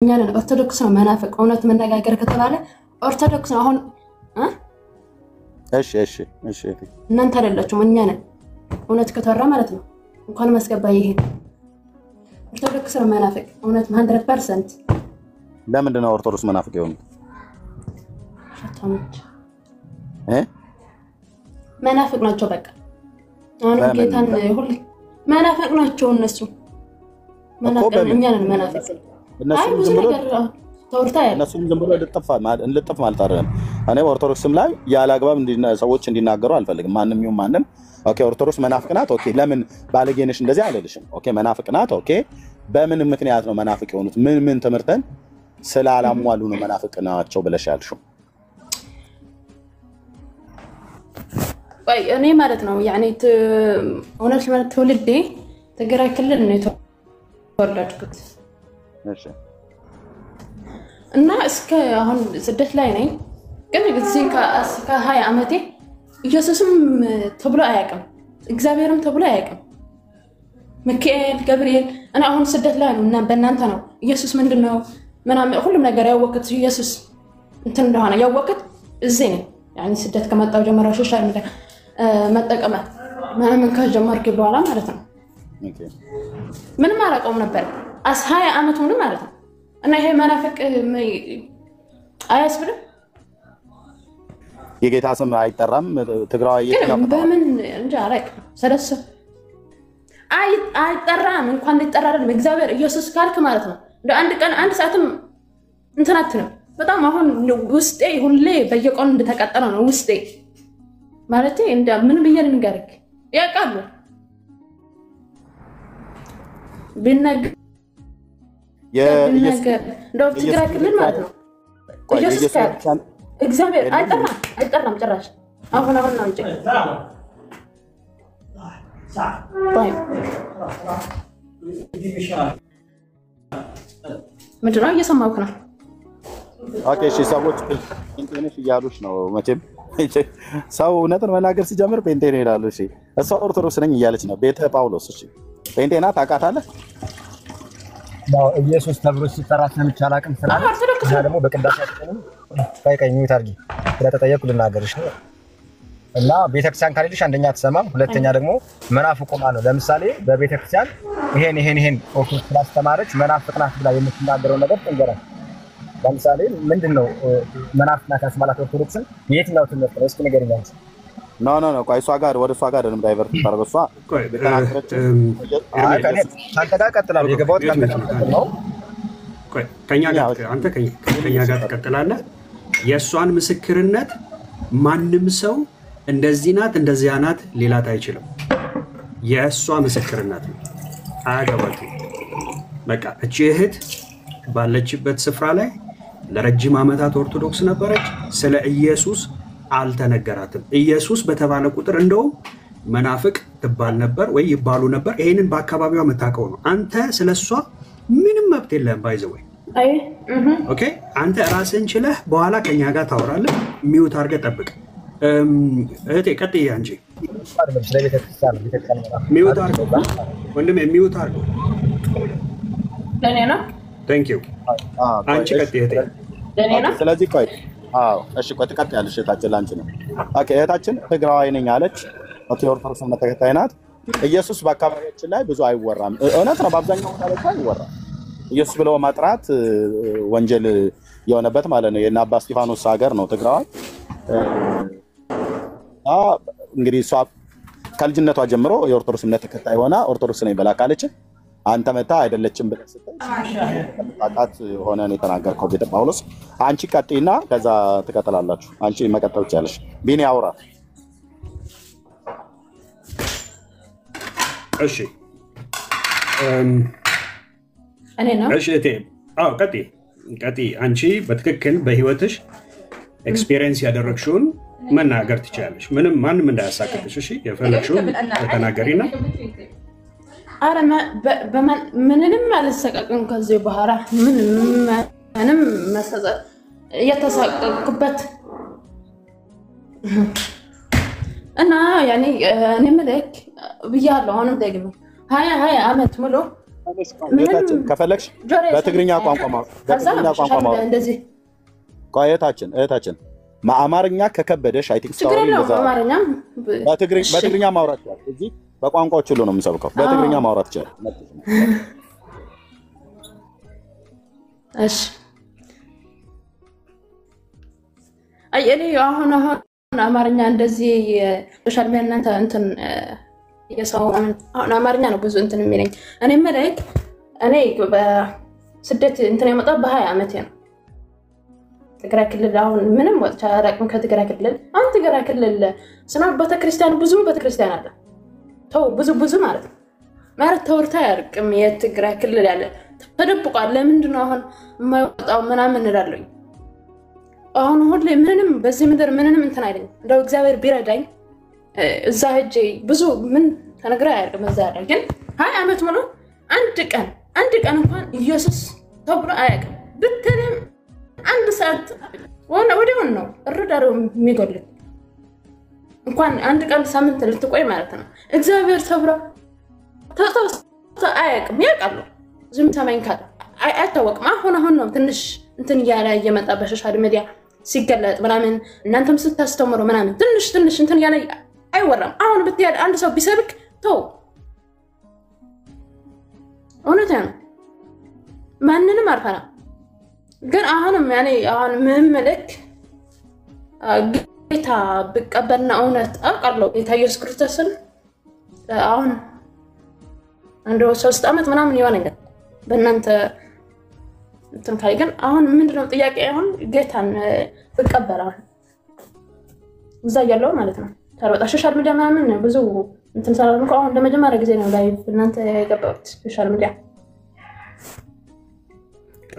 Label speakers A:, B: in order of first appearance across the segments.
A: እኛ ነን ኦርቶዶክስ ነው መናፍቅ እውነት መነጋገር ከተባለ ኦርቶዶክስ ነው አሁን እሺ እናንተ አይደላችሁም እኛ ነን እውነት ከተወራ ማለት ነው እንኳን ማስገባ ይሄ ኦርቶዶክስ ነው መናፍቅ እውነት 100%
B: ለምንድን ነው ኦርቶዶክስ መናፍቅ የሆኑት
A: ሸታሞች መናፍቅ ናቸው በቃ አሁን ጌታን ሁሉ መናፍቅ ናቸው እነሱ መናፍቅ እኛ ነን መናፍቅ
B: እነሱም ዝም ብሎ ተወርታ ያለ እነሱም ዝም ብሎ ልጥፍ ማለት አይደለም እኔ ኦርቶዶክስም ላይ ያለ አግባብ ሰዎች እንዲናገሩ አልፈልግም ማንንም ይሁን ማንንም ኦኬ ኦርቶዶክስ መናፍቅ ናት ኦኬ ለምን ባለጌነሽ እንደዚህ አይደልሽም ኦኬ መናፍቅ ናት ኦኬ በምን ምክንያት ነው መናፍቅ የሆኑት ምን ትምርተን ስላላሟሉ ነው መናፍቅ ናቸው ብለሽ ያልሽው
A: ወይ እኔ ማለት ነው ያኔ እውነት ማለት ትውልዴ ትግራይ ክልል ነው ተወለድኩት
B: እሺ
A: እና እስከ አሁን ስደት ላይ ነኝ ግን እዚህ ከ20 ዓመቴ ኢየሱስም ተብሎ አያውቅም እግዚአብሔርም ተብሎ አያውቅም ሚካኤል ገብርኤል እኔ አሁን ስደት ላይ ነው እና በእናንተ ነው ኢየሱስ ምንድነው ምናምን ሁሉም ነገር ያወቅት ኢየሱስ እንትን እንደሆነ ያወቅት እዚህ ነው ያኒ ስደት ከመጣው ጀምሮ ሶሻል ሚዲያ መጠቀም ምናምን ከጀመርኩ በኋላ ማለት ነው
B: ኦኬ
A: ምንም አላውቀውም ነበር 20 ዓመት ሙሉ ማለት ነው እና ይሄ መናፍቅ አያስብልም
B: የጌታ ስም አይጠራም ትግራዋይ
A: የለም በምን እንጃ አረቅ ሰለሰ አይጠራም እንኳን ሊጠራ አይደለም እግዚአብሔር ኢየሱስ ካልክ ማለት ነው እንደ አንድ ቀን አንድ ሰዓትም እንትናት ነው በጣም አሁን ውስጤ ሁሌ በየቀኑ እንደተቀጠለ ነው ውስጤ ማለት እንደ ምን ብዬ ልንገርክ ያውቃሉ ቢነግ እንደው ትግራይ ክልል ማለት ነው ኢየሱስ እግዚአብሔር አይጠራም ጭራሽ አሁን ነው እንጂ طيب ምንድን ነው እየሰማሁህ ነው
B: ኦኬ እሺ ሰዎች ጴንጤነሽ እያሉሽ ነው መቼም ሰው እውነትን መናገር ሲጀምር ጴንጤ ነው ይላሉ እሺ እሷ ኦርቶዶክስ ነኝ እያለች ነው ቤተ ጳውሎስ እሺ ጴንጤ ናት ታውቃታለህ
C: ኢየሱስ ተብሎ ሲጠራ ሰምቼ አላውቅም ስላለ እና ደግሞ በቅዳሴያችን ቀይ ሚውት አድርጊ ስለተጠየቁ ልናገርሽ ነው እና ቤተክርስቲያን ካልልሽ አንደኛ አትሰማም ሁለተኛ ደግሞ መናፍቅ ቆማ ነው ለምሳሌ በቤተክርስቲያን ይሄን ኦርቶዶክስ ስላስተማረች መናፍቅ ናት ብላ የምትናገረው ነገር እንገራለን ለምሳሌ ምንድነው መናፍቅ ናት ያስባላት ኦርቶዶክስን የትኛው ትምህርት ነው እስኪ ንገሪኝ አንቺ
B: ኖ ቆይ እሷ ጋር ወደ እሷ ጋር ደንም ዳይቨርት ታርገው እሷ በተናገረች
C: አንተ ጋር ቀጥላለህ የገባሁት ነው
D: ቆይ ከኛ ጋር ተቀጥላለህ የእሷን ምስክርነት ማንም ሰው እንደዚህ ናት እንደዚያ ናት ሌላት አይችልም የእሷ ምስክርነት ነው አያገባትም በቃ እቺ እህት ባለችበት ስፍራ ላይ ለረጅም ዓመታት ኦርቶዶክስ ነበረች ስለ ኢየሱስ አልተነገራትም ኢየሱስ በተባለ ቁጥር እንደው መናፍቅ ትባል ነበር ወይ ይባሉ ነበር ይሄንን በአካባቢው መታቀው ነው አንተ ስለሷ ምንም መብት የለም ባይዘው
A: አይ
D: ኦኬ አንተ ራስህን ችለህ በኋላ ከኛ ጋር ታወራለህ ሚውት አድርገህ ጠብቅ እህቴ ቀጥይ አንቺ ሚውት አድርገው ወንድሜ ሚውት አድርገው
A: ለኔ ነው
D: ታንክ ዩ አንቺ ቀጥይ እህቴ
A: ለኔ ነው
B: ስለዚህ ቆይ እሺ ቆይ ትቀጥያለሽ እህታችን ላንቺ ነው ኦኬ እህታችን ትግራዋይ ነኝ አለች ኦኬ ኦርቶዶክስ ተከታይ ናት ኢየሱስ በአካባቢያችን ላይ ብዙ አይወራም እውነት ነው በአብዛኛው ቦታ ላይ አይወራም ኢየሱስ ብለው ማጥራት ወንጀል የሆነበት ማለት ነው የና አባ እስጢፋኖስ ሀገር ነው ትግራዋይ እንግዲህ እሷ ከልጅነቷ ጀምሮ የኦርቶዶክስ እምነት ተከታይ ሆና ኦርቶዶክስ ነኝ ብላ ካለች አንተ መታ አይደለችም ብለህ ስትጣጣት ሆነ ነው የተናገርከው ቤተ ጳውሎስ አንቺ ቀጥይና ከዛ ትቀጥላላችሁ አንቺ መቀጠል ትችያለሽ ቢኒ አውራ
D: እሺ
A: እኔ ነው
D: እሺ እቴ ቀጥይ አንቺ በትክክል በህይወትሽ ኤክስፒሪየንስ ያደረግሽውን መናገር ትችያለሽ ምንም ማንንም እንዳያሳቅቅሽ እሺ የፈለግሽውን ተናገሪና
A: አረማ ምንንም አልሰቀቅም ከዚህ በኋላ ምንም መሰዘ የተሳቀቅኩበት እና ያኔ እኔ መልክ ብያለሁ አሁንም ደግሞ 20 ዓመት ሙሉ
B: ከፈለግሽ በትግርኛ ቋንቋ ማውራት
A: እንደዚህ
B: እህታችን አማርኛ ከከበደሽ አይ ቲንክ ስታወሪ በትግርኛ ማውራት ይችላል። እዚህ በቋንቋዎች ሁሉ ነው የምሰብከው። በትግርኛ ማውራት ይችላል።
A: እሺ እኔ አሁን አማርኛ እንደዚህ ሶሻል ሚዲያ እናንተ እንትን የሰው አሁን አማርኛ ነው ብዙ እንትን የሚለኝ እኔ ማለት እኔ በስደት እንትን የመጣው በ20 ዓመቴ ነው። ትግራይ ክልል አሁን ምንም ወጥቻ አላውቅም። ከትግራይ ክልል አሁን ትግራይ ክልል ስናው ቤተክርስቲያን ብዙ ቤተክርስቲያን አለ ተው ብዙ ማለት ነው ማለት ተወርታ ያርቅም የትግራይ ክልል ያለ ተደብቋል። ለምንድን ነው አሁን የማይወጣው ምናምን እንላለኝ። አሁን ሁሌ ምንም በዚህ ምድር ምንም እንትን አይደለም። እንደው እግዚአብሔር ቢረዳኝ እዛ ሄጄ ብዙ ምን ተነግራ ያርቅም እዛ ያለ ግን 20 ዓመት ሙሉ አንድ ቀን እንኳን ኢየሱስ ተብሎ አያውቅም። ብትልም አንድ ሰዓት ወዲያው ነው እርዳታው የሚጎልኝ እንኳን አንድ ቀን ሳምንት ልትቆይ ማለት ነው። እግዚአብሔር ተብሎ አያውቅም። ያውቃሉ ዝም ተማኝ ካለ አይታወቅም። አሁን ነው ትንሽ እንትን ያለ እየመጣ በሶሻል ሚዲያ ሲገለጥ ምናምን እናንተም ስታስተምሩ ምናምን ትንሽ እንትን ያለ አይወራም። አሁን ብትያድ አንድ ሰው ቢሰብክ ተው እውነት ነው ማንንም አርፈና ግን አሁንም ያኔ አሁን ምምልክ ጌታ በቀበልና እውነት አውቃለሁ ጌታ ኢየሱስ ክርስቶስን አሁን እንደው 3 ዓመት ምናምን ይሆነኛል በእናንተ እንትን ካይ ግን አሁን ምንድነው ጥያቄ አሁን ጌታን በቀበራው እዛ ያለው ማለት ነው ታርበጣ ሶሻል ሚዲያ ምናምን ብዙ እንትን ሰራን አሁን ለመጀመሪያ ጊዜ ነው ላይቭ እናንተ የገባሁት ሶሻል ሚዲያ።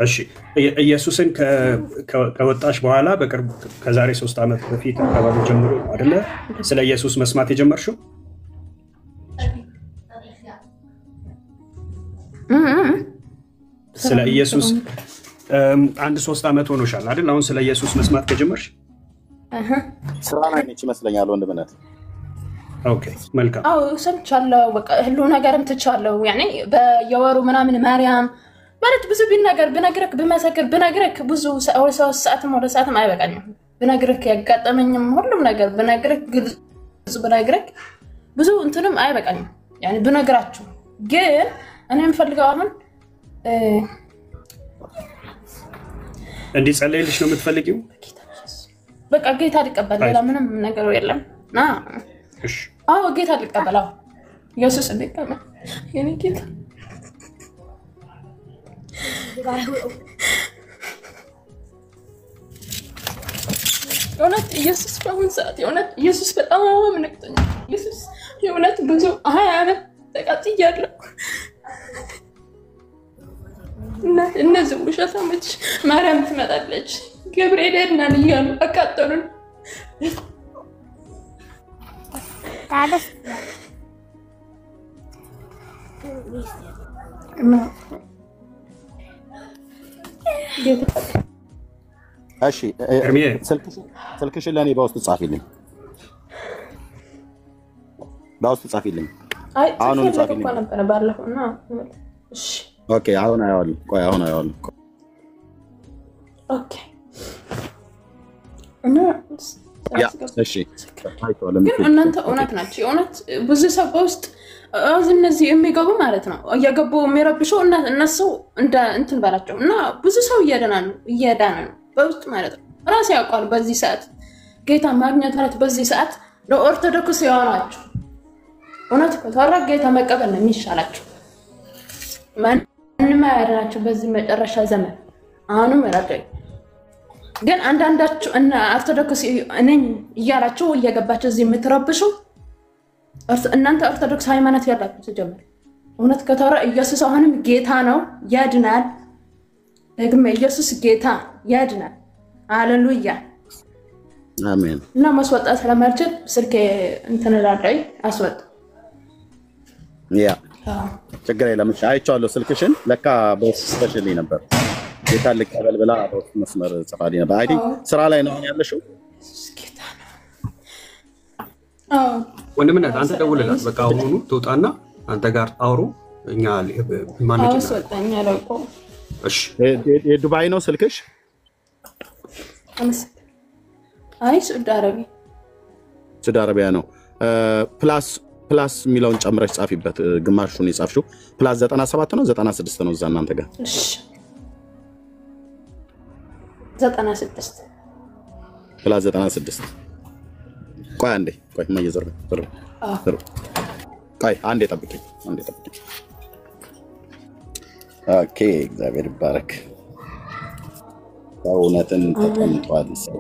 D: እሺ ኢየሱስን ከወጣሽ በኋላ በቅርብ ከዛሬ 3 ዓመት በፊት አካባቢ ጀምሮ አይደለ ስለ ኢየሱስ መስማት የጀመርሽው? ስለ ኢየሱስ አንድ 3 ዓመት ሆኖሻል አይደል? አሁን ስለ ኢየሱስ መስማት ከጀመርሽ
B: ስራ ላይ ነች ይመስለኛል ወንድምነት።
D: ኦኬ መልካም።
A: ሰምቻለሁ በቃ ሁሉ ነገርም ትቻለሁ ያኔ በየወሩ ምናምን ማርያም ማለት ብዙ ብነግርክ በመሰከር ብነግርክ ብዙ 3 ሰዓትም ወደ ሰዓትም አይበቃኝም። ብነግርክ ያጋጠመኝም ሁሉም ነገር ብነግርክ ግልጽ ብነግርክ ብዙ እንትንም አይበቃኝም ያኔ ብነግራችሁ ግን እኔ የምፈልገው አሁን
D: እንዲጸልይልሽ ነው የምትፈልጊው?
A: በቃ ጌታ ሊቀበል ሌላ ምንም ነገር የለም።
D: እሺ
A: ጌታ ሊቀበላው ኢየሱስ ሊቀበል የኔ ጌታ የእውነት ኢየሱስ በአሁን ሰዓት የእውነት ኢየሱስ በጣም ነክቶኛል። ኢየሱስ የእውነት ብዙ 20 ዓመት ተቃጥያለሁ። እነዚህ ውሸታሞች ማርያም ትመጣለች ገብርኤል ሄድናል እያሉ አቃጠሉን።
B: እሺ ስልክሽን ለኔ በውስጥ ጻፊልኝ። አሁን ጻፊልኝ
A: ነበር ባለፈውና እሺ
B: ኦኬ አሁን አያዋለሁ። ቆይ አሁን አያዋለሁ።
A: ኦኬ
B: እሺ
A: ግን እናንተ እውነት ናችሁ። እውነት ብዙ ሰው በውስጥ እነዚህ የሚገቡ ማለት ነው እየገቡ የሚረብሹ እነሱ እንትን ባላቸው እና ብዙ ሰው እየዳነ ነው በውስጥ ማለት ነው። ራሴ ያውቃል በዚህ ሰዓት ጌታ ማግኘት ማለት በዚህ ሰዓት ለኦርቶዶክስ የሆናችሁ እውነት ከተወራ ጌታ መቀበል ነው የሚሻላችሁ። ማንም ያደናችሁ በዚህ መጨረሻ ዘመን አሁንም ያላቀይ ግን አንዳንዳችሁ እና ኦርቶዶክስ ነኝ እያላችሁ እየገባችሁ እዚህ የምትረብሹ እናንተ ኦርቶዶክስ ሃይማኖት ያላችሁ ተጀምሩ። እውነት ከተወራ ኢየሱስ አሁንም ጌታ ነው ያድናል። ደግሜ ኢየሱስ ጌታ ያድናል። ሃሌሉያ
B: አሜን።
A: እና መስወጣት ስለማልችል ስልኬ እንትን እላለሁ አስወጥ
B: ያ ችግር የለም። አይቼዋለሁ ስልክሽን ለካ በስፔሻሊ ነበር ጌታ ልቀበል ብላ በውስጥ መስመር ጽፋልኝ ነበር። አይ ቲንክ ስራ ላይ ነው ያለሽው።
A: ጌታ ነው
D: ወንድምነት አንተ ደውልላት በቃ አሁኑ ትውጣና አንተ ጋር አውሩ እኛ ማነው
A: አወጣኛ ለቆ
D: እሺ
B: የዱባይ ነው ስልክሽ
A: አይ ሱድ አረቢያ
B: ነው ፕላስ ሚሊዮን ጨምረሽ ጻፊበት ግማሹን ይጻፍሽው ፕላስ 97 ነው 96 ነው እዛ እናንተ ጋር
A: እሺ 96
B: ፕላስ 96 ቆይ አንዴ ቆይ ማየዘር ቆይ አንዴ ጠብቂኝ ኦኬ እግዚአብሔር ይባረክ እውነትን ተቀምጧል ሰው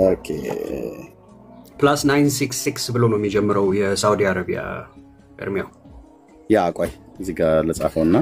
B: ኦኬ
D: ፕላስ 966 ብሎ ነው የሚጀምረው የሳውዲ አረቢያ እርሚያው
B: ያ ቆይ እዚህ ጋር ለጻፈውና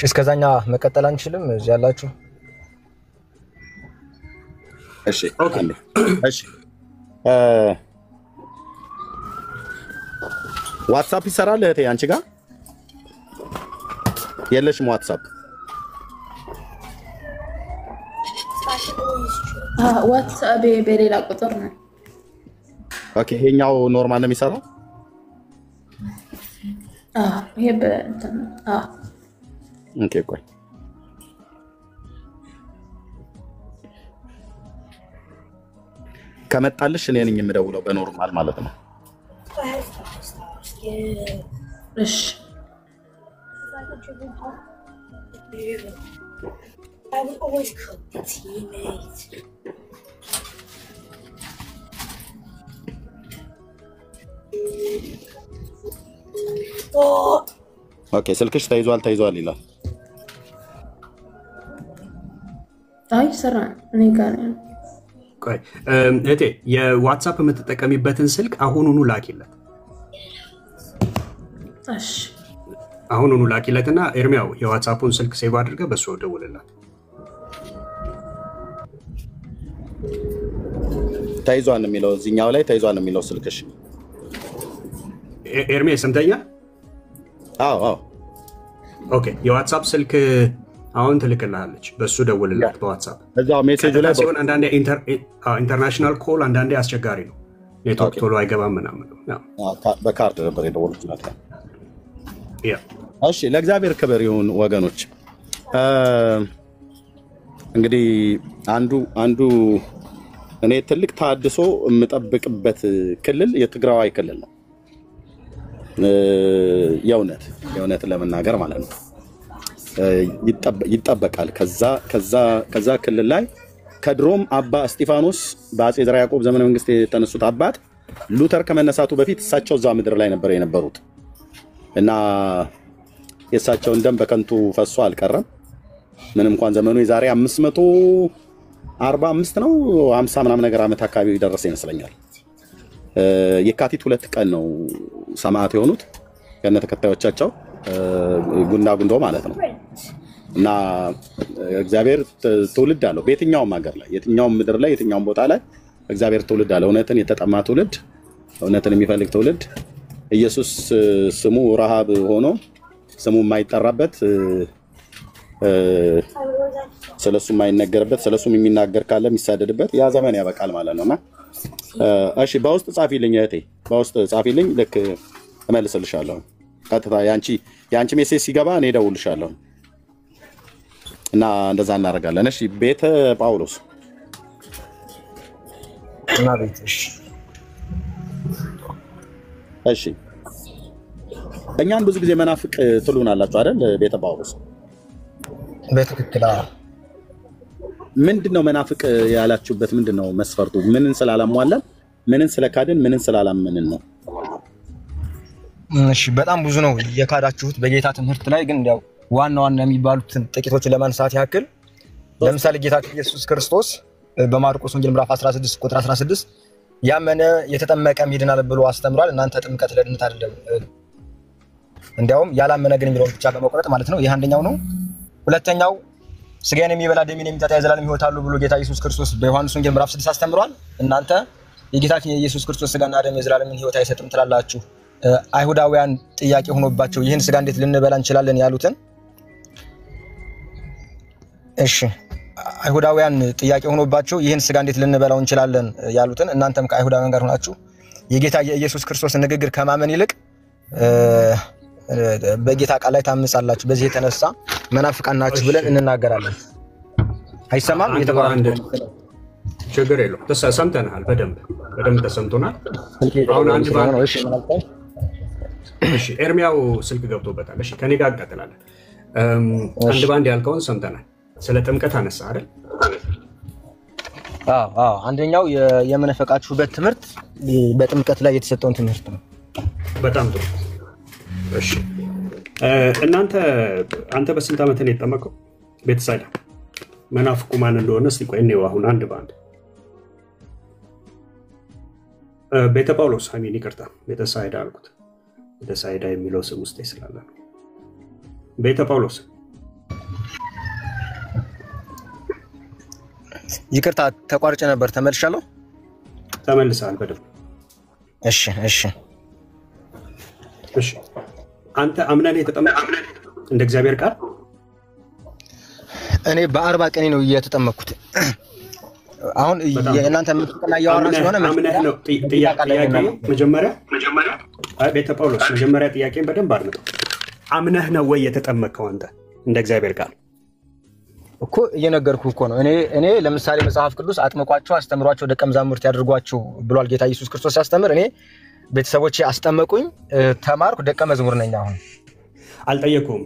C: እስከዛኛ መቀጠል አንችልም እዚህ ያላችሁ
B: እሺ ኦኬ እሺ ዋትስአፕ ይሰራል እህቴ አንቺ ጋር የለሽም ዋትስአፕ
A: ዋትስአፕ በሌላ ቁጥር ነው
B: ኦኬ ይሄኛው ኖርማል ነው የሚሰራው
A: ይሄ በእንትን
B: ኦኬ ቆይ ከመጣልሽ እኔ ነኝ የምደውለው በኖርማል ማለት ነው
A: እሺ I will always cook the teammate.
B: ኦኬ ስልክሽ ተይዟል ይላል
A: አይ ሰራ እኔ ጋር ነው
D: ቆይ እቴ የዋትስአፕ የምትጠቀሚበትን ስልክ አሁኑኑ ላኪለት
A: እሺ
D: አሁኑኑ ላኪለትና ኤርሚያው የዋትስአፑን ስልክ ሴቭ አድርገህ በሱ ደውልላት
B: ተይዟል የሚለው እዚህኛው ላይ ተይዟል የሚለው ስልክሽ
D: ኤርሚያ ሰምተኛ
B: አዎ
D: ኦኬ የዋትስአፕ ስልክ አሁን ትልክልሃለች በሱ ደውልላት በዋትስአፕ
B: እዛው ሜሴጅ ላይ
D: ሲሆን አንዳንዴ ኢንተርናሽናል ኮል አንዳንዴ አስቸጋሪ ነው ኔትወርክ ቶሎ አይገባም ምናምን
B: በካርድ ነበር የደወልኩት ያ እሺ ለእግዚአብሔር ክብር ይሁን ወገኖች እንግዲህ አንዱ እኔ ትልቅ ታድሶ የምጠብቅበት ክልል የትግራዋይ ክልል ነው የእውነት ለመናገር ማለት ነው ይጠበቃል ከዛ ክልል ላይ ከድሮም አባ እስጢፋኖስ በአጼ ዘርዓ ያዕቆብ ዘመነ መንግስት የተነሱት አባት ሉተር ከመነሳቱ በፊት እሳቸው እዛ ምድር ላይ ነበር የነበሩት እና የእሳቸውን ደም በከንቱ ፈሶ አልቀረም ምንም እንኳን ዘመኑ የዛሬ 545 ነው 50 ምናምን ነገር ዓመት አካባቢ ደረሰ ይመስለኛል የካቲት 2 ቀን ነው ሰማዕት የሆኑት ከነ ተከታዮቻቸው ጉንዶ ማለት ነው እና እግዚአብሔር ትውልድ አለው በየትኛውም ሀገር ላይ የትኛውም ምድር ላይ የትኛውም ቦታ ላይ እግዚአብሔር ትውልድ አለው እውነትን የተጠማ ትውልድ እውነትን የሚፈልግ ትውልድ ኢየሱስ ስሙ ረሃብ ሆኖ ስሙ የማይጠራበት ስለሱ የማይነገርበት ስለሱ የሚናገር ካለ የሚሳደድበት ያ ዘመን ያበቃል ማለት ነውና እሺ በውስጥ ጻፊልኝ እህቴ በውስጥ ጻፊልኝ ልክ እመልስልሻለሁ ቀጥታ ያንቺ ሜሴጅ ሲገባ እኔ እደውልልሻለሁ እና እንደዛ እናደርጋለን እሺ ቤተ ጳውሎስ
C: እና ቤትሽ
B: እሺ እኛን ብዙ ጊዜ መናፍቅ ትሉናላችሁ አይደል ቤተ ጳውሎስ
C: በትክክል
B: ምንድነው መናፍቅ ያላችሁበት ምንድነው መስፈርቱ ምንን ስላላሟላን ምንን ስለካድን ምንን ስላላመንን ነው
C: እሺ በጣም ብዙ ነው የካዳችሁት በጌታ ትምህርት ላይ ግን ያው ዋና የሚባሉትን ጥቂቶችን ለማንሳት ያክል ለምሳሌ ጌታችን ኢየሱስ ክርስቶስ በማርቆስ ወንጌል ምዕራፍ 16 ቁጥር 16 ያመነ የተጠመቀ ይድናል ብሎ አስተምሯል። እናንተ ጥምቀት ለድነት አይደለም እንዲያውም ያላመነ ግን የሚለውን ብቻ በመቆረጥ ማለት ነው። ይህ አንደኛው ነው። ሁለተኛው ስጋዬን የሚበላ ደሜን የሚጠጣ የዘላለም ሕይወት አለው ብሎ ጌታ ኢየሱስ ክርስቶስ በዮሐንስ ወንጌል ምዕራፍ 6 አስተምሯል። እናንተ የጌታችን የኢየሱስ ክርስቶስ ስጋና ደም የዘላለም ሕይወት አይሰጥም ትላላችሁ። አይሁዳውያን ጥያቄ ሆኖባቸው ይህን ስጋ እንዴት ልንበላ እንችላለን ያሉትን እሺ አይሁዳውያን ጥያቄ ሆኖባቸው ይህን ስጋ እንዴት ልንበላው እንችላለን ያሉትን እናንተም ከአይሁዳውያን ጋር ሆናችሁ የጌታ የኢየሱስ ክርስቶስ ንግግር ከማመን ይልቅ በጌታ ቃል ላይ ታምጻላችሁ። በዚህ የተነሳ መናፍቃን ናችሁ ብለን እንናገራለን። አይሰማም የተባለው
D: ችግር የለውም። ተሰምተናል። በደንብ ተሰምቶናል። አሁን አንድ ባንድ እሺ ኤርሚያው ስልክ ገብቶበታል። እሺ ከኔ ጋር እንቀጥላለን። አንድ ባንድ ያልከውን ሰምተናል። ስለ ጥምቀት አነሳ አይደል?
C: አዎ አንደኛው የመነፈቃችሁበት ትምህርት በጥምቀት ላይ የተሰጠውን ትምህርት ነው። በጣም ጥሩ።
D: እሺ አንተ በስንት ዓመት ነው የተጠመቀው? ቤተሳይዳ መናፍቁ ማን እንደሆነ እስቲ ቆይ እንየው። አሁን አንድ ባንድ ቤተ ጳውሎስ አሚን ይቅርታ፣ ቤተሳይዳ አልኩት። ቤተሳይዳ የሚለው ስም ውስጥ ይስላል። ቤተ ጳውሎስ
C: ይቅርታ ተቋርጬ ነበር። ተመልሻለሁ።
D: ተመልሰሃል በደንብ።
C: እሺ
D: አንተ አምነህ የተጠመቅከው እንደ እግዚአብሔር ቃል?
C: እኔ በ40 ቀን ነው የተጠመቅኩት። አሁን የእናንተ ምጥቅና ያወራን ስለሆነ
D: አምነህ ነው ጥያቄ መጀመሪያ ቤተ ጳውሎስ መጀመሪያ ጥያቄን በደንብ አድምጠው። አምነህ ነው ወይ የተጠመቅከው አንተ እንደ እግዚአብሔር ቃል?
C: እኮ እየነገርኩህ እኮ ነው። እኔ ለምሳሌ መጽሐፍ ቅዱስ አጥምቋቸው አስተምሯቸው ደቀ መዛሙርት ያድርጓቸው ብሏል ጌታ ኢየሱስ ክርስቶስ ሲያስተምር። እኔ ቤተሰቦቼ አስጠመቁኝ፣ ተማርኩ፣ ደቀ መዝሙር ነኝ። አሁን
D: አልጠየቁም።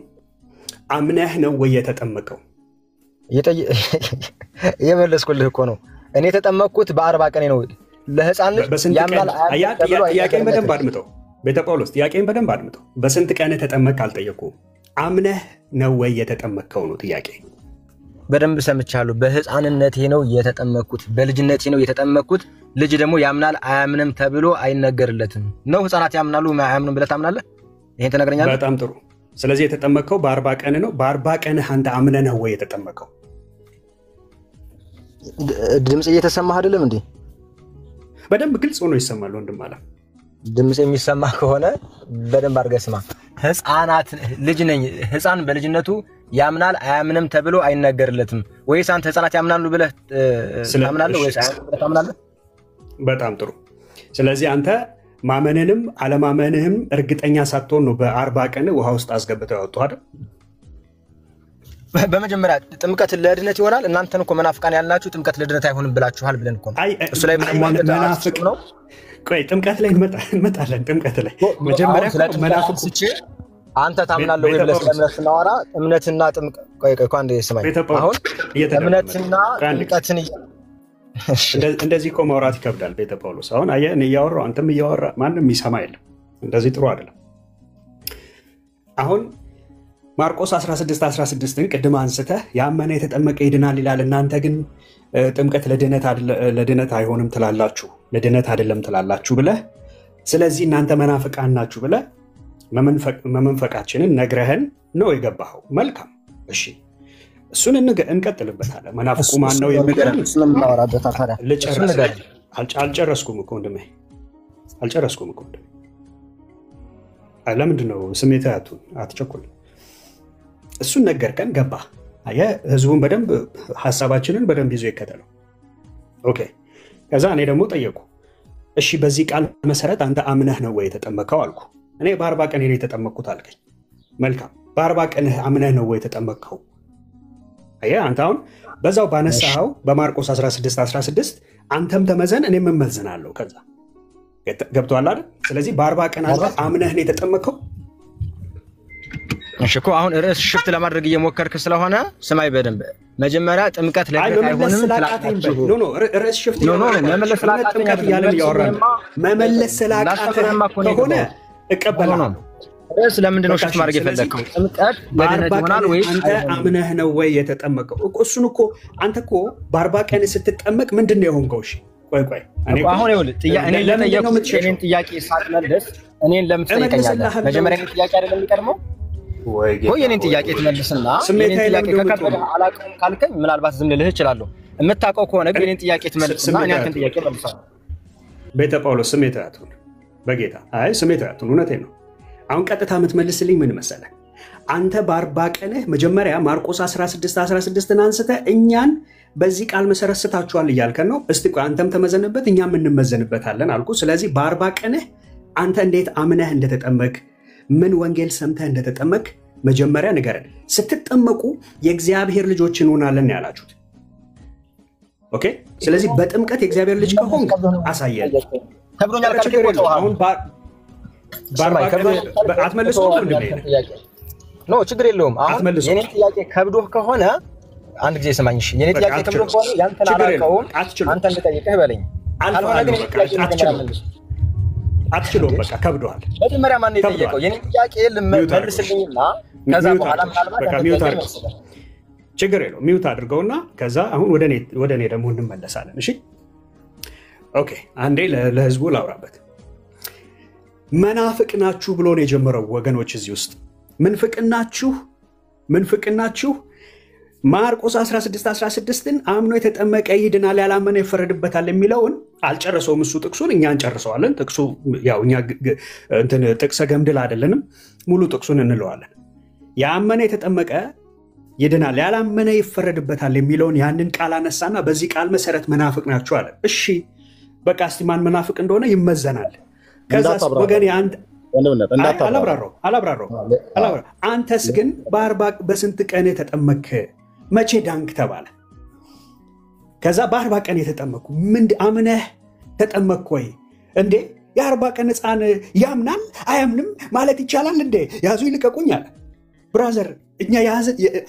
D: አምነህ ነው ወይ የተጠመቀው?
C: የመለስኩልህ እኮ ነው። እኔ የተጠመቅኩት በ40 ቀን ነው። ለህፃን ልጅ ያምናል
D: ጥያቄን በደንብ አድምጠው። ቤተ ጳውሎስ ጥያቄን በደንብ አድምጠው። በስንት ቀን ተጠመቅ አልጠየቁም። አምነህ ነው ወይ የተጠመቀው ነው ጥያቄ።
C: በደንብ ሰምቻለሁ። በህፃንነቴ ነው የተጠመቅኩት፣ በልጅነቴ ነው የተጠመቅኩት። ልጅ ደግሞ ያምናል አያምንም ተብሎ አይነገርለትም ነው። ህፃናት ያምናሉ አያምኑም ብለህ ታምናለህ? ይሄን ተነግረኛለህ።
D: በጣም ጥሩ። ስለዚህ የተጠመቀው በ40 ቀን ነው። በ40 ቀን አንተ አምነህ ነው ወይ የተጠመቀው?
C: ድምጽ እየተሰማህ አይደለም እንዴ?
D: በደንብ ግልጽ ሆኖ ይሰማል ወንድም አለ።
C: ድምጽ የሚሰማ ከሆነ በደንብ አድርገህ ስማ። ህፃናት ልጅ ነኝ። ህፃን በልጅነቱ ያምናል አያምንም ተብሎ አይነገርለትም። ወይስ አንተ ህፃናት ያምናሉ ብለህ ታምናለህ ወይስ አያምኑም ብለህ ታምናለህ?
D: በጣም ጥሩ። ስለዚህ አንተ ማመንንም አለማመንህም እርግጠኛ ሳትሆን ነው በ40 ቀን ውሃ ውስጥ አስገብተው ያወጣው አይደል?
C: በመጀመሪያ ጥምቀት ለድነት ይሆናል። እናንተን እኮ መናፍቃን ያልናችሁ ጥምቀት ለድነት አይሆንም ብላችኋል ብለን እኮ ነው። እሱ ላይ
D: መናፍቅ ነው። ቆይ ጥምቀት ላይ እንመጣለን። ጥምቀት ላይ መጀመሪያ
C: መናፍቅ ስቼ አንተ ታምናለህ ወይ ብለህ ስለምነስ እናወራ። እምነትና ጥምቀት ቆይ አንዴ ስማኝ። አሁን እምነትና ጥምቀትን
D: እንደዚህ እኮ ማውራት ይከብዳል። ቤተ ጳውሎስ አሁን አየህ፣ እኔ እያወራሁ አንተም እያወራ ማንም ይሰማ የለም። እንደዚህ ጥሩ አይደለም። አሁን ማርቆስ 16:16ን ቅድም አንስተህ ያመነ የተጠመቀ ይድናል ይላል። እናንተ ግን ጥምቀት ለድነት አይሆንም ትላላችሁ፣ ለድነት አይደለም ትላላችሁ ብለህ፣ ስለዚህ እናንተ መናፍቃን ናችሁ ብለህ መመንፈቃችንን ነግረህን ነው የገባኸው። መልካም እሺ፣ እሱን እንቀጥልበታለን። መናፍቁ ማን ነው የሚገርም አልጨረስኩም እኮ ወንድሜ፣ አልጨረስኩም እኮ ወንድሜ። ለምንድን ነው ስሜትህ አትቸኩል? እሱን ነገርከን፣ ገባ። አየህ፣ ህዝቡን በደንብ ሀሳባችንን በደንብ ይዞ ይከተለው። ኦኬ። ከዛ እኔ ደግሞ ጠየቁ፣ እሺ በዚህ ቃል መሰረት አንተ አምነህ ነው ወይ የተጠመቀው አልኩ። እኔ በ40 ቀን ነው የተጠመቅኩት አልከኝ። መልካም፣ በ40 ቀን አምነህ ነው ወይ የተጠመቀው? አየህ፣ አንተ አሁን በዛው ባነሳኸው በማርቆስ 16:16 አንተም ተመዘን እኔም እመዘናለሁ። ከዛ ገብቶሃል አይደል? ስለዚህ በ40 ቀን አንተ አምነህ ነው የተጠመቀው።
C: እሺ እኮ አሁን ርዕስ ሽፍት ለማድረግ እየሞከርክ ስለሆነ ስማይ በደንብ። መጀመሪያ ጥምቀት ለድነት አይሆንም ትላላችሁ።
D: ኖ ርዕስ ሽፍት መመለስ ስላቃተኝ ከሆነ እቀበላለሁ።
C: ስለምንድን ነው ሽፍት ማድረግ የፈለግከው? ጥምቀት ለድነት ይሆናል ወይስ
D: አንተ አምነህ ነው ወይ የተጠመቀው? እሱን እኮ አንተ እኮ በ40 ቀን ስትጠመቅ ምንድን ነው የሆንከው? እሺ ቆይ
C: አሁን ይኸውልህ እኔን ለጠየቁት እኔን ጥያቄ ሳትመልስ እኔን ለምን ትጠይቀኛለህ? መጀመሪያ እኔን ጥያቄ አይደለም የሚቀድመው ወይ? የኔን ጥያቄ ትመልስና የኔን ጥያቄ ከከበደ አላውቅም ካልከኝ ምናልባት ዝም ልልህ እችላለሁ። የምታውቀው ከሆነ ግን የኔን ጥያቄ ትመልስና እኔ አንተን ጥያቄ መልሳለሁ።
D: ቤተ ጳውሎስ ስሜት አያቱን በጌታ ስሜት አያቱን እውነቴን ነው። አሁን ቀጥታ የምትመልስልኝ ምን መሰለህ? አንተ በ40 ቀንህ መጀመሪያ ማርቆስ 16:16 አንስተህ እኛን በዚህ ቃል መሰረት ስታችኋል እያልከን ነው። እስቲ ቆይ አንተም ተመዘንበት እኛም እንመዘንበታለን አልኩ። ስለዚህ በ40 ቀንህ አንተ እንዴት አምነህ እንደተጠመቅ ምን ወንጌል ሰምተህ እንደተጠመቅ መጀመሪያ ንገረን። ስትጠመቁ የእግዚአብሔር ልጆች እንሆናለን ያላችሁት ኦኬ። ስለዚህ በጥምቀት የእግዚአብሔር ልጅ ከሆንክ አሳየን።
C: ከብዶኛል ካልከኝ
D: አሁን አትመልሰውም
C: ኖ ችግር የለውም። አሁን የኔ ጥያቄ ከብዶህ ከሆነ አንድ ጊዜ ስማኝሽ። የኔ ጥያቄ ከብዶህ ከሆነ ያንተን አላውቀውም አንተ እንድጠይቅህ በለኝ። ካልሆነ ግን
D: አትችልም። በቃ ከብዶሃል።
C: መጀመሪያ ማን የጠየቀው? የኔ ጥያቄ መልስልኝና ከዛ በኋላ ምናልባት
D: ችግር የለውም ሚውት አድርገውና ከዛ አሁን ወደ እኔ ደግሞ እንመለሳለን። እሺ ኦኬ። አንዴ ለህዝቡ ላውራበት። መናፍቅ ናችሁ ብሎ ነው የጀመረው ወገኖች። እዚህ ውስጥ ምንፍቅናችሁ ማርቆስ 16:16ን አምኖ የተጠመቀ ይድናል ያላመነ ይፈረድበታል የሚለውን አልጨረሰውም። እሱ ጥቅሱን እኛ እንጨርሰዋለን። ጥቅሱ ያው እኛ ጥቅሰ ገምድል አይደለንም፣ ሙሉ ጥቅሱን እንለዋለን። ያመነ የተጠመቀ ይድናል ያላመነ ይፈረድበታል የሚለውን ያንን ቃል አነሳና በዚህ ቃል መሰረት መናፍቅ ናችሁ አለ። እሺ በቃ እስቲ ማን መናፍቅ እንደሆነ ይመዘናል። ከዛ ወገኔ አላብራራው። አንተስ ግን በ40 በስንት ቀን የተጠመክ መቼ ዳንክ ተባለ? ከዛ በ40 ቀን የተጠመኩ ምን አምነህ ተጠመክ ወይ እንዴ? የ40 ቀን ሕፃን ያምናል አያምንም ማለት ይቻላል እንዴ? ያዙ ይልቀቁኝ አለ። ብራዘር እኛ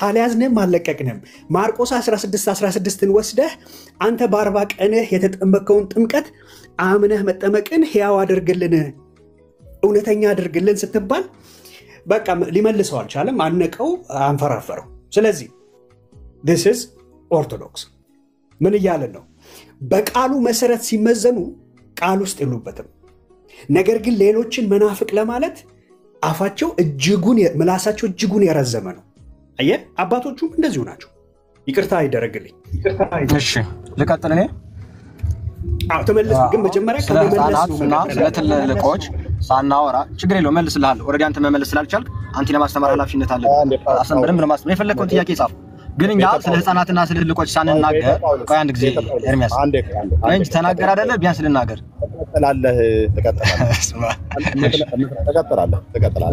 D: አልያዝንም አልለቀቅንም። ማርቆስ 16:16ን ወስደህ አንተ በ40 ቀንህ የተጠመከውን ጥምቀት አምነህ መጠመቅን ሕያው አድርግልን እውነተኛ አድርግልን ስትባል በቃ ሊመልሰው አልቻለም። አነቀው፣ አንፈራፈረው። ስለዚህ this is ኦርቶዶክስ ምን እያለን ነው? በቃሉ መሰረት ሲመዘኑ ቃል ውስጥ የሉበትም። ነገር ግን ሌሎችን መናፍቅ ለማለት አፋቸው ምላሳቸው እጅጉን የረዘመ ነው። አየህ፣ አባቶቹም እንደዚሁ ናቸው። ይቅርታ ይደረግልኝ።
C: እሺ ልቀጥል እኔ።
D: ተመለስ። ግን መጀመሪያ
C: ከመመለስና ስለትልልቆች ሳናወራ ችግር የለውም መልስልሃለሁ። ኦልሬዲ አንተ መመለስ ስላልቻልክ አንተ ለማስተማር ኃላፊነት አለ። አሰንበርም ለማስተማር የፈለከውን ጥያቄ ጻፍ። ግን እኛ ስለ ህፃናትና ስለ ትልቆች ሳንናገር ቆይ አንድ ጊዜ ኤርሚያስ እንጂ ተናገር አይደለ? ቢያንስ ልናገር።
B: ትቀጥላለህ።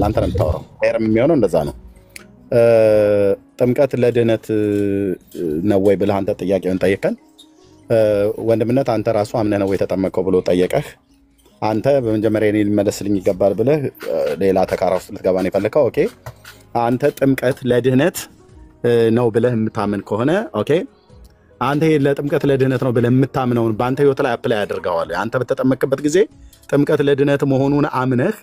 B: አንተ ነው የምታወራው። ኤርም የሚሆነው እንደዛ ነው። ጥምቀት ለድህነት ነው ወይ ብለህ አንተ ጥያቄውን ጠየቀን። ወንድምነት አንተ ራሱ አምነህ ነው የተጠመቀው ብሎ ጠየቀህ። አንተ በመጀመሪያ እኔ ሊመለስልኝ ይገባል ብለህ ሌላ ተካራ ውስጥ ልትገባ ነው የፈለከው። ኦኬ አንተ ጥምቀት ለድህነት ነው ብለህ የምታምን ከሆነ ኦኬ አንተ ለጥምቀት ለድህነት ነው ብለህ የምታምነውን በአንተ ህይወት ላይ አፕላይ ያደርገዋል። አንተ በተጠመቅበት ጊዜ ጥምቀት ለድህነት መሆኑን አምነህ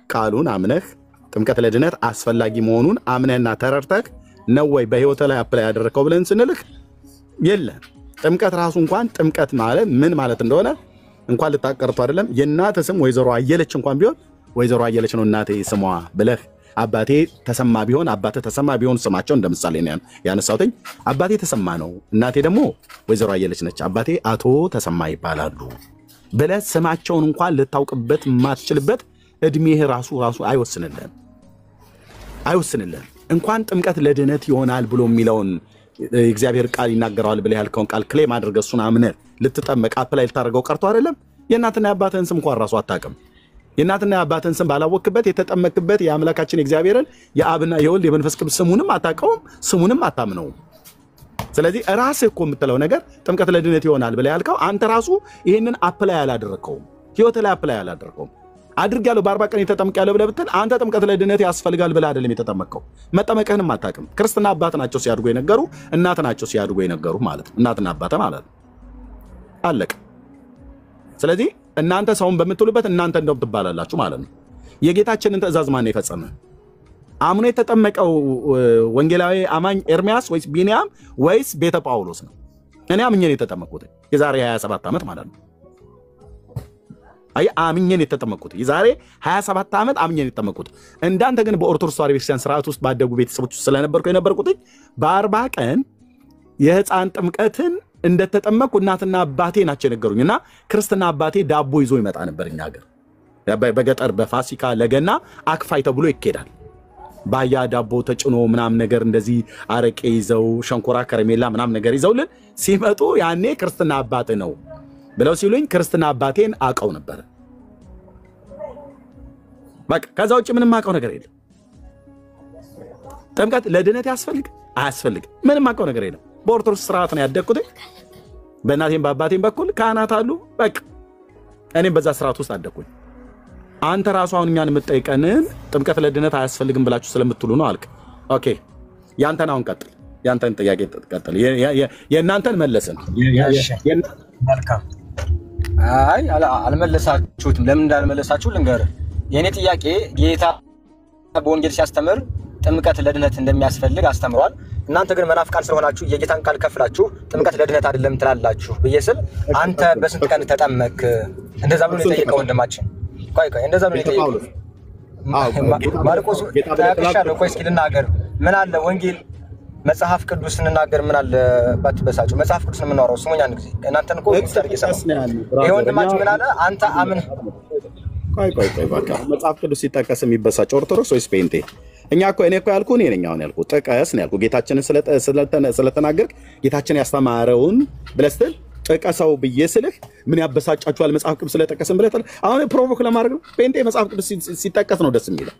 B: ቃሉን አምነህ ጥምቀት ለድህነት አስፈላጊ መሆኑን አምነህና ተረድተህ ነው ወይ በህይወት ላይ አፕላይ ያደረከው ብለን ስንልህ የለም። ጥምቀት ራሱ እንኳን ጥምቀት ማለት ምን ማለት እንደሆነ እንኳን ልታቀርቱ አይደለም። የእናተ ስም ወይዘሮ አየለች እንኳን ቢሆን ወይዘሮ አየለች ነው እናቴ ስሟ ብለህ አባቴ ተሰማ ቢሆን አባቴ ተሰማ ቢሆን ስማቸው እንደምሳሌ ነው ያነሳውኝ። አባቴ ተሰማ ነው እናቴ ደግሞ ወይዘሮ አየለች ነች። አባቴ አቶ ተሰማ ይባላሉ ብለህ ስማቸውን እንኳን ልታውቅበት ማትችልበት እድሜህ ራሱ አይወስንልህም። እንኳን ጥምቀት ለድህነት ይሆናል ብሎ የሚለውን እግዚአብሔር ቃል ይናገራል ብለህ ያልከውን ቃል ክሌም አድርገህ እሱን አምነህ ልትጠመቅ አፕላይ ልታደርገው ቀርቶ አይደለም። የእናትና የአባትህን ስም እንኳን ራሱ አታውቅም። የእናትና የአባትህን ስም ባላወቅበት የተጠመቅበት የአምላካችን እግዚአብሔርን የአብና የወልድ የመንፈስ ቅዱስ ስሙንም አታውቀውም፣ ስሙንም አታምነውም። ስለዚህ ራስህ እኮ የምትለው ነገር ጥምቀት ለድህነት ይሆናል ብለህ ያልከው አንተ ራሱ ይህንን አፕላይ አላደረግከውም፣ ህይወት ላይ አፕላይ አላደረግከውም። አድርጌያለሁ በ40 ቀን የተጠምቄያለሁ ብለህ ብትል አንተ ጥምቀት ለድህነት ያስፈልጋል ብለህ አይደለም የተጠመቅከው። መጠመቅህንም አታውቅም። ክርስትና አባት ናቸው ሲያድጉ የነገሩ፣ እናት ናቸው ሲያድጉ የነገሩ ማለት ነው። እናትና አባተ ማለት ነው። አለቀ። ስለዚህ እናንተ ሰውን በምትሉበት እናንተ እንደው ትባላላችሁ ማለት ነው። የጌታችንን ትእዛዝ ማን የፈጸመ? አምኖ የተጠመቀው ወንጌላዊ አማኝ ኤርሚያስ ወይስ ቢንያም ወይስ ቤተ ጳውሎስ ነው? እኔ አምኜን የተጠመቅኩት የዛሬ 27 ዓመት ማለት ነው። አይ አምኜን የተጠመቅኩት የዛሬ 27 ዓመት አምኜን የተጠመቅኩት። እንዳንተ ግን በኦርቶዶክስ ተዋሕዶ ቤተክርስቲያን ስርዓት ውስጥ ባደጉ ቤተሰቦች ስለነበርኩ የነበርኩት በ40 ቀን የህፃን ጥምቀትን እንደተጠመቅኩ እናትና አባቴ ናቸው የነገሩኝና ክርስትና አባቴ ዳቦ ይዞ ይመጣ ነበር። እኛ ሀገር በገጠር በፋሲካ ለገና አክፋይ ተብሎ ይኬዳል። ባያ ዳቦ ተጭኖ ምናም ነገር እንደዚህ አረቄ ይዘው ሸንኮራ ከረሜላ ምናም ነገር ይዘውልን ሲመጡ ያኔ ክርስትና አባቴ ነው ብለው ሲሉኝ ክርስትና አባቴን አቀው ነበር። በቃ ከዛ ውጭ ምንም አቀው ነገር የለም። ጥምቀት ለድነት ያስፈልግ አያስፈልግ ምንም አቀው ነገር የለም። በኦርቶዶክስ ስርዓት ነው ያደግኩት። በእናቴም በአባቴም በኩል ካህናት አሉ። በቃ እኔም በዛ ስርዓት ውስጥ አደግኩኝ። አንተ ራሱ አሁን እኛን የምትጠይቀንን ጥምቀት ለድነት አያስፈልግም ብላችሁ ስለምትሉ ነው አልክ። ኦኬ ያንተን አሁን ቀጥል። ያንተን ጥያቄ ቀጥል። የእናንተን መለስን።
C: መልካም። አይ አልመለሳችሁትም። ለምን እንዳልመለሳችሁ ልንገርህ። የኔ ጥያቄ ጌታ በወንጌል ሲያስተምር ጥምቀት ለድነት እንደሚያስፈልግ አስተምሯል። እናንተ ግን መናፍቃን ስለሆናችሁ የጌታን ቃል ከፍላችሁ ጥምቀት ለድነት አይደለም ትላላችሁ ብዬ ስል አንተ በስንት ቀን ተጠመቅ? እንደዛ ብሎ ነው የጠየቀው ወንድማችን። ቆይ እንደዛ ብሎ ነው የጠየቀው ማርቆስ። ታውቃለህ? ቆይ እስኪ ልናገር። ምን አለ ወንጌል መጽሐፍ ቅዱስ እንናገር። ምን አለ ባትበሳጩ መጽሐፍ ቅዱስ ነው የምናወራው። ስሙኝ አንድ ጊዜ እናንተን እኮ ታርጌ ሰማ። ይሄ ወንድማችን ምን አለ? አንተ አምን
B: ቆይ በቃ መጽሐፍ ቅዱስ ሲጠቀስ የሚበሳጭ ኦርቶዶክስ ወይስ ፔንቴ? እኛ እኮ እኔ እኮ ያልኩህ እኔ ነኝ። አሁን ያልኩህ ጥቀስ ነው ያልኩህ። ጌታችንን ስለተናገርክ ጌታችን ያስተማረውን ብለህ ስትል ጥቀሰው ብዬ ስልህ ምን ያበሳጫችኋል? መጽሐፍ ቅዱስ ስለጠቀስን ብለህ አሁን ፕሮቮክ ለማድረግ ነው። ፔንቴ መጽሐፍ ቅዱስ ሲጠቀስ ነው ደስ የሚለው።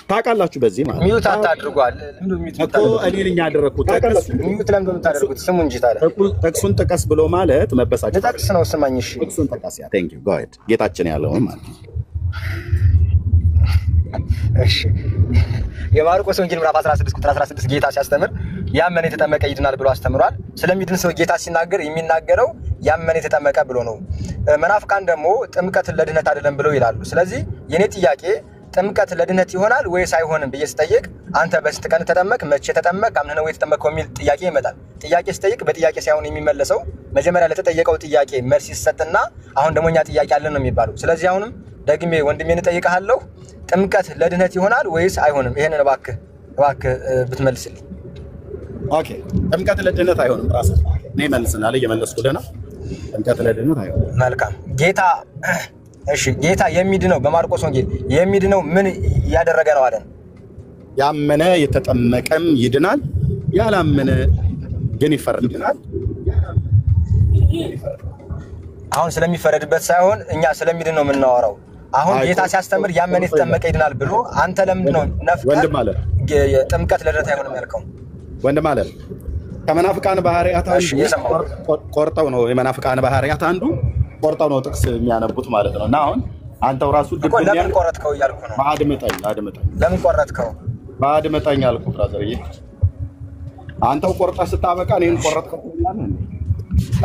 B: ታውቃላችሁ። በዚህ ማለት
C: ሚዩት አታድርጓል
B: እኮ እኔ ነኝ ያደረኩት። ጠቀስ
C: ሚዩት ለምን እንደምታደርጉት ስሙ እንጂ ታዲያ
B: ጥቅሱን ጥቀስ ብሎ ማለት መበሳጨት
C: ጠቅስ ነው። ስማኝ እሺ፣
B: ጥቅሱን ጥቀስ። ያ ቴንክ ዩ ጎ አሄድ። ጌታችን ያለውን ማለት ነው።
C: እሺ የማርቆስ ወንጌል ምዕራፍ 16 ቁጥር 16 ጌታ ሲያስተምር ያመነ የተጠመቀ ይድናል ብሎ አስተምሯል። ስለሚድን ሰው ጌታ ሲናገር የሚናገረው ያመነ የተጠመቀ ብሎ ነው። መናፍቃን ደግሞ ጥምቀት ለድነት አይደለም ብለው ይላሉ። ስለዚህ የኔ ጥያቄ ጥምቀት ለድነት ይሆናል ወይስ አይሆንም ብዬ ስጠይቅ አንተ በስንት ቀን ተጠመቅ፣ መቼ ተጠመቅ፣ አምነህ ነው የተጠመቀው የሚል ጥያቄ ይመጣል። ጥያቄ ስጠይቅ በጥያቄ ሳይሆን የሚመለሰው መጀመሪያ ለተጠየቀው ጥያቄ መልስ ይሰጥና አሁን ደግሞ እኛ ጥያቄ አለን ነው የሚባለው። ስለዚህ አሁንም ደግሜ ወንድሜን እጠይቅሃለሁ ጥምቀት ለድነት ይሆናል ወይስ አይሆንም? ይሄንን እባክህ ብትመልስልኝ።
B: ኦኬ ጥምቀት ለድነት አይሆንም። ራስህ እኔ መልስናል እየመለስኩልህ ነው። ጥምቀት ለድነት አይሆንም።
C: መልካም ጌታ እሺ ጌታ የሚድነው በማርቆስ ወንጌል የሚድነው ምን ያደረገ ነው አለን?
B: ያመነ የተጠመቀም ይድናል፣ ያላመነ ግን ይፈረድበታል።
C: አሁን ስለሚፈረድበት ሳይሆን እኛ ስለሚድን ነው የምናወራው። አሁን ጌታ ሲያስተምር ያመነ የተጠመቀ ይድናል ብሎ አንተ ለምንድን ነው
B: ወንድም አለ
C: ጥምቀት ለድነት አይሆንም ያልከው?
B: ወንድም አለ ከመናፍቃን ባህሪያት አንዱ ቆርጠው ነው የመናፍቃን ባህሪያት አንዱ ቆርጠው ነው ጥቅስ የሚያነቡት ማለት ነው። እና አሁን አንተው ራሱ
C: ለምን ቆረጥከው እያልኩ ነው።
B: አድምጠኝ
C: ለምን ቆረጥከው?
B: አድምጠኝ አልኩ ብራዘርዬ። አንተው ቆርጠህ ስታበቃ እኔን ቆረጥከው ይላል።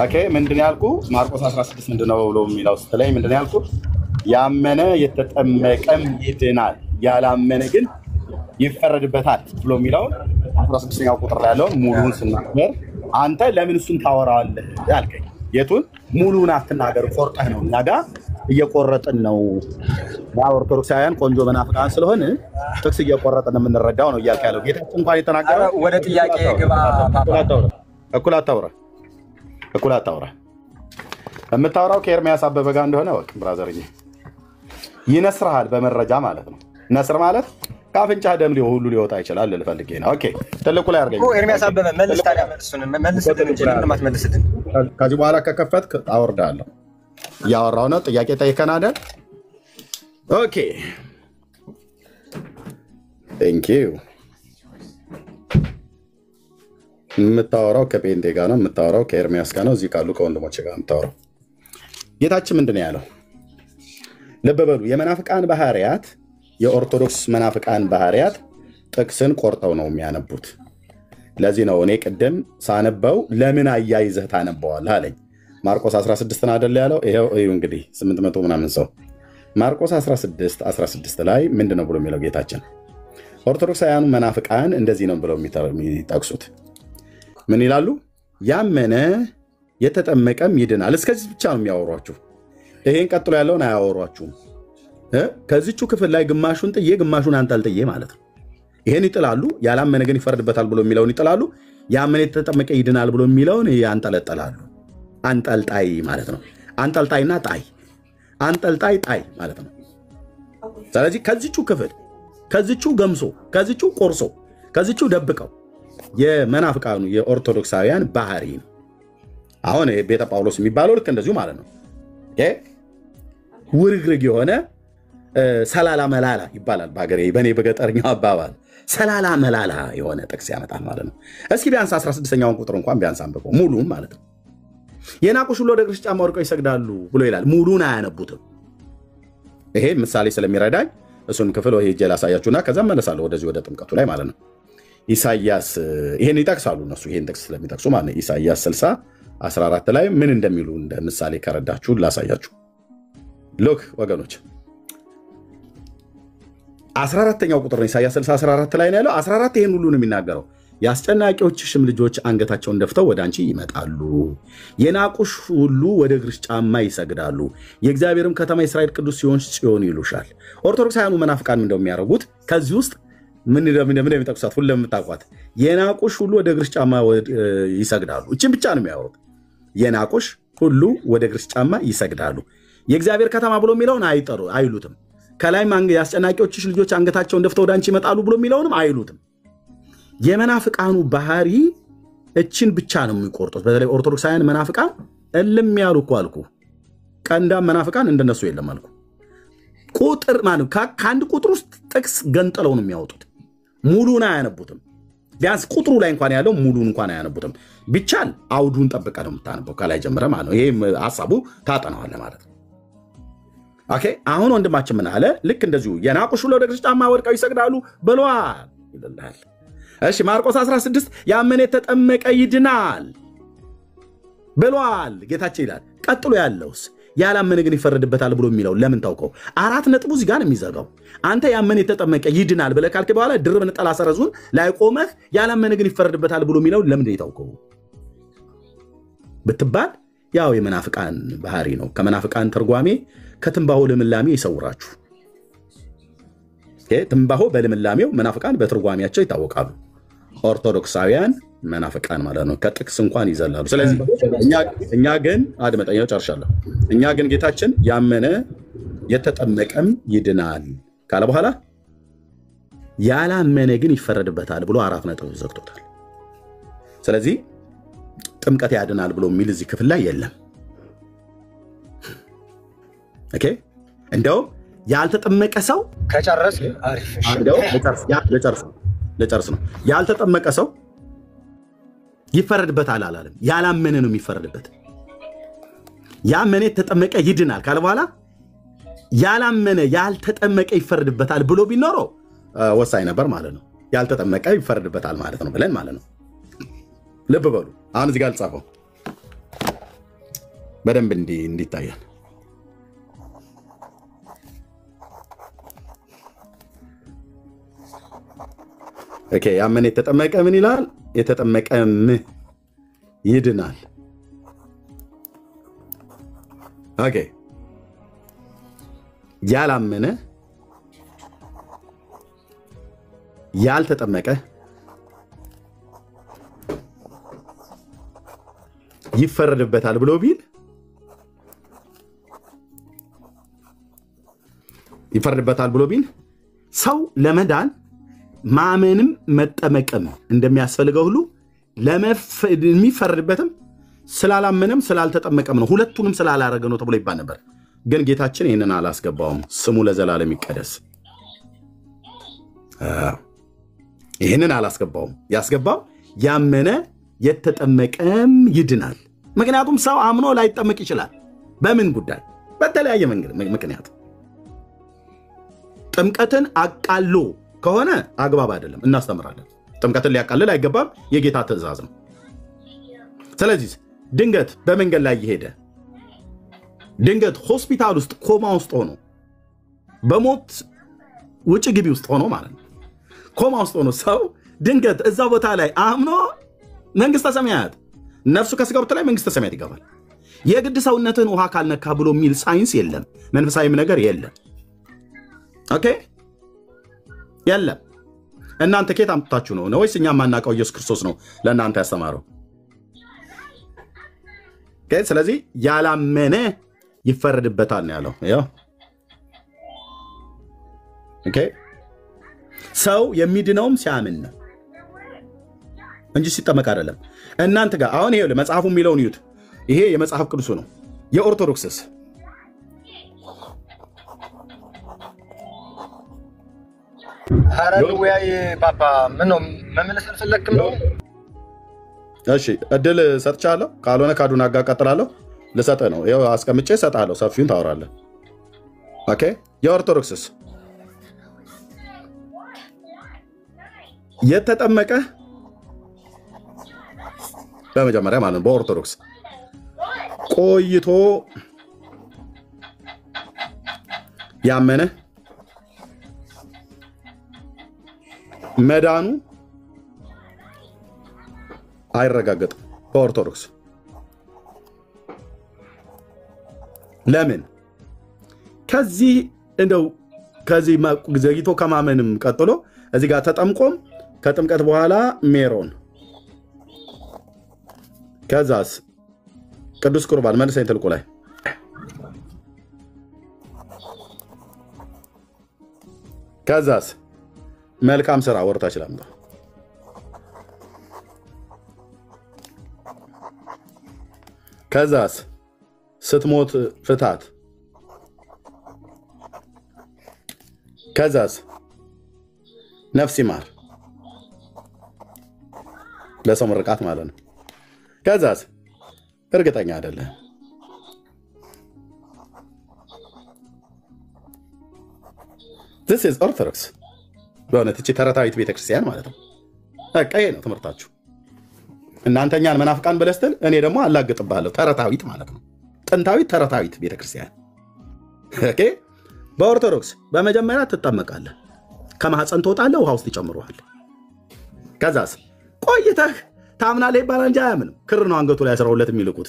B: ኦኬ ምንድን ያልኩ ማርቆስ 16 ምንድነው ብሎ የሚለው ስትለኝ ምንድን ያልኩ ያመነ የተጠመቀም ይድናል፣ ያላመነ ግን ይፈረድበታል ብሎ የሚለው 16ኛው ቁጥር ላይ ያለው ሙሉን ስናገር አንተ ለምን እሱን ታወራለህ ያልከኝ? የቱን ሙሉን አትናገር፣ ቆርጠህ ነው። እኛ ጋር እየቆረጥን ነው። ያ ኦርቶዶክሳውያን ቆንጆ መናፍቃን ስለሆነ ጥቅስ እየቆረጥን የምንረዳው ነው እያልክ ያለው ጌታችን እንኳን የተናገረው
C: ወደ ጥያቄ ግባ ፓፓ።
B: እኩል አታውራ። የምታወራው ከኤርሚያስ አበበ ጋር እንደሆነ ወቅ ብራዘርዬ ይነስርሃል በመረጃ ማለት ነው። ነስር ማለት ካፍንጫ ደም ሁሉ ሊወጣ ይችላል ልፈልጌ ነው። ኦኬ ትልቁ ላይ አርገኝ
C: ኤርሚያስ አበበ መልስ ታዲያ መልስልን እንጂ ለምን መልስልን?
B: ከዚህ በኋላ ከከፈትክ አወርዳለሁ። ያወራው ነው ጥያቄ ጠይቀን አይደል? ኦኬ ቴንክ ዩ። የምታወራው ከጴንጤ ጋር ነው፣ የምታወራው ከኤርሚያስ ጋር ነው፣ እዚህ ካሉ ከወንድሞች ጋር የምታወራው። ጌታችን ምንድን ነው ያለው? ልብ በሉ። የመናፍቃን ባህሪያት የኦርቶዶክስ መናፍቃን ባህሪያት ጥቅስን ቆርጠው ነው የሚያነቡት። ለዚህ ነው እኔ ቅድም ሳነበው ለምን አያይዘህ ታነበዋለህ አለኝ። ማርቆስ 16 አይደል ያለው? ይሄው እዩ እንግዲህ 800 ምናምን ሰው ማርቆስ 16 ላይ ምንድነው ብሎ የሚለው ጌታችን? ኦርቶዶክሳውያኑ መናፍቃን እንደዚህ ነው ብለው የሚጠቅሱት ምን ይላሉ? ያመነ የተጠመቀም ይድናል። እስከዚህ ብቻ ነው የሚያወሯችሁ። ይሄን ቀጥሎ ያለውን አያወሯችሁም። ከዚቹ ክፍል ላይ ግማሹን ጥዬ ግማሹን አንጠልጥዬ ማለት ነው። ይሄን ይጥላሉ። ያላመነ ግን ይፈርድበታል ብሎ የሚለውን ይጥላሉ። ያመነ የተጠመቀ ይድናል ብሎ የሚለውን ያንጠለጥላሉ። አንጠልጣይ ማለት ነው። አንጠልጣይና ጣይ፣ አንጠልጣይ ጣይ ማለት ነው። ስለዚህ ከዚቹ ክፍል ከዚቹ ገምሶ ከዚቹ ቆርሶ ከዚቹ ደብቀው የመናፍቃኑ የኦርቶዶክሳውያን ባህሪ ነው። አሁን ቤተ ጳውሎስ የሚባለው ልክ እንደዚሁ ማለት ነው። ውርግርግ የሆነ ሰላላ መላላ ይባላል በአገሬ በኔ በገጠርኛው አባባል ሰላላ መላላ የሆነ ጥቅስ ያመጣል ማለት ነው። እስኪ ቢያንስ 16ኛውን ቁጥር እንኳን ቢያንስ አንብበው ሙሉም ማለት ነው። የናቁሽ ሁሉ ወደ እግርሽ ጫማ ወድቀው ይሰግዳሉ ብሎ ይላል። ሙሉን አያነቡትም። ይሄ ምሳሌ ስለሚረዳኝ እሱን ክፍል ሄጄ ላሳያችሁና ከዛ መለሳለሁ ወደዚህ ወደ ጥምቀቱ ላይ ማለት ነው። ኢሳይያስ ይሄን ይጠቅሳሉ እነሱ ይሄን ጥቅስ ስለሚጠቅሱ ማለት ነው። ኢሳይያስ 60:14 ላይ ምን እንደሚሉ እንደ ምሳሌ ከረዳችሁ ላሳያችሁ። ሎክ ወገኖች 14ኛው ቁጥር ነው። ኢሳይያስ 60:14 ላይ ነው ያለው። 14 ይሄን ሁሉ ነው የሚናገረው። የአስጨናቂዎችሽም ልጆች አንገታቸውን ደፍተው ወደ አንቺ ይመጣሉ፣ የናቁሽ ሁሉ ወደ እግርሽ ጫማ ይሰግዳሉ፣ የእግዚአብሔርም ከተማ የእስራኤል ቅዱስ ሲሆን ጽዮን ይሉሻል። ኦርቶዶክሳውያኑ መናፍቃን ምን እንደሚያደርጉት ከዚህ ውስጥ ምን እንደሚጠቅሷት ሁሉ ለምታውቋት የናቁሽ ሁሉ ወደ እግርሽ ጫማ ይሰግዳሉ። እቺን ብቻ ነው የሚያወሩት። የናቁሽ ሁሉ ወደ እግርሽ ጫማ ይሰግዳሉ። የእግዚአብሔር ከተማ ብሎ የሚለውን አይሉትም። ከላይ የአስጨናቂዎችሽ ልጆች አንገታቸውን ደፍተው ወደ አንቺ ይመጣሉ ብሎ የሚለውንም አይሉትም። የመናፍቃኑ ባህሪ እችን ብቻ ነው የሚቆርጡት። በተለይ ኦርቶዶክሳውያን መናፍቃን እልም ያሉ እኮ አልኩ። ቀንዳም መናፍቃን እንደነሱ የለም አልኩ። ቁጥር ማለት ከአንድ ቁጥር ውስጥ ጥቅስ ገንጥለው ነው የሚያወጡት። ሙሉን አያነቡትም። ቢያንስ ቁጥሩ ላይ እንኳን ያለው ሙሉን እንኳን አያነቡትም። ቢቻል አውዱን ጠብቀህ ነው የምታነበው ከላይ ጀምረህ ማለት ነው። ይሄ ሐሳቡ ታጠናዋለህ ማለት ነው። ኦኬ አሁን ወንድማችን ምን አለ? ልክ እንደዚሁ የናቁሽ ሁሉ ወደ እግርሽ ጫማ ወድቀው ይሰግዳሉ ብለዋል ይላል። እሺ ማርቆስ 16 ያመነ የተጠመቀ ይድናል ብለዋል ጌታችን ይላል። ቀጥሎ ያለውስ ያላመነ ግን ይፈረድበታል ብሎ የሚለው ለምን ታውቀው? 4 ነጥቡ እዚህ ጋር ነው የሚዘጋው። አንተ ያመነ የተጠመቀ ይድናል ብለህ ካልክ በኋላ ድርብ ነጠላ ሰረዙን ላይ ቆመህ ያላመነ ግን ይፈረድበታል ብሎ የሚለው ለምን ታውቀው ብትባል ያው የመናፍቃን ባህሪ ነው። ከመናፍቃን ተርጓሜ ከትንባሆ ልምላሜ ይሰውራችሁ። ትንባሆ በልምላሜው መናፍቃን በትርጓሜያቸው ይታወቃሉ። ኦርቶዶክሳውያን መናፍቃን ማለት ነው። ከጥቅስ እንኳን ይዘላሉ። ስለዚህ እኛ ግን አድመጠኛው ጨርሻለሁ። እኛ ግን ጌታችን ያመነ የተጠመቀም ይድናል ካለ በኋላ ያላመነ ግን ይፈረድበታል ብሎ 4 ነጥብ ዘግቶታል። ስለዚህ ጥምቀት ያድናል ብሎ የሚል እዚህ ክፍል ላይ የለም። ኦኬ እንደው ያልተጠመቀ ሰው
C: ከጨረስ አሪፍ
B: ለጨርስ ነው። ያልተጠመቀ ሰው ይፈረድበታል አላለም። ያላመነ ነው የሚፈረድበት። ያመነ የተጠመቀ ይድናል ካለ በኋላ ያላመነ ያልተጠመቀ ይፈረድበታል ብሎ ቢኖረው ወሳኝ ነበር ማለት ነው። ያልተጠመቀ ይፈረድበታል ማለት ነው ብለን ማለት ነው። ልብ በሉ። አሁን እዚህ ጋር ልጻፈው በደንብ እንዲታያል። ኦኬ ያመነ የተጠመቀ ምን ይላል? የተጠመቀም ይድናል። ኦኬ ያላመነ ያልተጠመቀ ይፈረድበታል ብሎ ቢል ሰው ለመዳን ማመንም መጠመቅም እንደሚያስፈልገው ሁሉ የሚፈረድበትም ስላላመነም ስላልተጠመቀም ነው። ሁለቱንም ስላላረገ ነው ተብሎ ይባል ነበር። ግን ጌታችን ይህንን አላስገባውም። ስሙ ለዘላለም ይቀደስ። ይህንን አላስገባውም። ያስገባው ያመነ የተጠመቀም ይድናል። ምክንያቱም ሰው አምኖ ላይጠመቅ ይችላል። በምን ጉዳይ? በተለያየ ምክንያት። ጥምቀትን አቃሎ ከሆነ አግባብ አይደለም፣ እናስተምራለን። ጥምቀትን ሊያቃልል አይገባም፣ የጌታ ትእዛዝ ነው። ስለዚህ ድንገት በመንገድ ላይ እየሄደ ድንገት ሆስፒታል ውስጥ ኮማ ውስጥ ሆኖ በሞት ውጭ ግቢ ውስጥ ሆኖ ማለት ነው ኮማ ውስጥ ሆኖ ሰው ድንገት እዛ ቦታ ላይ አምኖ መንግስተ ሰማያት ነፍሱ ከስጋው ብትላይ መንግስተ ሰማያት ይገባል። የግድ ሰውነትን ውሃ ካልነካ ብሎ የሚል ሳይንስ የለም፣ መንፈሳዊም ነገር የለም። ኦኬ የለም። እናንተ ከየት አምጥታችሁ ነው ወይስ እኛ ማናውቀው ኢየሱስ ክርስቶስ ነው ለእናንተ ያስተማረው? ኦኬ ስለዚህ ያላመነ ይፈረድበታል ነው ያለው። ያው ኦኬ ሰው የሚድነውም ሲያምን ነው እንጂ ሲጠመቅ አይደለም። እናንተ ጋር አሁን ይሄ መጽሐፉ የሚለውን ይዩት። ይሄ የመጽሐፍ ቅዱሱ ነው። የኦርቶዶክስስ
C: ሐራን ወይ ፓፓ ምን ነው መመለስ አልፈለክም ነው?
B: እሺ እድል ሰጥቻለሁ። ካልሆነ ካዱን አጋቀጥላለሁ። ልሰጥህ ነው። ይኸው አስቀምጬ ሰጣለሁ። ሰፊውን ታወራለህ። ኦኬ የኦርቶዶክስስ የተጠመቀ በመጀመሪያ ማለት ነው በኦርቶዶክስ ቆይቶ ያመነ መዳኑ አይረጋገጥም በኦርቶዶክስ። ለምን? ከዚህ እንደው ከዚህ ዘግይቶ ከማመንም ቀጥሎ እዚህ ጋር ተጠምቆም ከጥምቀት በኋላ ሜሮን ከዛስ ቅዱስ ቁርባን መልሰኝ ትልቁ ላይ ከዛስ መልካም ስራ ወርታች ላምጣ ከዛስ ስትሞት ፍታት ከዛስ ነፍስ ይማር ለሰው ምርቃት ማለት ነው። ከዛስ እርግጠኛ አይደለም this is orthodox በእውነት እቺ ተረታዊት ቤተክርስቲያን ማለት ነው። በቃ ይሄ ነው ትምህርታችሁ። እናንተኛን መናፍቃን ብለስትል እኔ ደግሞ አላግጥብሃለሁ። ተረታዊት ማለት ነው። ጥንታዊት ተረታዊት ቤተክርስቲያን። ኦኬ በኦርቶዶክስ በመጀመሪያ ትጠመቃለህ፣ ከማህፀን ትወጣለህ፣ ውሃ ውስጥ ይጨምሩሃል። ከዛስ ቆይተህ ታምናለህ ይባላል እንጂ አያምንም። ክር ነው አንገቱ ላይ 12 የሚልቁት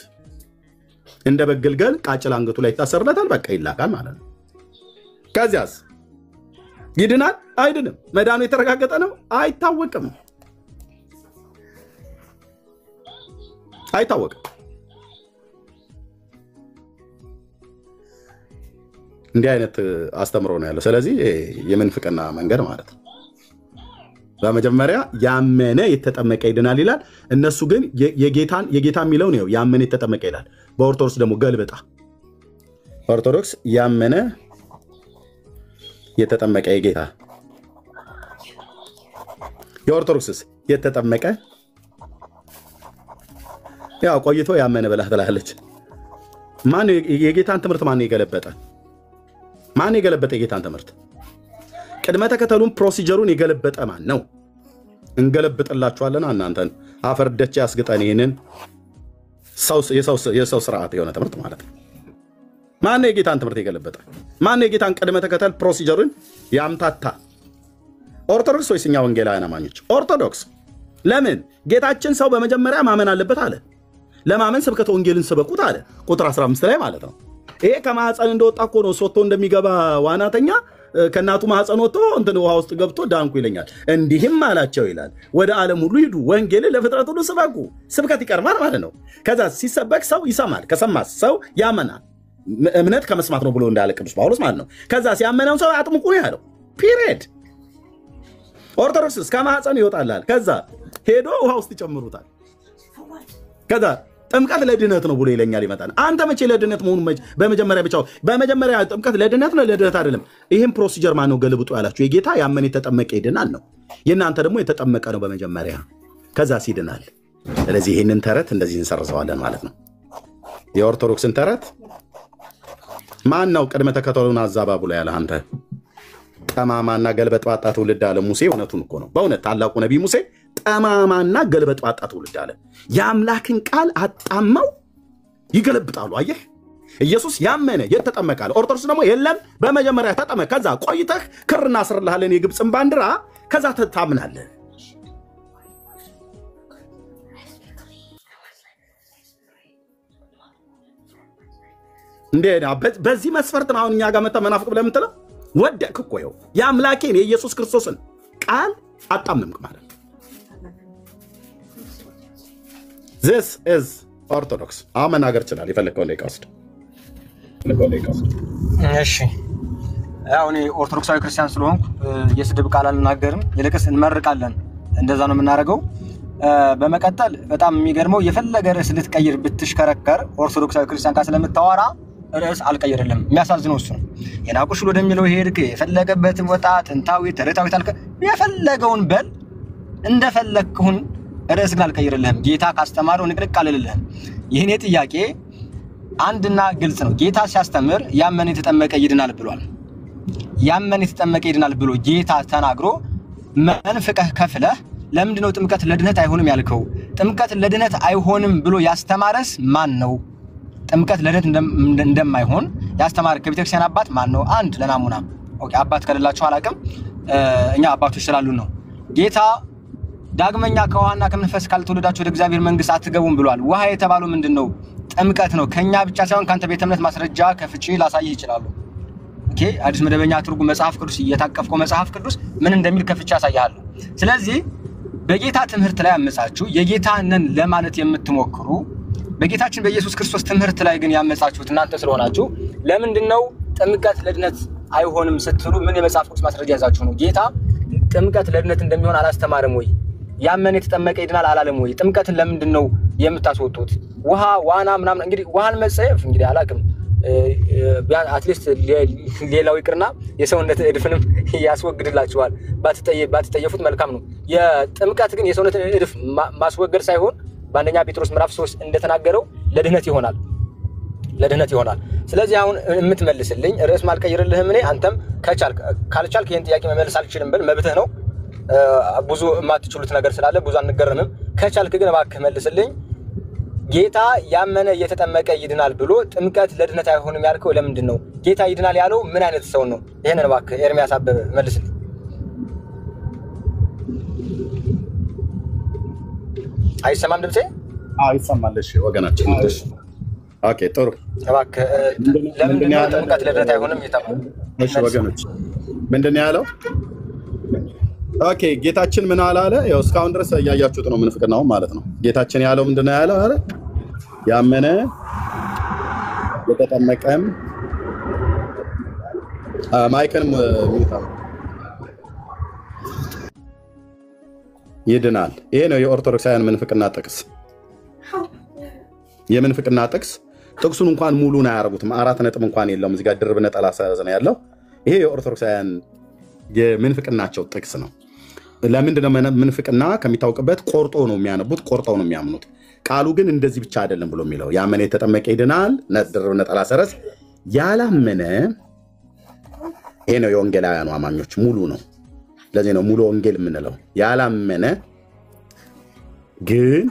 B: እንደ በግልገል ቃጭል አንገቱ ላይ ይታሰርለታል። በቃ ይላካል ማለት ነው። ከዚያስ ይድናል አይድንም? መዳኑ የተረጋገጠ ነው አይታወቅም። አይታወቅም። እንዲህ አይነት አስተምሮ ነው ያለው። ስለዚህ የምንፍቅና መንገድ ማለት ነው። በመጀመሪያ ያመነ የተጠመቀ ይድናል ይላል። እነሱ ግን የጌታ የሚለው ነው ያመነ የተጠመቀ ይላል። በኦርቶዶክስ ደግሞ ገልብጣ ኦርቶዶክስ ያመነ የተጠመቀ የጌታ የኦርቶዶክስስ የተጠመቀ ያው ቆይቶ ያመነ ብላ ትላለች። ማን የጌታን ትምህርት ማን የገለበጠ? ማን የገለበጠ የጌታን ትምህርት? ቅድመ ተከተሉን ፕሮሲጀሩን የገለበጠ ማን ነው? እንገለብጥላችኋለን እናንተን አፈርደች ያስግጠን። ይሄንን የሰው ስርዓት የሆነ ትምህርት ማለት ነው። ማን ነው የጌታን ትምህርት የገለበጠ? ማን ነው የጌታን ቅድመ ተከተል ፕሮሲጀሩን ያምታታ? ኦርቶዶክስ ወይስ እኛ ወንጌላውያን አማኞች? ኦርቶዶክስ። ለምን? ጌታችን ሰው በመጀመሪያ ማመን አለበት አለ። ለማመን ስብከተ ወንጌልን ስበኩት አለ። ቁጥር 15 ላይ ማለት ነው። ይሄ ከማህፀን እንደወጣ እኮ ነው ሶቶ እንደሚገባ ዋናተኛ ከእናቱ ማህፀን ወጥቶ እንትን ውሃ ውስጥ ገብቶ ዳንኩ ይለኛል። እንዲህም አላቸው ይላል ወደ ዓለም ሁሉ ሂዱ ወንጌልን ለፍጥረት ሁሉ ስበኩ። ስብከት ይቀርማል ማለት ነው። ከዛ ሲሰበክ ሰው ይሰማል፣ ከሰማ ሰው ያመናል። እምነት ከመስማት ነው ብሎ እንዳለ ቅዱስ ጳውሎስ ማለት ነው። ከዛ ሲያመነው ሰው አጥምቁ ነው ያለው። ፒሪየድ። ኦርቶዶክስ እስከ ማህፀን ይወጣላል። ከዛ ሄዶ ውሃ ውስጥ ይጨምሩታል። ከዛ ጥምቀት ለድነት ነው ብሎ ይለኛል ይመጣል። አንተ መቼ ለድነት መሆኑ በመጀመሪያ ብቻው በመጀመሪያ ጥምቀት ለድነት ነው ለድነት አይደለም። ይሄን ፕሮሲጀር ማን ነው ገልብጦ ያላችሁ? የጌታ ያመነ የተጠመቀ ይድናል ነው። የእናንተ ደግሞ የተጠመቀ ነው በመጀመሪያ ከዛ ሲድናል። ስለዚህ ይሄንን ተረት እንደዚህ እንሰርዘዋለን ማለት ነው። የኦርቶዶክስን ተረት ማን ነው ቅድመ ተከተሉን አዛባቡ ላይ ያለ? አንተ ጠማማና ገልበጥባጣ ትውልድ አለ ሙሴ። እውነቱን እኮ ነው። በእውነት ታላቁ ነቢይ ሙሴ ጠማማና ገልበጥባጣ ትውልድ አለ። የአምላክን ቃል አጣመው ይገለብጣሉ። አየህ፣ ኢየሱስ ያመነ የተጠመቀ አለ። ኦርቶዶክስ ደግሞ የለም በመጀመሪያ ተጠመቅ፣ ከዛ ቆይተህ ክርና ስርልሃለን የግብፅን ባንዲራ፣ ከዛ ታምናለህ። እንዴና በዚህ መስፈርት ነው አሁን እኛ ጋር መጣ መናፍቅ ብለህ የምትለው? ወደቅህ እኮ ይኸው የአምላኬን የኢየሱስ ክርስቶስን ቃል አጣምምክ ማለት ነው። this is orthodox አሁን መናገር ይችላል። የፈለከውን ደቂቃ ወስድ።
C: እሺ ያው እኔ ኦርቶዶክሳዊ ክርስቲያን ስለሆንኩ የስድብ ቃል አልናገርም፣ ይልቅስ እንመርቃለን። እንደዛ ነው የምናደርገው። በመቀጠል በጣም የሚገርመው የፈለገ ርዕስ ልትቀይር ብትሽከረከር ኦርቶዶክሳዊ ክርስቲያን ጋር ስለምታወራ ርዕስ አልቀይርልም። የሚያሳዝነው እሱ ነው። የናቁሽል ወደሚለው ሄድክ፣ የፈለገበትን ወጣ፣ ጥንታዊ ተረታዊ ታልከ የፈለገውን በል፣ እንደፈለግኩን ርዕስ ግን አልቀይርልህም። ጌታ ካስተማረው ንቅንቅ አልልልህም። ይህኔ ጥያቄ አንድና ግልጽ ነው። ጌታ ሲያስተምር ያመነ የተጠመቀ ይድናል ብሏል። ያመነ የተጠመቀ ይድናል ብሎ ጌታ ተናግሮ መንፍቀህ ከፍለህ ለምንድነው ጥምቀት ለድነት አይሆንም ያልከው? ጥምቀት ለድነት አይሆንም ብሎ ያስተማረስ ማን ነው? ጥምቀት ለድነት እንደማይሆን ያስተማረ ከቤተክርስቲያን አባት ማን ነው? አንድ ለናሙና ኦኬ፣ አባት ከሌላችሁ አላቅም፣ እኛ አባቶች ስላሉን ነው። ጌታ ዳግመኛ ከውሃና ከመንፈስ ካልተወለዳችሁ ወደ እግዚአብሔር መንግስት አትገቡም ብሏል። ውሃ የተባለው ምንድነው? ጥምቀት ነው። ከኛ ብቻ ሳይሆን ካንተ ቤተ እምነት ማስረጃ ከፍቼ ላሳይህ ይችላል። ኦኬ፣ አዲስ መደበኛ ትርጉም መጽሐፍ ቅዱስ እየታቀፍከው መጽሐፍ ቅዱስ ምን እንደሚል ከፍቼ ያሳያለሁ። ስለዚህ በጌታ ትምህርት ላይ አመጻችሁ የጌታንን ለማለት የምትሞክሩ በጌታችን በኢየሱስ ክርስቶስ ትምህርት ላይ ግን ያመጻችሁት እናንተ ስለሆናችሁ ለምንድነው ጥምቀት ለድነት አይሆንም ስትሉ ምን የመጽሐፍ ቅዱስ ማስረጃ ያዛችሁ ነው? ጌታ ጥምቀት ለድነት እንደሚሆን አላስተማረም ወይ? ያመነ የተጠመቀ ይድናል አላለም ወይ? ጥምቀትን ለምንድነው የምታስወጡት? ውሃ ዋና ምናምን እንግዲህ ውሃን መጸየፍ እንግዲህ አላቅም አትሊስት ሌላው ይቅርና የሰውነት እድፍንም ያስወግድላችኋል። ባትጠየፉት መልካም ነው። የጥምቀት ግን የሰውነት እድፍ ማስወገድ ሳይሆን በአንደኛ ጴጥሮስ ምዕራፍ 3 እንደተናገረው ለድህነት ይሆናል። ስለዚህ አሁን የምትመልስልኝ ርዕስ ማልቀይርልህም እኔ አንተም ካልቻልክ ይሄን ጥያቄ መመለስ አልችልም ብል መብትህ ነው። ብዙ የማትችሉት ነገር ስላለ ብዙ አንገረምም። ከቻልክ ግን እባክህ መልስልኝ። ጌታ ያመነ የተጠመቀ ይድናል ብሎ ጥምቀት ለድነት አይሆንም ያልከው ለምንድን ነው? ጌታ ይድናል ያለው ምን አይነት ሰው ነው? ይሄንን እባክህ ኤርሚያስ አበበ መልስልኝ። አይሰማም ድምጼ?
B: አዎ ይሰማል። እሺ ወገናችን እሺ ኦኬ ጥሩ
C: እባክህ ለምንድን ነው ጥምቀት ለድነት አይሆንም የተባለው?
B: እሺ ወገኖች ምንድነው ያለው? ኦኬ ጌታችን ምን አላለ? ያው እስካሁን ድረስ ያያችሁት ነው ምንፍቅናው ማለት ነው። ጌታችን ያለው ምንድነው ያለው? አረ ያመነ የተጠመቀም ማይከንም ይድናል። ይሄ ነው የኦርቶዶክሳውያን ምንፍቅና ጥቅስ። የምንፍቅና ጥቅሱን እንኳን ሙሉን አያረጉትም። 4 ነጥብ እንኳን የለውም። እዚህ ጋር ድርብ ነጠላ ሰረዝ ነው ያለው። ይሄ የኦርቶዶክሳውያን የምንፍቅናቸው ጥቅስ ነው። ለምንድነው ምንፍቅና ከሚታወቅበት ቆርጦ ነው የሚያነቡት፣ ቆርጠው ነው የሚያምኑት። ቃሉ ግን እንደዚህ ብቻ አይደለም ብሎ የሚለው ያመነ የተጠመቀ ይድናል፣ ድርብ ነጠላ ሰረዝ ያላመነ። ይሄ ነው የወንጌላውያኑ አማኞች ሙሉ ነው። ለዚህ ነው ሙሉ ወንጌል የምንለው። ያላመነ ግን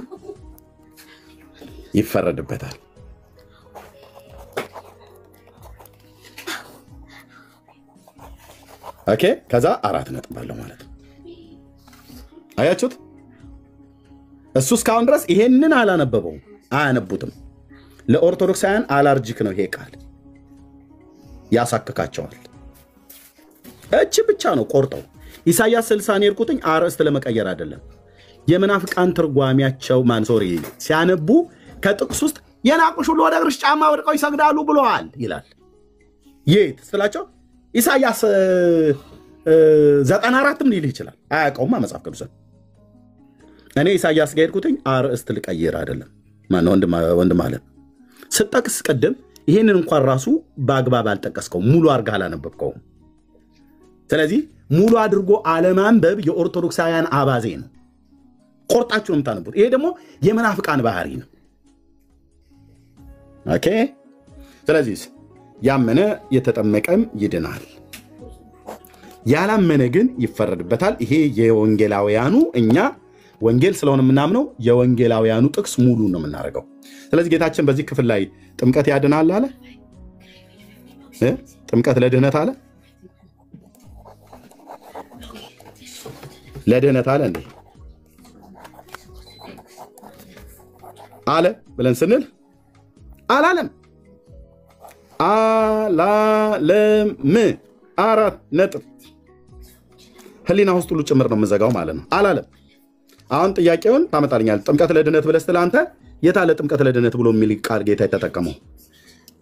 B: ይፈረድበታል። ኦኬ ከዛ 4 ነጥብ አለው ማለት ነው። አያችሁት? እሱ እስካሁን ድረስ ይሄንን አላነበበውም፣ አያነቡትም። ለኦርቶዶክሳውያን አላርጂክ ነው ይሄ ቃል፣ ያሳክካቸዋል። እቺ ብቻ ነው ቆርጠው ኢሳይያስ 60 የርቁትኝ አርዕስት ለመቀየር አይደለም። የመናፍቃን ትርጓሚያቸው ማንሶሪ ሲያነቡ ከጥቅስ ውስጥ የናቁሽ ሁሉ ወደ እግርሽ ጫማ ወድቀው ይሰግዳሉ ብለዋል ይላል። የት ስላቸው ኢሳይያስ 94ም ሊል ይችላል። አያውቀውማ መጽሐፍ ቅዱስን። እኔ ኢሳይያስ ጋር ሄድኩትኝ አርዕስት ልቀይር አይደለም። ማን ወንድም አለ ስጠቅስ ቀደም ይሄንን እንኳን ራሱ በአግባብ አልጠቀስከው፣ ሙሉ አርጋ አላነበብከው። ስለዚህ ሙሉ አድርጎ አለማንበብ የኦርቶዶክሳውያን አባዜ ነው። ቆርጣችሁ ነው የምታነቡት። ይሄ ደግሞ የመናፍቃን ባህሪ ነው። ኦኬ ስለዚህ ያመነ የተጠመቀም ይድናል፣ ያላመነ ግን ይፈረድበታል። ይሄ የወንጌላውያኑ እኛ ወንጌል ስለሆነ የምናምነው የወንጌላውያኑ ጥቅስ ሙሉ ነው የምናደርገው። ስለዚህ ጌታችን በዚህ ክፍል ላይ ጥምቀት ያድናል አለ። ጥምቀት ለድህነት አለ። ለድህነት አለ እንዴ አለ ብለን ስንል አላለም። አላለም። 4 ነጥብ ህሊና ውስጥ ሁሉ ጭምር ነው የምዘጋው ማለት ነው። አላለም። አሁን ጥያቄውን ታመጣልኛል። ጥምቀት ለድህነት ብለህ ስትል አንተ የታለ ጥምቀት ለድህነት ብሎ የሚል ቃል ጌታ የተጠቀመው?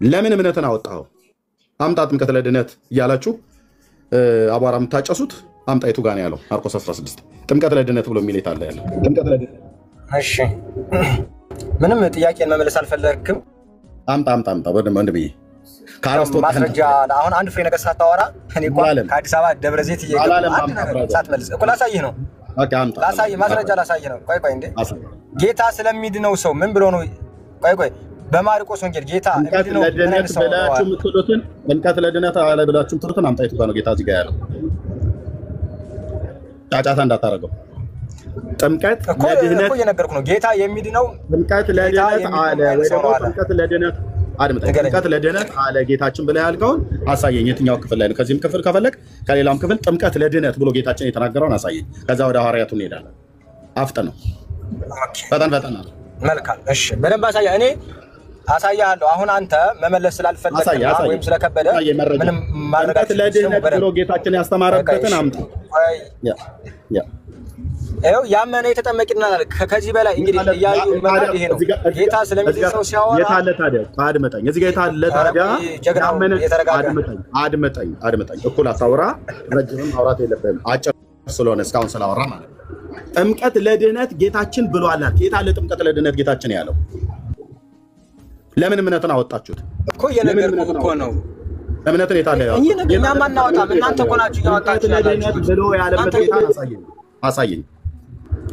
B: ለምን እምነትን አወጣው? አምጣ ጥምቀት ለድህነት እያላችሁ አቧራ የምታጨሱት አምጣ። የቱ ጋር ነው ያለው? ማርቆስ 16 ጥምቀት ለድህነት ብሎ የሚል የታለ ያለው? ጥምቀት ለድህነት።
C: እሺ ምንም ጥያቄን መመለስ አልፈለግክም።
B: አምጣ ወንድም ብዬ
C: ማስረጃ አሁን አንድ ፍሬ ነገር ሳታወራ እኔ እኮ ከአዲስ አበባ ደብረ ዘይት ሳትመልስ እኮ ላሳይህ ነው። ላሳይህ ማስረጃ ላሳይህ ነው። ቆይ እንዴ ጌታ ስለሚድነው ሰው ምን ብሎ ነው? ቆይ በማርቆስ ወንጌል ጌታ
B: ጥምቀት ለድህነት ብላችሁ የምትሉትን ጥምቀት ለድህነት አለ ብላችሁ የምትሉትን አምጣ። የቱ ጋር ነው ጌታ እዚህ ጋር ያለው? ጫጫታ እንዳታረገው። ጥምቀት ለድህነት እኮ
C: እየነገርኩህ ነው። ጌታ የሚድነው
B: ጥምቀት ለድህነት አለ ወይ ደግሞ ጥምቀት ለድህነት አድምጠኝ። ጥምቀት ለድህነት አለ ጌታችን ብለህ ያልከውን አሳየኝ። የትኛው ክፍል ላይ ነው? ከዚህም ክፍል ከፈለክ ከሌላም ክፍል ጥምቀት ለድህነት ብሎ ጌታችን የተናገረውን አሳየኝ። ከዛ ወደ ሐዋርያቱ እንሄዳለን። አፍጥነው ፈጠን።
C: መልካም እሺ፣ በደንብ አሳያ። እኔ አሳያለሁ። አሁን አንተ መመለስ ስላልፈለክ ወይም ስለከበደ ምንም
B: ጥምቀት ለድህነት ብሎ ጌታችን ያስተማረበትን አምጣ።
C: ይኸው ያመነ የተጠመቀናል። ከዚህ በላይ እንግዲህ እያዩ መጣ። ይሄ ነው ጌታ ስለሚድን ሰው ሲያወራ
B: የታለ ታዲያ? አድመጠኝ። እዚህ ጋር የታለ ታዲያ? ያመነ አድመጠኝ። እኩል አታውራ። ረጅምም ማውራት የለብህም። አጭር ስለሆነ እስካሁን ስላወራ ማለት ነው። ጥምቀት ለድህነት ጌታችን ብሏል። የታለ ጥምቀት ለድህነት ጌታችን ያለው? ለምን እምነትን አወጣችሁት
C: እኮ? የነገርኩህ እኮ ነው።
B: እምነትን የታለ ያለው?
C: እኛ ማናወጣም፣ እናንተ እኮ ናችሁ ያወጣችሁት።
B: ለድህነት ብሎ ያለበት ጌታ አሳየኝ።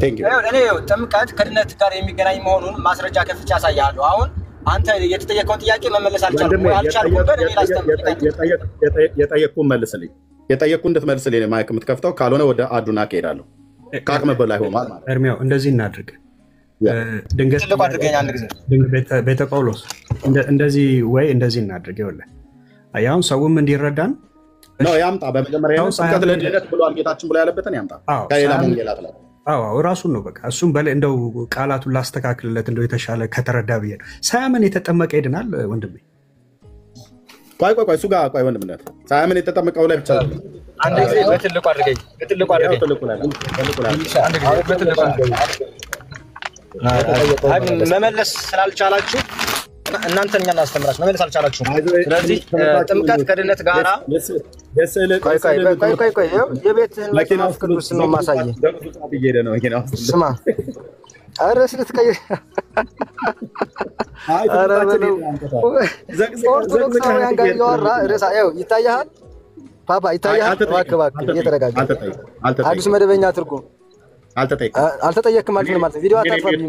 C: እኔ ጥምቀት ከድነት ጋር የሚገናኝ መሆኑን ማስረጃ ከፍቼ አሳያለሁ። አሁን አንተ የተጠየቀውን ጥያቄ መመለስ አልቻልኩም።
B: የጠየቅኩህን መልስልኝ። የጠየቅኩህን እንድትመልስልኝ ማይክ የምትከፍተው ካልሆነ ወደ አዱና እሄዳለሁ። ከአቅም በላይ ሆኗል ማለት ነው።
D: እርሚያው እንደዚህ እናድርግ። ድንገት
C: ትልቁ አድርገኝ አንድ ጊዜ
D: ቤተ ጳውሎስ እንደዚህ ወይ እንደዚህ እናድርግ። ይኸውልህ አሁን ሰውም እንዲረዳን
B: ነው ያምጣ። በመጀመሪያ ጥምቀት ለድህነት ብሏል ጌታችን ብሎ ያለበትን ያምጣ። ከሌላ መንገላት ላይ
D: ራሱን ነው በቃ እሱም በላይ እንደው ቃላቱን ላስተካክልለት እንደው የተሻለ ከተረዳ ብዬ ነው። ሳያምን የተጠመቀ ይድናል ወንድሜ።
B: ቆይ እሱ ጋር ቆይ ወንድምነት ሳያምን የተጠመቀው ላይ ብቻ ነው።
C: አንድ ጊዜ በትልቁ አድርገኝ። መመለስ ስላልቻላችሁ እናንተን እኛ እናስተምራችሁ መመለስ አልቻላችሁም። ስለዚህ ጥምቀት ከድነት ጋራ ቆይ የቤትህን መኪና ቅዱስ ነው ማሳየህ። ስማ ርዕስ ልትቀይር ኦርቶዶክሳውያን ጋር እያወራ ርዕስ ይታያል። ፓፓ ይታያል። እባክህ እየተረጋጋ አዲስ መደበኛ ትርጉም አልተጠየቅም ማለት ነው። ቪዲዮ አታጥፋብኝ።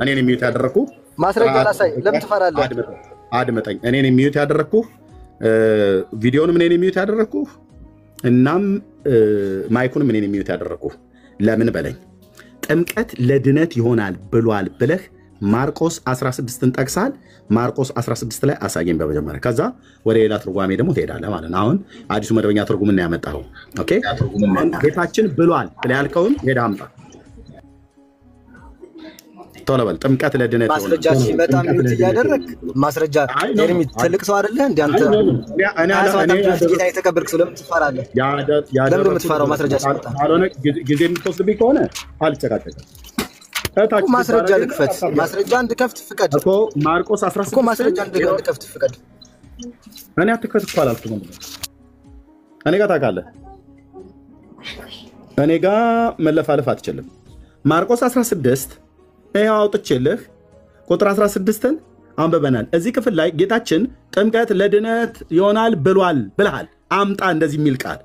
B: እኔን ሚዩት ያደረኩ
C: ማስረጃ ላሳይ። ለምን ትፈራለህ?
B: አድመጠኝ። እኔን ሚዩት ያደረኩ ቪዲዮንም እኔን ሚዩት ያደረኩ እናም ማይኩንም እኔን ሚዩት ያደረኩ ለምን በለኝ። ጥምቀት ለድነት ይሆናል ብሏል ብለህ ማርቆስ 16ን ጠቅሳል። ማርቆስ 16 ላይ አሳየኝ በመጀመሪያ። ከዛ ወደ ሌላ ትርጓሜ ደግሞ ትሄዳለህ ማለት ነው። አሁን አዲሱ መደበኛ ትርጉም እና ያመጣው ኦኬ። ጌታችን ብሏል ብለህ ያልከውን ሄደህ አምጣ። ቶሎ በል። ጥምቀት ለድነት
C: ማስረጃ ሲመጣ ምን እያደረክ ማስረጃ ኤርሚ ትልቅ ሰው አይደለ እንዴ አንተ? ጌታ የተቀበልክ ሰው ለምን ትፈራለህ? ለምን የምትፈራው? ማስረጃ ሲመጣ
B: ካልሆነ ጊዜ የምትወስድብኝ ከሆነ አልጨቃጨቅም።
C: ማስረጃ ልክፈት። ማስረጃ እንድከፍት ፍቀድ
B: እኮ ማርቆስ 16
C: እኮ ማስረጃ እንድከፍት ፍቀድ።
B: እኔ አትከፍት እኮ አላልኩም። እኔ ጋር ታውቃለህ፣ እኔ ጋር መለፋለፍ አትችልም። ማርቆስ 16 ይኸው አውጥቼልህ ቁጥር 16ን አንብበናል። እዚህ ክፍል ላይ ጌታችን ጥምቀት ለድነት ይሆናል ብሏል ብለሃል። አምጣ እንደዚህ የሚል ቃል።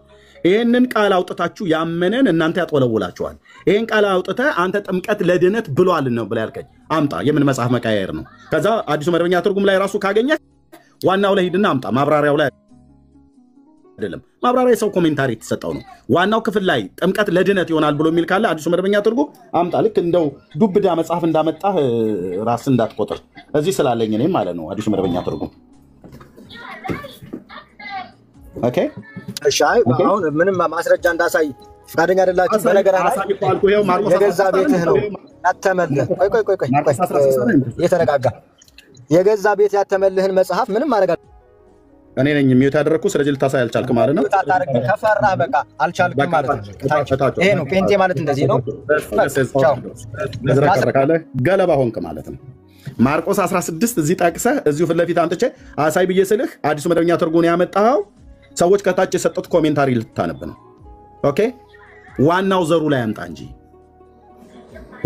B: ይህንን ቃል አውጥታችሁ ያመነን እናንተ ያጥወለውላችኋል። ይህን ቃል አውጥተህ አንተ ጥምቀት ለድነት ብሏል ነው ብለህ ያልከኝ አምጣ። የምን መጽሐፍ መቃየር ነው? ከዛ አዲሱ መደበኛ ትርጉም ላይ ራሱ ካገኘህ ዋናው ላይ ሂድና አምጣ። ማብራሪያው ላይ አይደለም፣ ማብራሪያ ሰው ኮሜንታሪ የተሰጠው ነው። ዋናው ክፍል ላይ ጥምቀት ለድነት ይሆናል ብሎ የሚል ካለ አዲሱ መደበኛ ትርጉም አምጣ። ልክ እንደው ዱብዳ መጽሐፍ እንዳመጣህ ራስን እንዳትቆጥር እዚህ ስላለኝ እኔም ማለት ነው። አዲሱ መደበኛ ትርጉም ኦኬ። እሺ
C: አሁን ምንም ማስረጃ እንዳሳይ ፈቃደኛ አይደላችሁ። በነገር ላይ የገዛ ቤትህ ነው ያተመልህ። ቆይ የተረጋጋ የገዛ ቤት ያተመልህን መጽሐፍ ምንም ማድረግ
B: እኔ ነኝ የሚውት ያደረኩ። ስለዚህ ልታሳይ አልቻልክም ማለት ነው።
C: ከፈራህ በቃ አልቻልክም ማለት ነው። ይሄ ነው ፔንቴ ማለት እንደዚህ ነው።
B: ገለባ ሆንክ ማለት ነው። ማርቆስ 16 እዚህ ጠቅሰህ እዚሁ ፊት ለፊት አንጥቼ አሳይ ብዬ ስልህ አዲሱ መደበኛ ትርጉም ያመጣኸው ሰዎች ከታች የሰጡት ኮሜንታሪ ልታነብ ነው። ኦኬ ዋናው ዘሩ ላይ አምጣ እንጂ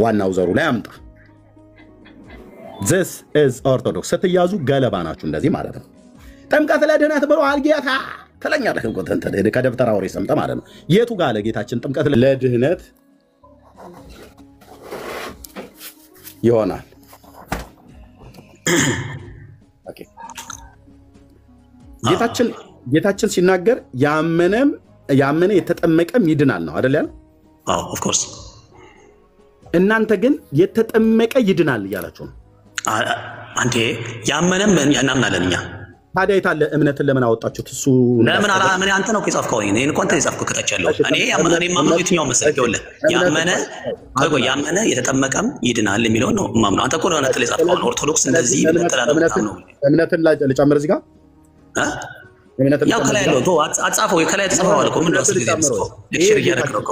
B: ዋናው ዘሩ ላይ አምጣ። this is orthodox ስትያዙ ገለባ ናችሁ እንደዚህ ማለት ነው። ጥምቀት ለድነት ብሎ አልጌታ ተለኛለህ እንኳን ከደብተራ ወሬ ሰምተህ ማለት ነው። የቱ ጋር ለጌታችን ጥምቀት ለድህነት ይሆናል? ኦኬ ጌታችን ሲናገር ያመነ የተጠመቀም ይድናል ነው አይደል ያለው?
E: አዎ ኦፍ ኮርስ።
B: እናንተ ግን የተጠመቀ ይድናል እያላችሁ ነው።
E: አንተ ያመነም እናምናለን እኛ።
B: ታዲያ የታለ እምነትን ለምን አወጣችሁት? እሱ
E: ለምን አላመነ? አንተ ነው የጻፍከው። እኔ እንኳን ተጻፍኩ ከታች ያለው እኔ ማምነው የትኛው መሰለህ? ይኸውልህ ያመነ የተጠመቀም ይድናል የሚለው ነው ማምነው። አንተ እኮ ነው አንተ የጻፍከው። ኦርቶዶክስ እንደዚህ ነው።
B: እምነትን ልጨምር እዚህ ጋር
E: ያው ከላይ ያለው ቶ አጻፈው ከላይ ተጻፈው አልኩ። ምን ነው ስለዚህ ነው ሌክቸር እያደረግነው እኮ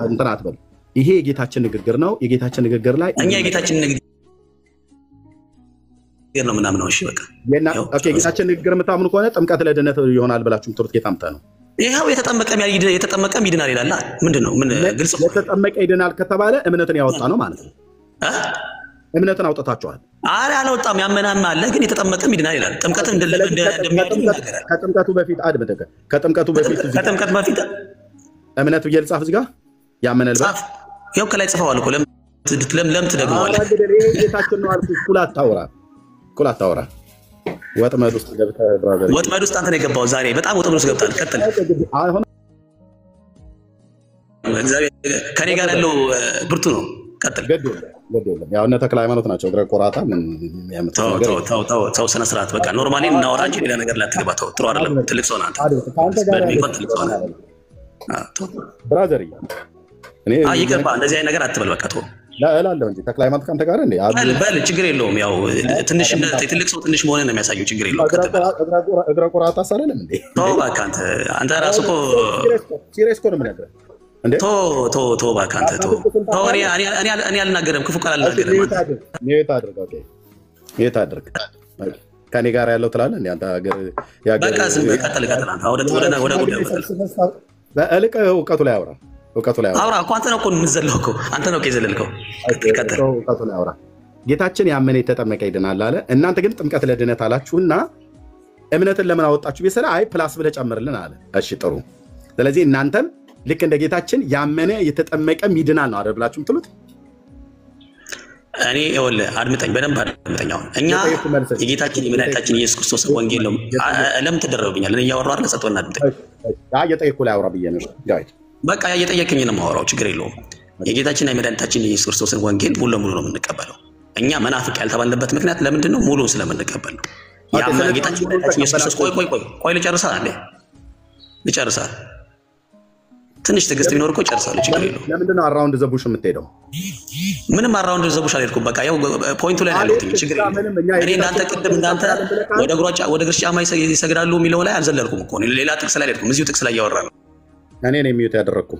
B: እንትን አትበል። ይሄ የጌታችን ንግግር ነው። የጌታችን ንግግር ላይ
E: እኛ የጌታችን ንግግር ነው ምናምን ነው። እሺ በቃ
B: ኦኬ ጌታችን ንግግር የምታምኑ ከሆነ ጥምቀት ለድነት ይሆናል ብላችሁ ትሩት ጌታምታ ነው።
E: ይሄው የተጠመቀም ይድናል ይላል። ምንድነው? ምን ግልጽ ነው።
B: የተጠመቀ ይድናል ከተባለ እምነትን ያወጣ ነው ማለት ነው። እምነትን አውጣታችኋል።
E: አላወጣም። ያመናም አለ ግን የተጠመቀም ይድናል ይላል። ጥምቀትም እንደሚያድን ይናገራል።
B: ከጥምቀቱ በፊት አድምጠቀ ከጥምቀቱ በፊት እምነት ብዬ ልጻፍ እዚህ ጋር ያመነ ልበል።
E: ያው ከላይ ጽፈዋል እኮ ለምን ትደግመዋለህ?
B: ጌታችን ነው አልኩ። ኩል አታውራ። ወጥመድ ውስጥ ገብተህ ብራዘር፣
E: ወጥመድ ውስጥ አንተ ነው የገባው ዛሬ። በጣም ወጥመድ ውስጥ ገብታል። ቀጥል። እግዚአብሔር ከኔ ጋር ያለው ብርቱ ነው። ቀጥል።
B: ገደለ ያው እነ ተክለ ሃይማኖት ናቸው። እግረ ቆራጣ ምን ያመጣው ነገር
E: ተው ስነ ስርዓት በቃ ኖርማሊ እናወራ እንጂ ሌላ ነገር ላይ አትገባ። ተው ጥሩ አይደለም። ትልቅ ሰው ነህ አንተ። ትልቅ ሰው ነህ
B: ብራዘር። እኔ
E: ይቅርባ እንደዚህ አይነት ነገር አትበል። በቃ ተው
B: እላለሁ እንጂ ተክለ ሃይማኖት ካንተ ጋር እንዴ
E: በል ችግር የለውም። ያው ትንሽ ትልቅ ሰው ትንሽ መሆንን ነው የሚያሳየው። ችግር የለውም።
B: እግረ ቆራጣ ሳለለም እንዴ
E: ተው በቃ አንተ ራስህ እኮ
B: ሲሪየስ ኮን ምን ያደርጋል?
E: ተው እባክህ አንተ ተው። እኔ አልናገርም፣ ክፉ ቃል አልናገርም።
B: የት አድርግ ከኔ ጋር ያለው ትላለህ እንዴ አንተ
E: በቃ ዝም በል። ቀጥል አንተ ወደ ጉዳዩ
B: እልቅ እውቀቱ ላይ አውራ።
E: አውራ እኮ አንተ ነው እኮ የምትዘለው እኮ አንተ ነው እኮ የዘለልከው። ቀጥል።
B: እውቀቱ ላይ አውራ። ጌታችን ያመነ የተጠመቀ ይድናል አለ። እናንተ ግን ጥምቀት ለድነት አላችሁና እምነትን ለምን አወጣችሁ ቢሰለ አይ ፕላስ ብለህ ጨምርልን አለ። እሺ ጥሩ። ስለዚህ እናንተም ልክ እንደ ጌታችን ያመነ የተጠመቀም ይድናል ነው አይደል ብላችሁ የምትሉት?
E: እኔ ይኸውልህ አድምጠኝ፣ በደንብ አድምጠኝ። አሁን እኛ የጌታችን የመድኃኒታችን ኢየሱስ ክርስቶስ ወንጌል ነው። ለምን ትደረብኛለህ? እኔ እያወራሁ አይደል? ጸጥቶና አድምጠኝ።
B: እየጠየኩህ ላይ አውራ ብዬ ነው።
E: በቃ እየጠየቅኝ ነው የማወራው። ችግር የለውም። የጌታችንና የመድኃኒታችን የኢየሱስ ክርስቶስን ወንጌል ሙሉ ለሙሉ ነው የምንቀበለው። እኛ መናፍቅ ያልተባልንበት ምክንያት ለምንድን ነው? ሙሉ ስለምንቀበል ነው። ያመነ ጌታችን የመድኃኒታችን ኢየሱስ ክርስቶስ ቆይ ልጨርሳ ትንሽ ትዕግስት ቢኖር እኮ ጨርሳለሁ። ችግር የለውም።
B: ለምንድን ነው አራውንድ ዘቡሽ የምትሄደው?
E: ምንም አራውንድ ዘቡሽ አልሄድኩም። በቃ ያው ፖይንቱ ላይ ያለሁት ችግር የለውም። እኔ እንዳንተ ቅድም እንዳንተ ወደ እግር ጫማ ይሰግዳሉ የሚለው ላይ አልዘለልኩም እኮ። ሌላ ጥቅስ ላይ አልሄድኩም። እዚሁ ጥቅስ ላይ እያወራ ነው።
B: እኔ ነው የሚዩት ያደረግኩ።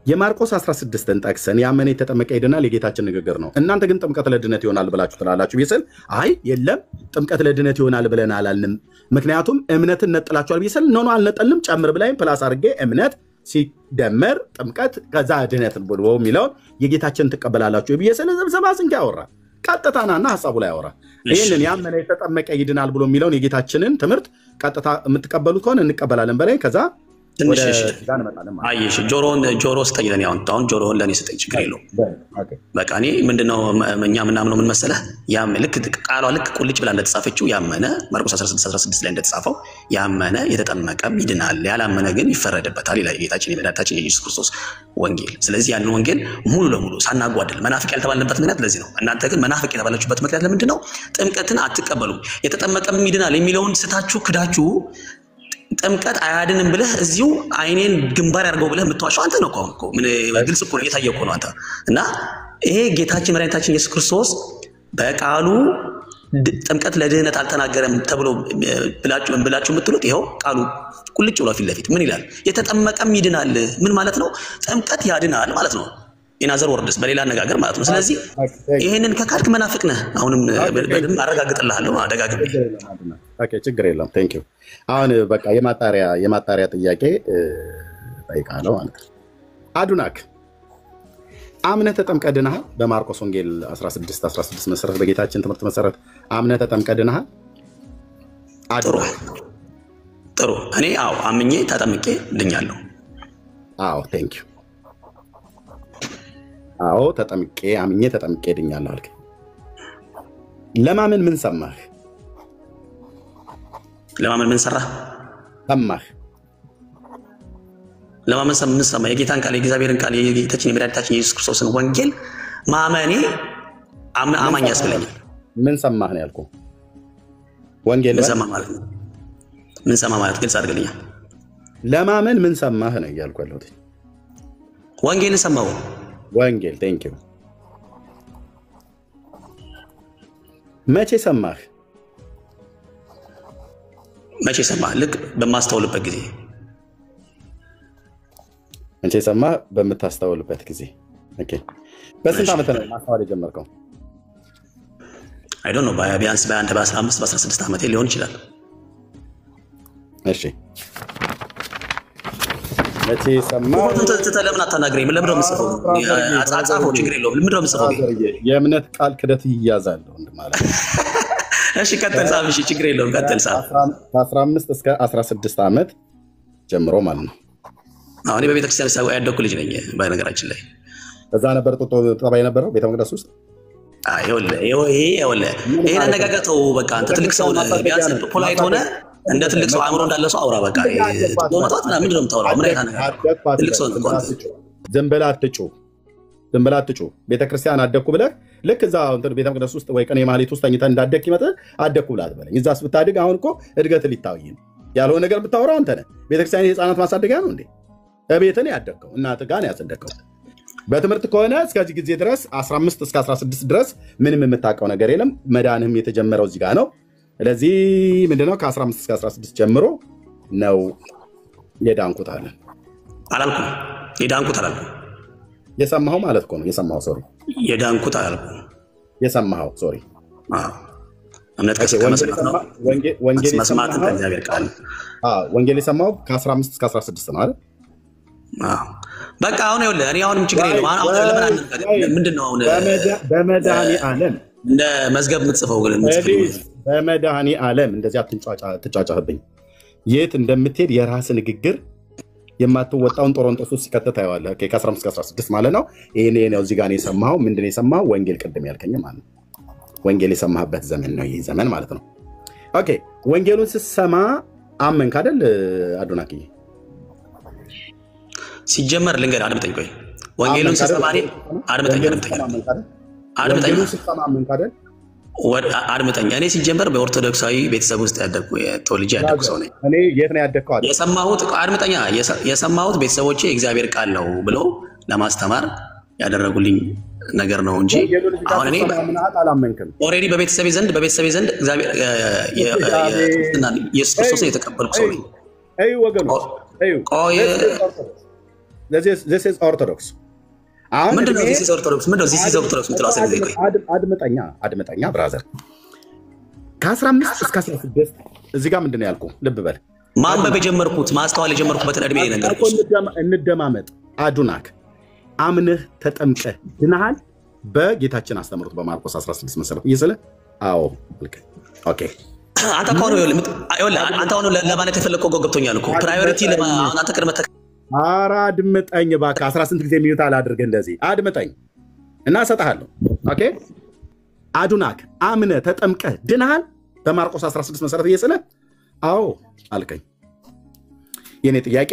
B: የማርቆስ 16ን ጠቅሰን ያመነ የተጠመቀ ይድናል የጌታችን ንግግር ነው። እናንተ ግን ጥምቀት ለድነት ይሆናል ብላችሁ ትላላችሁ ቢስል አይ የለም ጥምቀት ለድነት ይሆናል ብለን አላልንም። ምክንያቱም እምነትን ነጥላችኋል ቢስል ኖ አልነጠልም። ጨምር ብላይም ፕላስ አድርጌ እምነት ሲደመር ጥምቀት ከዛ ድነት ብሎ የሚለውን የጌታችን ትቀበላላችሁ ቢስል ዘብሰባ ስንት ያወራ ቀጥታናና ሐሳቡ ላይ ያወራ። ይሄንን ያመነ የተጠመቀ ይድናል ብሎ የሚለውን የጌታችንን ትምህርት ቀጥታ የምትቀበሉት ከሆነ እንቀበላለን በላይ ከዛ ወደ ጋር እንመጣለን ማለት
E: አይሽ ጆሮ ስጠኝ ለኔ አሁን ጆሮውን ለኔ ስጠኝ ችግር የለውም በቃ እኔ ምንድነው እኛ ምናምነው ምን መሰለህ ያም ልክ ቃሏ ልክ ቁልጭ ብላ እንደተጻፈችው ያመነ ማርቆስ 16:16 ላይ እንደተጻፈው ያመነ የተጠመቀም ይድናል ያላመነ ግን ይፈረድበታል ይላል ጌታችን የመድኃኒታችን የኢየሱስ ክርስቶስ ወንጌል ስለዚህ ያንን ወንጌል ሙሉ ለሙሉ ሳናጓድል መናፍቅ ያልተባልንበት ምክንያት ለዚህ ነው እናንተ ግን መናፍቅ የተባላችሁበት ምክንያት ለምንድነው ጥምቀትን አትቀበሉም የተጠመቀም ይድናል የሚለውን ስታችሁ ክዳችሁ ጥምቀት አያድንም ብለህ እዚሁ አይኔን ግንባር ያርገው ብለህ የምትዋሸው አንተ ነው እኮ ምን ግልጽ እኮ ነው እየታየው እኮ ነው አንተ እና ይሄ ጌታችን መድኃኒታችን ኢየሱስ ክርስቶስ በቃሉ ጥምቀት ለድህነት አልተናገረም ተብሎ ብላችሁ የምትሉት ይሄው ቃሉ ቁልጭ ብሎ ፊት ለፊት ምን ይላል የተጠመቀም ይድናል ምን ማለት ነው ጥምቀት ያድናል ማለት ነው ኢናዘር ወርድስ በሌላ አነጋገር ማለት ነው ስለዚህ ይሄንን ከካድክ መናፍቅ ነህ አሁንም በደም አረጋግጥልሃለሁ አደጋግም
B: ኦኬ ችግር የለም ቴንክ ዩ አሁን በቃ የማጣሪያ ጥያቄ ጠይቃለሁ ማለት አዱናክ አምነህ ተጠምቀህ ድነሃል በማርቆስ ወንጌል 16:16 መሰረት በጌታችን ትምህርት መሰረት አምነህ ተጠምቀህ ድነሃል
E: ጥሩ እኔ አምኜ ተጠምቄ ድኛለሁ
B: ቴንክ ዩ ተጠምቄ አምኜ ተጠምቄ ድኛለሁ አልክ ለማመን ምን ሰማህ
E: ለማመን ምን ሰማህ ለማመን ምን ሰማህ የጌታን ቃል የእግዚአብሔርን ቃል የጌታችን የመድኃኒታችን የኢየሱስ ክርስቶስን ወንጌል ማመኔ አማኝ ያስብለኛል
B: ምን ሰማህ ነው ያልኩህ ወንጌል
E: ምን ሰማህ ማለት ግልጽ አድርግልኝ
B: ለማመን ምን ሰማህ ነው ያልኩህ ያለሁት
E: ወንጌል ሰማሁ
B: ወንጌል ቴንክ ዩ መቼ ሰማህ
E: ልክ በማስተውልበት ጊዜ
B: መቼ ሰማህ በምታስተውልበት ጊዜ ኦኬ በስንት ዓመት ነው ማስተዋል የጀመርከው
E: አይ ዶንት ኖ ቢያንስ በ1 በ15 በ16 ዓመት ሊሆን ይችላል
B: እሺ መቼ ሰማህ
E: ለምን አታናግረኝ ምን ለምን ነው የምጽፈው አጻጻፈው ችግር የለውም ለምን ነው የምጽፈው
B: የእምነት ቃል ክደት ይያዛል ማለት
E: እሺ ቀጥል ጻፍ እሺ ችግር የለውም ቀጥል ጻፍ
B: ከ15 እስከ 16 ዓመት ጀምሮ ማለት ነው
E: አሁን በቤተክርስቲያን ሰው ያደኩ ልጅ ነኝ በነገራችን ላይ
B: እዛ ነበር ጠባይ ነበረው ቤተ መቅደስ ውስጥ
E: ይሄ አነጋገተው በቃ አንተ ትልቅ ሰው ነህ ቢያንስ ፖላይት ሆነ እንደ ትልቅ ሰው አእምሮ እንዳለ ሰው አውራ በቃ ዶማታት ምንድን ነው የምታወራው ምን አይነት ነገር ትልቅ ሰው
B: ዝም ብለህ አትጩህ ቤተክርስቲያን አደኩ ብለህ ልክ እዛ ቤተ መቅደስ ውስጥ ወይ ቀን የማህሌት ውስጥ ተኝተህ እንዳደክ ይመጣ አደኩ ብለህ አትበለኝ እዛስ ብታድግ አሁን እኮ እድገት ሊታወይ ነው ያለው ነገር ብታወራው አንተ ነህ ቤተክርስቲያን የህፃናት ማሳደጊያ ነው እንዴ እቤትን ያደከው እናት ጋር ያጸደቀው በትምህርት ከሆነ እስከዚህ ጊዜ ድረስ 15 እስከ 16 ድረስ ምንም የምታውቀው ነገር የለም መዳንህም የተጀመረው እዚህ ጋር ነው ስለዚህ ምንድነው ከ15 እስከ 16 ጀምሮ ነው የዳንኩት
E: አላልኩም
B: የሰማኸው ማለት እኮ ነው የሰማኸው ሶሪ
E: የዳንኩት አላልኩም
B: የሰማኸው ሶሪ
E: እምነት ከመስማት ነው ወንጌል መስማት ከእግዚአብሔር ቃል
B: ወንጌል የሰማኸው ከ15 እስከ 16 ነው አይደል
E: በቃ አሁን ይኸውልህ እኔ አሁንም ችግር የለውም አሁን ለምን አንነጋገር ምንድነው አሁን
B: በመድኃኔ ዓለም
E: እንደ መዝገብ የምትጽፈው ግን
B: በመድኃኔ ዓለም እንደዚህ አትጫጫህብኝ የት እንደምትሄድ የራስ ንግግር የማትወጣውን ጦሮንጦስ ውስጥ ሲከተት ታየዋለህ ከ15 እስከ 16 ማለት ነው ይሄ ነው እዚህ ጋር ነው የሰማኸው ምንድነው የሰማኸው ወንጌል ቅድም ያልከኝ ማለት ነው ወንጌል የሰማህበት ዘመን ነው ይሄ ዘመን ማለት ነው ኦኬ ወንጌሉን ስትሰማ አመንክ አይደል አዱናክዬ
E: ሲጀመር ልንገር አድምጠኝ ቆይ ወንጌሉን ስትሰማኔ አድምጠኝ እኔ ሲጀመር በኦርቶዶክሳዊ ቤተሰብ ውስጥ ያደግኩ ተወልጄ ያደግኩ ሰው ነኝ
B: እኔ የት ነው ያደግከው
E: የሰማሁት አድምጠኛ የሰማሁት ቤተሰቦቼ እግዚአብሔር ቃል ነው ብለው ለማስተማር ያደረጉልኝ ነገር ነው እንጂ አሁን እኔ ኦሬዲ በቤተሰቤ ዘንድ እግዚአብሔር ኢየሱስ ክርስቶስ የተቀበልኩ ሰው ነኝ
B: አይ ወገኖች this is orthodox
E: ምንድነው this is orthodox ምትለው አሰለኝ ቆይ
B: አድምጠኛ ብራዘር ከ15 እስከ 16 እዚህ ጋር ምንድነው ያልኩህ ልብ በል
E: ማንበብ የጀመርኩት ማስተዋል የጀመርኩበትን እድሜ ነገርኩ
B: እንደማመጥ አዱናክ አምነህ ተጠምቀህ ድነሃል በጌታችን አስተምሮት በማርቆስ 16 መሰረት ይስለ አዎ ኦኬ
E: አንተ እኮ ነው አንተ አሁን ለማለት የፈለከው ገብቶኛል እኮ ፕራዮሪቲ አሁን አንተ ቅድመ
B: ኧረ አድምጠኝ እባክህ 18 ጊዜ ሚዩት አላድርግ እንደዚህ አድምጠኝ እና እሰጥሃለሁ ኦኬ አዱናክ አምነ ተጠምቀህ ድነሃል በማርቆስ 16 መሰረት እየሰለ አዎ አልከኝ የኔ ጥያቄ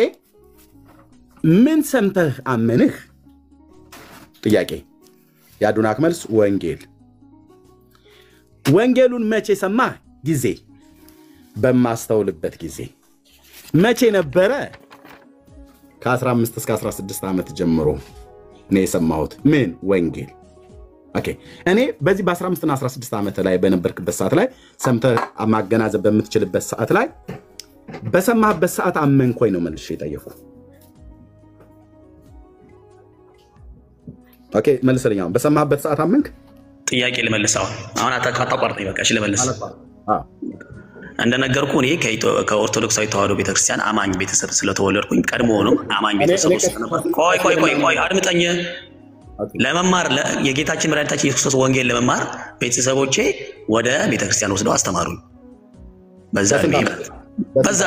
B: ምን ሰምተህ አመንህ ጥያቄ የአዱናክ መልስ ወንጌሉን መቼ ሰማህ ጊዜ በማስተውልበት ጊዜ መቼ ነበረ ከ15 እስከ 16 ዓመት ጀምሮ ነው የሰማሁት ምን ወንጌል ኦኬ እኔ በዚህ በ15 እና 16 ዓመት ላይ በነበርክበት ሰዓት ላይ ሰምተህ ማገናዘብ በምትችልበት ሰዓት ላይ በሰማህበት ሰዓት አመንኩኝ ነው መልሼ የጠየቁ ኦኬ መልስልኝ አሁን በሰማህበት ሰዓት አመንክ
E: ጥያቄ ልመልሰው አሁን አታቋርጠኝ በቃ እሺ ልመልስ እንደነገርኩ እኔ ከኦርቶዶክሳዊ ተዋህዶ ቤተክርስቲያን አማኝ ቤተሰብ ስለተወለድኩኝ ቀድሞውንም አማኝ ቤተሰብ ስለነበርኩ ቆይ አድምጠኝ ለመማር የጌታችን መድኃኒታችን ኢየሱስ ክርስቶስ ወንጌል ለመማር ቤተሰቦቼ ወደ ቤተክርስቲያን ወስደው አስተማሩኝ በዛ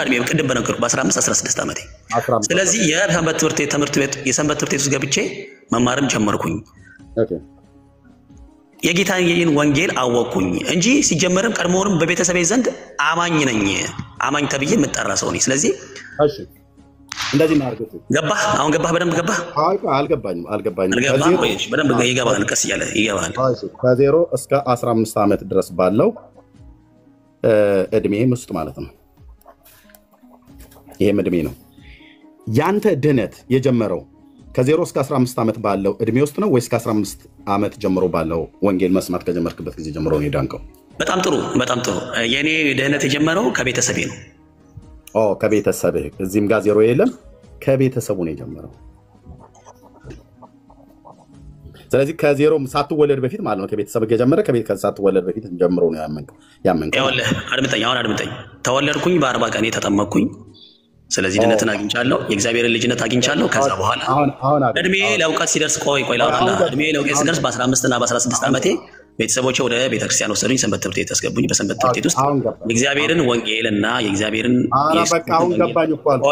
E: እድሜ ቅድም በነገርኩ በ15 16 ዓመቴ ስለዚህ የሰንበት ትምህርት ቤት ውስጥ ገብቼ መማርም ጀመርኩኝ የጌታን ወንጌል አወቅኩኝ እንጂ ሲጀመርም ቀድሞውንም በቤተሰቤ ዘንድ አማኝ ተብዬ የምጠራ ሰው ነኝ ስለዚህ
B: እሺ እንደዚህ ማርገቱ
E: ገባህ አሁን ገባህ በደንብ ገባህ
B: አልገባኝም
E: በደንብ ይገባል ቀስ እያለ ይገባል
B: ከ0 እስከ 15 ዓመት ድረስ ባለው እድሜ ውስጥ ማለት ነው ይሄም እድሜ ነው ያንተ ድነት የጀመረው ከ0 እስከ 15 ዓመት ባለው እድሜ ውስጥ ነው ወይስ ከ15 ዓመት ጀምሮ ባለው ወንጌል መስማት ከጀመርክበት ጊዜ ጀምሮ ነው የዳንከው
E: በጣም ጥሩ የኔ ድህነት የጀመረው ከቤተሰቤ ነው
B: ከቤተሰብህ እዚህም ጋር 0 የለም ከቤተሰቡ ነው የጀመረው ስለዚህ ከ0 ሳትወለድ በፊት ማለት ነው ከቤተሰብ የጀመረ ሳትወለድ በፊት ጀምሮ ነው ያመንከው
E: አድምጠኝ ተወለድኩኝ በ40 ቀን ተጠመቅኩኝ ስለዚህ ድነትን አግኝቻለሁ የእግዚአብሔርን ልጅነት አግኝቻለሁ ከዛ በኋላ እድሜ ለውቀት ሲደርስ ቆይ እድሜ ለውቀት ሲደርስ በ15 እና በ16 ዓመቴ ቤተሰቦቼ ወደ ቤተክርስቲያን ወሰዱኝ ሰንበት ትምህርት ቤት ያስገቡኝ በሰንበት ትምህርት ቤት ውስጥ የእግዚአብሔርን ወንጌልና የእግዚአብሔርን
B: በቃ አሁን ገባኝ እኮ አልኩ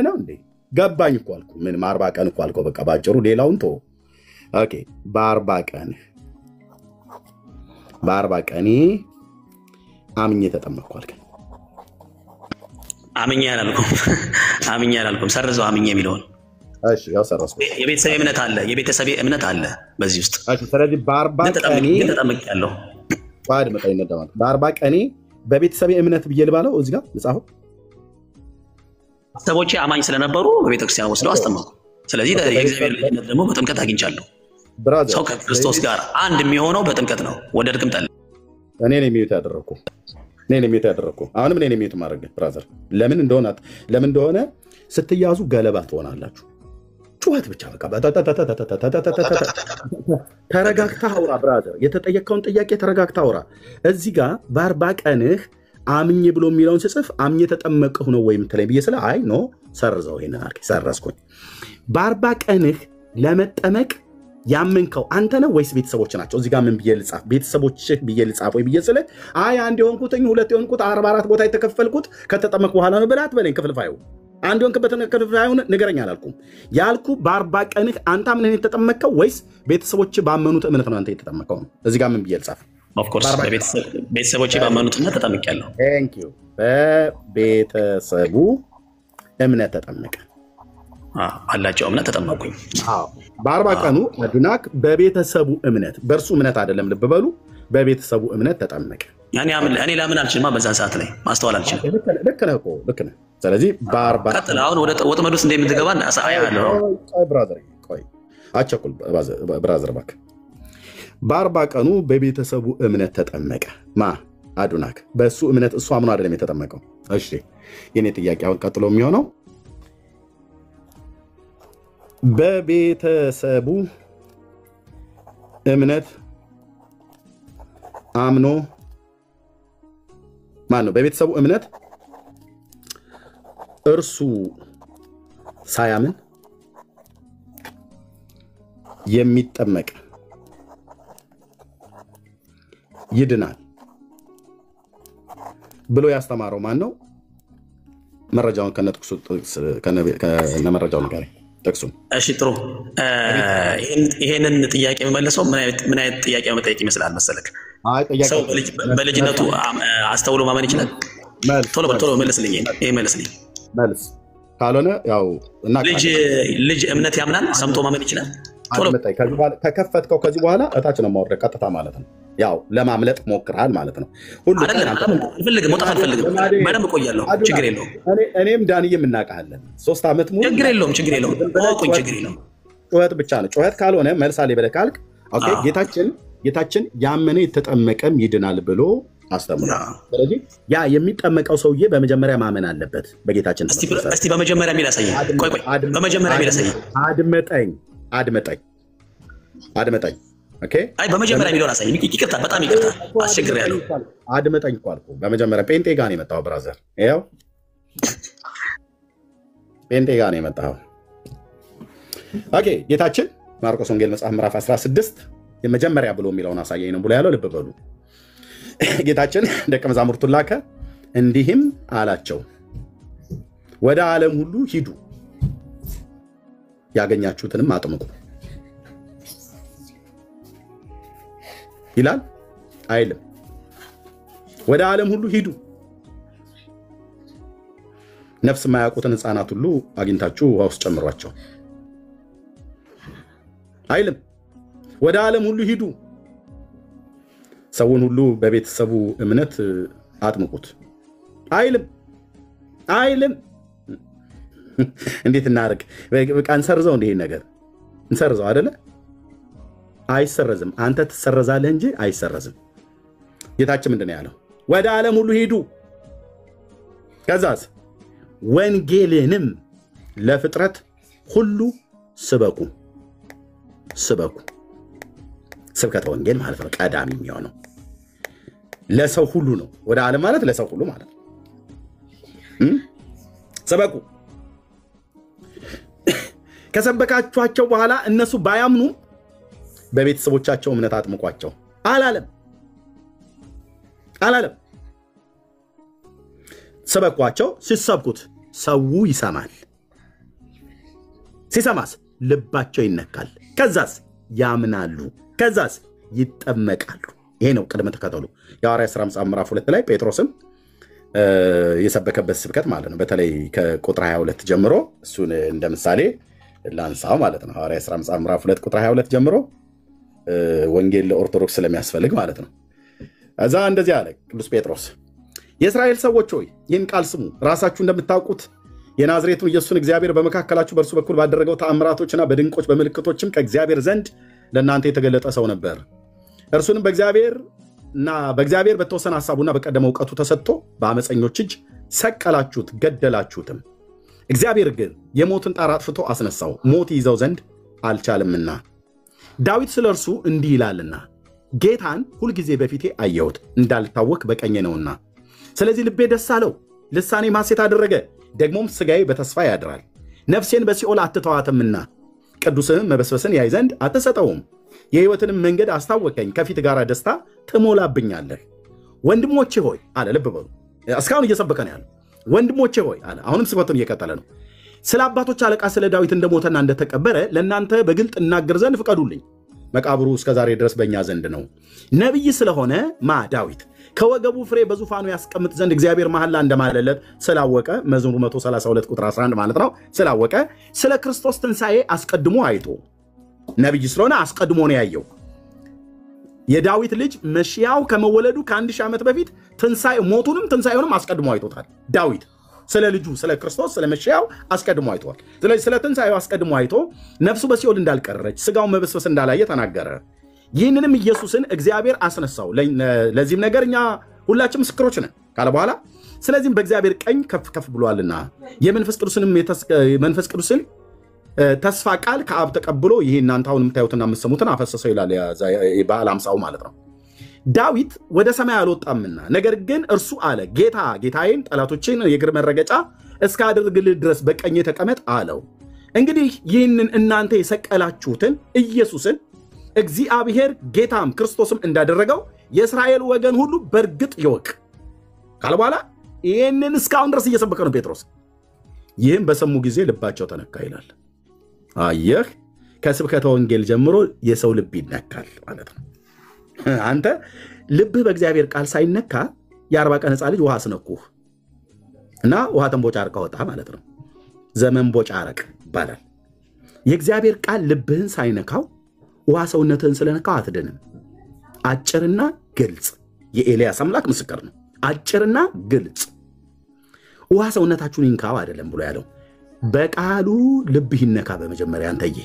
B: ነው እንዴ ገባኝ እኮ አልኩ ምንም 40 ቀን እኮ አልኩ በቃ ባጭሩ ሌላውን ተው ኦኬ በ40 ቀን አምኜ ተጠመቅኩ አልከኝ አምኜ አላልኩም ሰርዘው አምኜ የሚለውን እሺ ያው ሰራስ
E: የቤተሰብ እምነት አለ በዚህ ውስጥ
B: እሺ ስለዚህ በ40 ቀን
E: ተጠምቄያለሁ
B: መጣይ እንደማለት በ40 ቀን በቤተሰብ እምነት ብየልባለው እዚህ ጋር ልጻፈው
E: ሰቦቼ አማኝ ስለነበሩ በቤተክርስቲያን ወስደው አስተማሩ ስለዚህ የእግዚአብሔር ልጅነት ደግሞ በጥምቀት አግኝቻለሁ ሰው ከክርስቶስ ጋር አንድ የሚሆነው በጥምቀት ነው ወደ ጥምቀት
B: እኔ ነኝ የሚዩት ያደረኩ አሁንም እኔ ነኝ የሚዩት ማድረግ ብራዘር ለምን እንደሆነ ስትያዙ ገለባ ትሆናላችሁ ጩኸት ብቻ በቃ ተረጋግተህ አውራ ብራዘር የተጠየቀውን ጥያቄ ተረጋግተህ አውራ እዚህ ጋር በ40 ቀንህ አምኜ ብሎ የሚለውን ስጽፍ አምኜ ተጠመቅሁ ነው ወይም ተለይ ብዬ ስለ አይ ኖ ሰርዘው ይሄንን አርኪ ሰረስኩኝ በ40 ቀንህ ለመጠመቅ ያመንከው አንተ ነው ወይስ ቤተሰቦች ናቸው እዚህ ጋር ምን ብዬ ልጻፍ ቤተሰቦችህ ብዬ ልጻፍ ወይ ብዬ ስለ አይ አንድ የሆንኩትኝ ሁለት የሆንኩት 44 ቦታ የተከፈልኩት ከተጠመቅ በኋላ ነው ብላት በለኝ ክፍልፋዩ አንድ የሆንክበት ክፍልፋዩን ንገረኝ አላልኩም ያልኩ በ40 ቀንህ አንተ ምን የተጠመቅከው ወይስ ቤተሰቦች ባመኑት እምነት ነው አንተ የተጠመቅከው እዚህ ጋር ምን ብዬ ልጻፍ
E: ኦፍ ኮርስ ቤተሰቦች ባመኑት እምነት ተጠምቄያለሁ
B: ቴንክ ዩ በቤተሰቡ እምነት ተጠመቀ
E: አላቸው እምነት ተጠመቁኝ
B: በ40 ቀኑ አዱናክ በቤተሰቡ እምነት በእርሱ እምነት አይደለም ልብ በሉ በቤተሰቡ እምነት ተጠመቀ
E: እኔ ለምን አልችልማ በዛን ሰዓት ላይ ማስተዋል አልችልም
B: ልክ ነህ ስለዚህ በ40
E: ቀጥል አሁን ወደ ወጥመድ ውስጥ እንደምትገባ አሳያለሁ
B: ብራዘር ቆይ አቸኩል ብራዘር ባክ በ40 ቀኑ በቤተሰቡ እምነት ተጠመቀ አዱናክ በእሱ እምነት እሱ አምኖ አይደለም የተጠመቀው እሺ የኔ ጥያቄ አሁን ቀጥሎ የሚሆነው በቤተሰቡ እምነት አምኖ ማነው በቤተሰቡ እምነት እርሱ ሳያምን የሚጠመቅ ይድናል ብሎ ያስተማረው ማን ነው? መረጃውን ከነጥቅሱ ከነመረጃው ነገር ጥቅሱን።
E: እሺ ጥሩ። ይሄንን ጥያቄ የመመለሰው ምን አይነት ጥያቄ መጠየቅ ይመስላል መሰለክ? ሰው በልጅነቱ አስተውሎ ማመን ይችላል? ቶሎ መልስልኝ። ይሄ መልስልኝ።
B: መልስ ካልሆነ ያው እና
E: ልጅ እምነት ያምናል? ሰምቶ ማመን ይችላል? ቶሎ
B: ከከፈትከው ከዚህ በኋላ እታች ነው ማውረድ ቀጥታ ማለት ነው። ያው ለማምለጥ ሞክራል ማለት ነው። ሁሉ
E: አልፈልግም፣ መውጣት አልፈልግም። በደንብ እቆያለሁ። ችግር የለውም።
B: እኔም ዳንዬም እናውቃለን 3 ዓመት ሙሉ።
E: ችግር የለውም። ቆይ ችግር የለውም።
B: ጩኸት ብቻ ነው። ጩኸት ካልሆነ መልስ አለ ብለህ ካልክ ኦኬ። ጌታችን ያመነ የተጠመቀም ይድናል ብሎ አስተምሯል። ስለዚህ ያ የሚጠመቀው ሰውዬ በመጀመሪያ ማመን አለበት በጌታችን።
E: እስቲ በመጀመሪያ የሚል አሳየኝ። ቆይ በመጀመሪያ የሚል አሳየኝ። አድመጠኝ። ኦኬ። አይ በመጀመሪያ የሚለውን አሳየኝ። ይቅርታ፣ በጣም ይቅርታ አስቸግሬያለሁ።
B: አድመጠኝ እኮ አልኩህ። በመጀመሪያ ጴንጤ ጋር ነው የመጣው ብራዘር። ይኸው ጴንጤ ጋር ነው የመጣው። ኦኬ። ጌታችን ማርቆስ ወንጌል መጽሐፍ ምዕራፍ 16 የመጀመሪያ ብሎ የሚለውን አሳየኝ ነው ብሎ ያለው። ልብ በሉ። ጌታችን ደቀ መዛሙርቱን ላከ፣ እንዲህም አላቸው ወደ ዓለም ሁሉ ሂዱ፣ ያገኛችሁትንም አጥምቁ ይላል አይልም? ወደ ዓለም ሁሉ ሂዱ፣ ነፍስ የማያውቁትን ሕፃናት ሁሉ አግኝታችሁ ውሃ ውስጥ ጨምሯቸው አይልም? ወደ ዓለም ሁሉ ሂዱ፣ ሰውን ሁሉ በቤተሰቡ እምነት አጥምቁት አይልም? እንዴት እናደርግ? በቃ እንሰርዘው። እንዲህ ነገር እንሰርዘው አይደለ? አይሰረዝም። አንተ ትሰረዛለህ እንጂ አይሰረዝም። ጌታችን ምንድን ነው ያለው? ወደ ዓለም ሁሉ ሂዱ፣ ከዛስ ወንጌልንም ለፍጥረት ሁሉ ስበኩ። ስብከተ ወንጌል ማለት ነው ቀዳሚ የሚሆነው ለሰው ሁሉ ነው። ወደ ዓለም ማለት ለሰው ሁሉ ማለት ነው። ስበኩ። ከሰበካችኋቸው በኋላ እነሱ ባያምኑ በቤተሰቦቻቸው እምነት አጥምቋቸው አላለም። ስበኳቸው። ሲሰብኩት ሰው ይሰማል። ሲሰማስ ልባቸው ይነካል። ከዛስ ያምናሉ። ከዛስ ይጠመቃሉ። ይሄ ነው ቅድመ ተከተሉ። የሐዋርያት ሥራ ምዕራፍ 2 ላይ ጴጥሮስም የሰበከበት ስብከት ማለት ነው። በተለይ ከቁጥር 22 ጀምሮ እሱን እንደ ምሳሌ ላንሳው ማለት ነው። ሐዋርያት ሥራ ምዕራፍ 2 ቁጥር 22 ጀምሮ ወንጌል ለኦርቶዶክስ ስለሚያስፈልግ ማለት ነው። እዛ እንደዚህ አለ ቅዱስ ጴጥሮስ፣ የእስራኤል ሰዎች ሆይ ይህን ቃል ስሙ። ራሳችሁ እንደምታውቁት የናዝሬቱን ኢየሱስን እግዚአብሔር በመካከላችሁ በእርሱ በኩል ባደረገው ተአምራቶችና በድንቆች በምልክቶችም ከእግዚአብሔር ዘንድ ለእናንተ የተገለጠ ሰው ነበር። እርሱንም በእግዚአብሔር በተወሰነ ሐሳቡና በቀደመ እውቀቱ ተሰጥቶ በአመፀኞች እጅ ሰቀላችሁት፣ ገደላችሁትም። እግዚአብሔር ግን የሞትን ጣር አጥፍቶ አስነሳው፣ ሞት ይዘው ዘንድ አልቻለምና። ዳዊት ስለ እርሱ እንዲህ ይላልና ጌታን ሁልጊዜ በፊቴ አየሁት፣ እንዳልታወክ በቀኜ ነውና። ስለዚህ ልቤ ደስ አለው፣ ልሳኔ ሐሴት አደረገ። ደግሞም ሥጋዬ በተስፋ ያድራል። ነፍሴን በሲኦል አትተዋትምና ቅዱስህም መበስበስን ያይ ዘንድ አትሰጠውም። የሕይወትንም መንገድ አስታወቀኝ፣ ከፊት ጋር ደስታ ትሞላብኛለህ። ወንድሞቼ ሆይ አለ። ልብ በሉ፣ እስካሁን እየሰበከ ነው ያለው። ወንድሞቼ ሆይ አለ። አሁንም ስብከቱን እየቀጠለ ነው። ስለ አባቶች አለቃ ስለ ዳዊት እንደሞተና እንደተቀበረ ለእናንተ በግልጥ እናገር ዘንድ ፍቀዱልኝ። መቃብሩ እስከ ዛሬ ድረስ በእኛ ዘንድ ነው። ነቢይ ስለሆነ ዳዊት ከወገቡ ፍሬ በዙፋኑ ያስቀምጥ ዘንድ እግዚአብሔር መሐላ እንደማለለት ስላወቀ፣ መዝሙር 132 ቁጥር 11 ማለት ነው። ስላወቀ ስለ ክርስቶስ ትንሣኤ አስቀድሞ አይቶ፣ ነቢይ ስለሆነ አስቀድሞ ነው ያየው። የዳዊት ልጅ መሽያው ከመወለዱ ከ1000 ዓመት በፊት ሞቱንም ትንሣኤውንም አስቀድሞ አይቶታል። ዳዊት ስለ ልጁ ስለ ክርስቶስ ስለ መሽያው አስቀድሞ አይቷል። ስለዚህ ስለ ትንሣኤው አስቀድሞ አይቶ ነፍሱ በሲኦል እንዳልቀረች ሥጋውን መበስበስ እንዳላየ ተናገረ። ይህንንም ኢየሱስን እግዚአብሔር አስነሳው። ለዚህም ነገር እኛ ሁላችን ምስክሮች ነን ካለ በኋላ ስለዚህም በእግዚአብሔር ቀኝ ከፍ ከፍ ብሏልና የመንፈስ ቅዱስን ተስፋ ቃል ከአብ ተቀብሎ ይህ እናንተ አሁን የምታዩትና የምትሰሙትን አፈሰሰው ይላል በዓለ ሃምሳው ማለት ነው። ዳዊት ወደ ሰማይ አልወጣምና ነገር ግን እርሱ አለ ጌታ ጌታዬን ጠላቶችን የእግር መረገጫ እስካደርግልህ ድረስ በቀኜ ተቀመጥ አለው። እንግዲህ ይህንን እናንተ የሰቀላችሁትን ኢየሱስን እግዚአብሔር ጌታም ክርስቶስም እንዳደረገው የእስራኤል ወገን ሁሉ በእርግጥ ይወቅ። ካለ በኋላ ይህንን እስካሁን ድረስ እየሰበከ ነው ጴጥሮስ። ይህም በሰሙ ጊዜ ልባቸው ተነካ ይላል። አየህ ከስብከተ ወንጌል ጀምሮ የሰው ልብ ይነካል ማለት ነው። አንተ ልብህ በእግዚአብሔር ቃል ሳይነካ የ40 ቀን ሕፃን ልጅ ውሃ አስነኩህ እና ውሃ ተንቦጫርቀ ወጣ ማለት ነው። ዘመን ቦጫረቅ ይባላል። የእግዚአብሔር ቃል ልብህን ሳይነካው ውሃ ሰውነትህን ስለነካው አትድንም። አጭርና ግልጽ የኤልያስ አምላክ ምስክር ነው። አጭርና ግልጽ ውሃ ሰውነታችሁን ይንካው አይደለም ብሎ ያለው በቃሉ ልብህ ይነካ በመጀመሪያ አንተዬ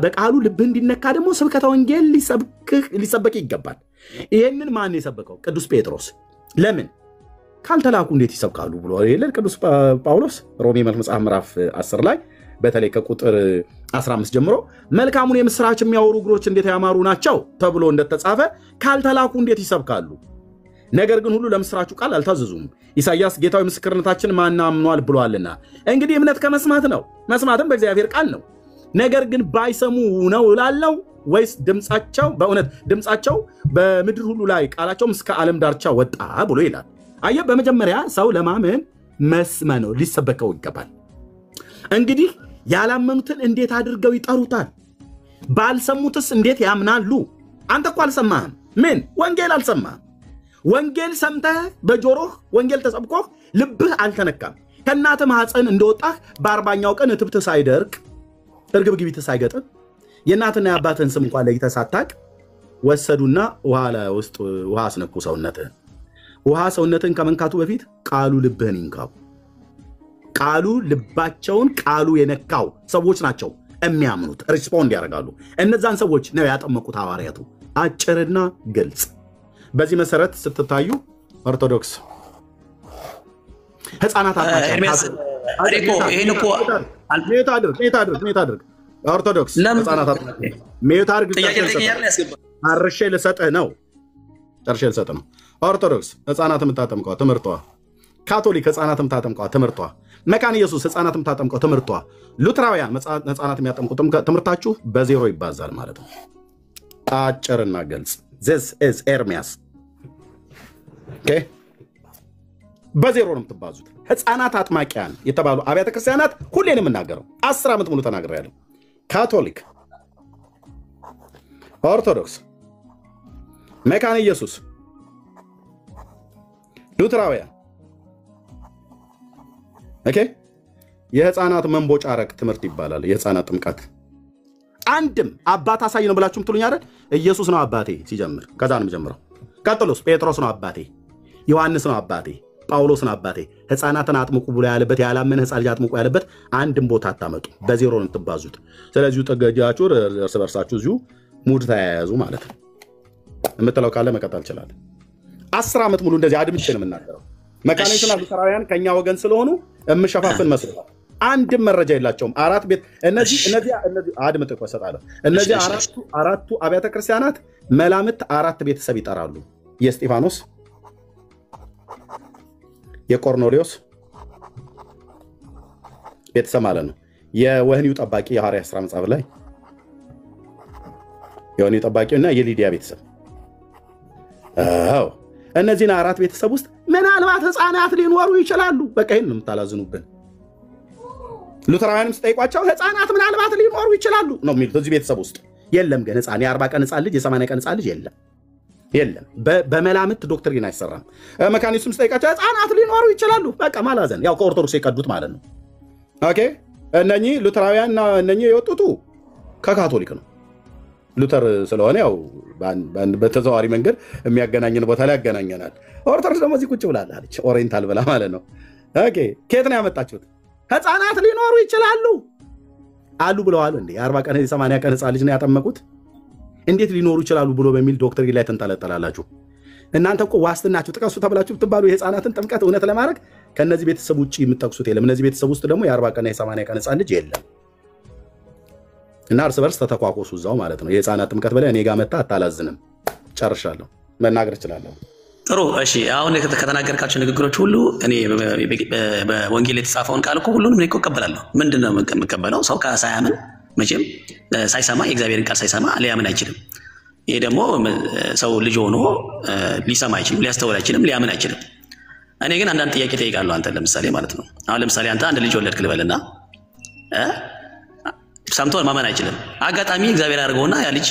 B: በቃሉ ልብህ እንዲነካ ደግሞ ስብከተ ወንጌል ሊሰበክ ይገባል። ይሄንን ማን የሰበከው? ቅዱስ ጴጥሮስ። ለምን ካልተላኩ እንዴት ይሰብካሉ ብሎ ይላል ቅዱስ ጳውሎስ ሮሜ መጽሐፍ ምዕራፍ 10 ላይ በተለይ ከቁጥር 15 ጀምሮ መልካሙን የምስራች የሚያወሩ እግሮች እንዴት ያማሩ ናቸው ተብሎ እንደተጻፈ ካልተላኩ እንዴት ይሰብካሉ? ነገር ግን ሁሉ ለምስራቹ ቃል አልታዘዙም። ኢሳይያስ ጌታዊ ምስክርነታችን ማን አምኗል ብሏልና። እንግዲህ እምነት ከመስማት ነው፣ መስማትም በእግዚአብሔር ቃል ነው። ነገር ግን ባይሰሙ ነው እላለሁ ወይስ ድምጻቸው በእውነት ድምጻቸው በምድር ሁሉ ላይ ቃላቸውም እስከ ዓለም ዳርቻ ወጣ ብሎ ይላል። አየ በመጀመሪያ ሰው ለማመን መስማት ነው ሊሰበከው ይገባል። እንግዲህ ያላመኑትን እንዴት አድርገው ይጠሩታል? ባልሰሙትስ እንዴት ያምናሉ? አንተ እኮ አልሰማህም። ምን ወንጌል አልሰማህም። ወንጌል ሰምተህ በጆሮህ ወንጌል ተሰብኮህ ልብህ አልተነካም። ከእናትህ ማህፀን እንደወጣህ በ40ኛው ቀን እትብትህ ሳይደርቅ እርግብግቢትህ ሳይገጥም የእናትና የአባትህን ስም እንኳን ለይተህ ሳታውቅ ወሰዱና ውሃ አስነኩ ሰውነትህን። ውሃ ሰውነትህን ከመንካቱ በፊት ቃሉ ልብህን ይንካው። ቃሉ ልባቸውን ቃሉ የነካው ሰዎች ናቸው የሚያምኑት፣ ሪስፖንድ ያደርጋሉ። እነዛን ሰዎች ነው ያጠመቁት ሐዋርያቱ። አጭርና ግልጽ። በዚህ መሰረት ስትታዩ ኦርቶዶክስ ህፃናት ኦርቶዶክስ ህፃናት አርሼ ልሰጥህ ነው። ኦርቶዶክስ ህፃናት የምታጠምቀው ትምህርቷ፣ ካቶሊክ ህፃናት የምታጠምቀው ትምህርቷ፣ መካነ ኢየሱስ ህፃናት የምታጠምቀው ትምህርቷ፣ ሉትራውያን ህፃናት የሚያጠምቁት ትምህርታችሁ በዜሮ ይባዛል ማለት ነው። አጭርና ግልጽ። this is ኤርሚያስ በዜሮ ነው የምትባዙት። ህፃናት አጥማቂያን የተባሉ አብያተ ክርስቲያናት ሁሌን የምናገረው 10 ዓመት ሙሉ ተናግሬያለሁ። ካቶሊክ፣ ኦርቶዶክስ፣ መካነ ኢየሱስ፣ ሉትራውያን የህፃናት መንቦጫረቅ ትምህርት ይባላል። የህፃናት ጥምቀት አንድም አባት አሳይ ነው ብላችሁ ምትሉኝ አይደል? ኢየሱስ ነው አባቴ ሲጀምር፣ ከዛ ነው የሚጀምረው። ቀጥሎስ ጴጥሮስ ነው አባቴ፣ ዮሐንስ ነው አባቴ፣ ጳውሎስ ነው አባቴ። ህፃናትን አጥምቁ ብሎ ያለበት ያላመነ ህፃን ልጅ አጥምቁ ያለበት አንድም ቦታ አታመጡ። በዜሮ ነው የምትባዙት። ስለዚህ ጠገጃችሁ እርስ በርሳችሁ እዚሁ ሙድ ተያያዙ ማለት ነው። የምትለው ካለ መቀጠል ይችላል። 10 ዓመት ሙሉ እንደዚህ አድምጬ ነው የምናገረው። መካኒክና ሉተራውያን ከኛ ወገን ስለሆኑ እምሸፋፍን መስሎታል። አንድም መረጃ የላቸውም። አራት ቤት እነዚህ አድምጥ ቆሰጣለሁ። እነዚህ አራቱ አብያተ ክርስቲያናት መላምት 4 ቤተሰብ ይጠራሉ። የእስጢፋኖስ፣ የቆርኔሌዎስ ቤተሰብ ማለት ነው። የወህኒው ጠባቂ የሐዋርያት ሥራ መጽሐፍ ላይ የወህኒው ጠባቂውና የሊዲያ ቤተሰብ እነዚህን 4 ቤተሰብ ውስጥ ምናልባት ህፃናት ሊኖሩ ይችላሉ። በቃ ይሄን ነው የምታላዝኑብን። ሉተራውያንም ስጠይቋቸው ህፃናት ምናልባት ሊኖሩ ይችላሉ ነው የሚሉት። እዚህ ቤተሰብ ውስጥ የለም ግን ህፃን የ40 ቀን ህፃን ልጅ የ80 ቀን ህፃን ልጅ የለም። በመላምት ዶክትሪን አይሰራም። መካኒሱም ስጠይቃቸው ህፃናት ሊኖሩ ይችላሉ። በቃ ማላዘን ያው ከኦርቶዶክስ የቀዱት ማለት ነው። ኦኬ እነኚህ ሉተራውያንና እነኚህ የወጡቱ ከካቶሊክ ነው። ሉተር ስለሆነ ያው በተዘዋዋሪ መንገድ የሚያገናኝን ቦታ ላይ ያገናኘናል። ኦርቶዶክስ ደግሞ እዚህ ቁጭ ብላለች፣ ኦሪየንታል ብላ ማለት ነው። ኦኬ ከየት ነው ያመጣችሁት? ህፃናት ሊኖሩ ይችላሉ አሉ ብለዋል እንዴ? 40 ቀን 80 ቀን ህፃን ልጅ ነው ያጠመቁት። እንዴት ሊኖሩ ይችላሉ ብሎ በሚል ዶክትሪን ላይ ተንጠለጠላላችሁ። እናንተ እኮ ዋስትናችሁ ጥቀሱ ተብላችሁ ብትባሉ የህፃናትን ጥምቀት እውነት ለማድረግ ከነዚህ ቤተሰብ ውጪ የምትጠቅሱት የለም። እነዚህ ቤተሰብ ውስጥ ደግሞ የ40 ቀን 80 ቀን ህፃን ልጅ የለም። እና እርስ በርስ ተተኳኮሱ እዛው ማለት ነው። የህፃናት ጥምቀት በላይ እኔ ጋር መጣ አታላዝንም። ጨርሻለሁ፣ መናገር እችላለሁ።
E: ጥሩ እሺ። አሁን ከተናገርካቸው ንግግሮች ሁሉ እኔ በወንጌል የተጻፈውን ቃል እኮ ሁሉንም እኔ እኮ እቀበላለሁ። ምንድነው የምቀበለው? ሰው ሳያምን መቼም ሳይሰማ የእግዚአብሔርን ቃል ሳይሰማ ሊያምን አይችልም። ይሄ ደግሞ ሰው ልጅ ሆኖ ሊሰማ አይችልም፣ ሊያስተውል አይችልም፣ ሊያምን አይችልም። እኔ ግን አንዳንድ ጥያቄ ጠይቃለሁ አንተ ለምሳሌ ማለት ነው። አሁን ለምሳሌ አንተ አንድ ልጅ ወለድክ ልበልና ሰምቶ ማመን አይችልም። አጋጣሚ እግዚአብሔር አድርገውና ያ ልጅ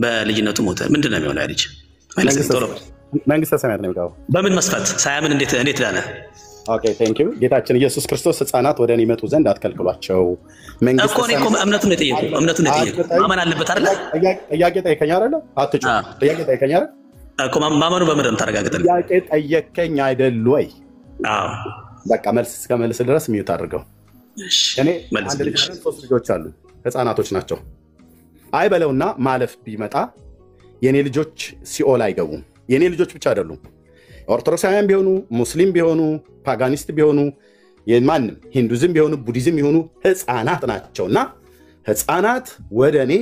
E: በልጅነቱ ሞተ። ምንድን ነው የሚሆነው? ያ ልጅ
B: መንግስተ ሰማያት ነው የሚገባው።
E: በምን መስፈርት? ሳያምን እንዴት ዳነ?
B: ኦኬ ቴንክ ዩ። ጌታችን ኢየሱስ ክርስቶስ ሕፃናት ወደ እኔ ይመጡ ዘንድ አትከልክሏቸው።
E: እኮ እኔ እኮ እምነቱን ነው የጠየቁት። ማመን አለበት አይደለ?
B: ጥያቄ ጠይቀኝ አይደለ? አትጩ። ጥያቄ ጠይቀኝ አይደለ?
E: እኮ ማመኑ በምንድን ነው ታረጋግጥልኝ?
B: ጥያቄ ጠየቀኝ አይደል ወይ?
E: አዎ
B: በቃ መልስ እስከመልስ ድረስ ሚዩት አድርገው። እኔ አንድ ልጅ አለን፣ 3 ልጆች አሉ፣ ህፃናቶች ናቸው። አይበለውና ማለፍ ቢመጣ የኔ ልጆች ሲኦል አይገቡም። የኔ ልጆች ብቻ አይደሉም፣ ኦርቶዶክሳውያን ቢሆኑ፣ ሙስሊም ቢሆኑ፣ ፓጋኒስት ቢሆኑ፣ ማንም ሂንዱዝም ቢሆኑ፣ ቡዲዝም ቢሆኑ ህፃናት ናቸውና ህፃናት ወደ እኔ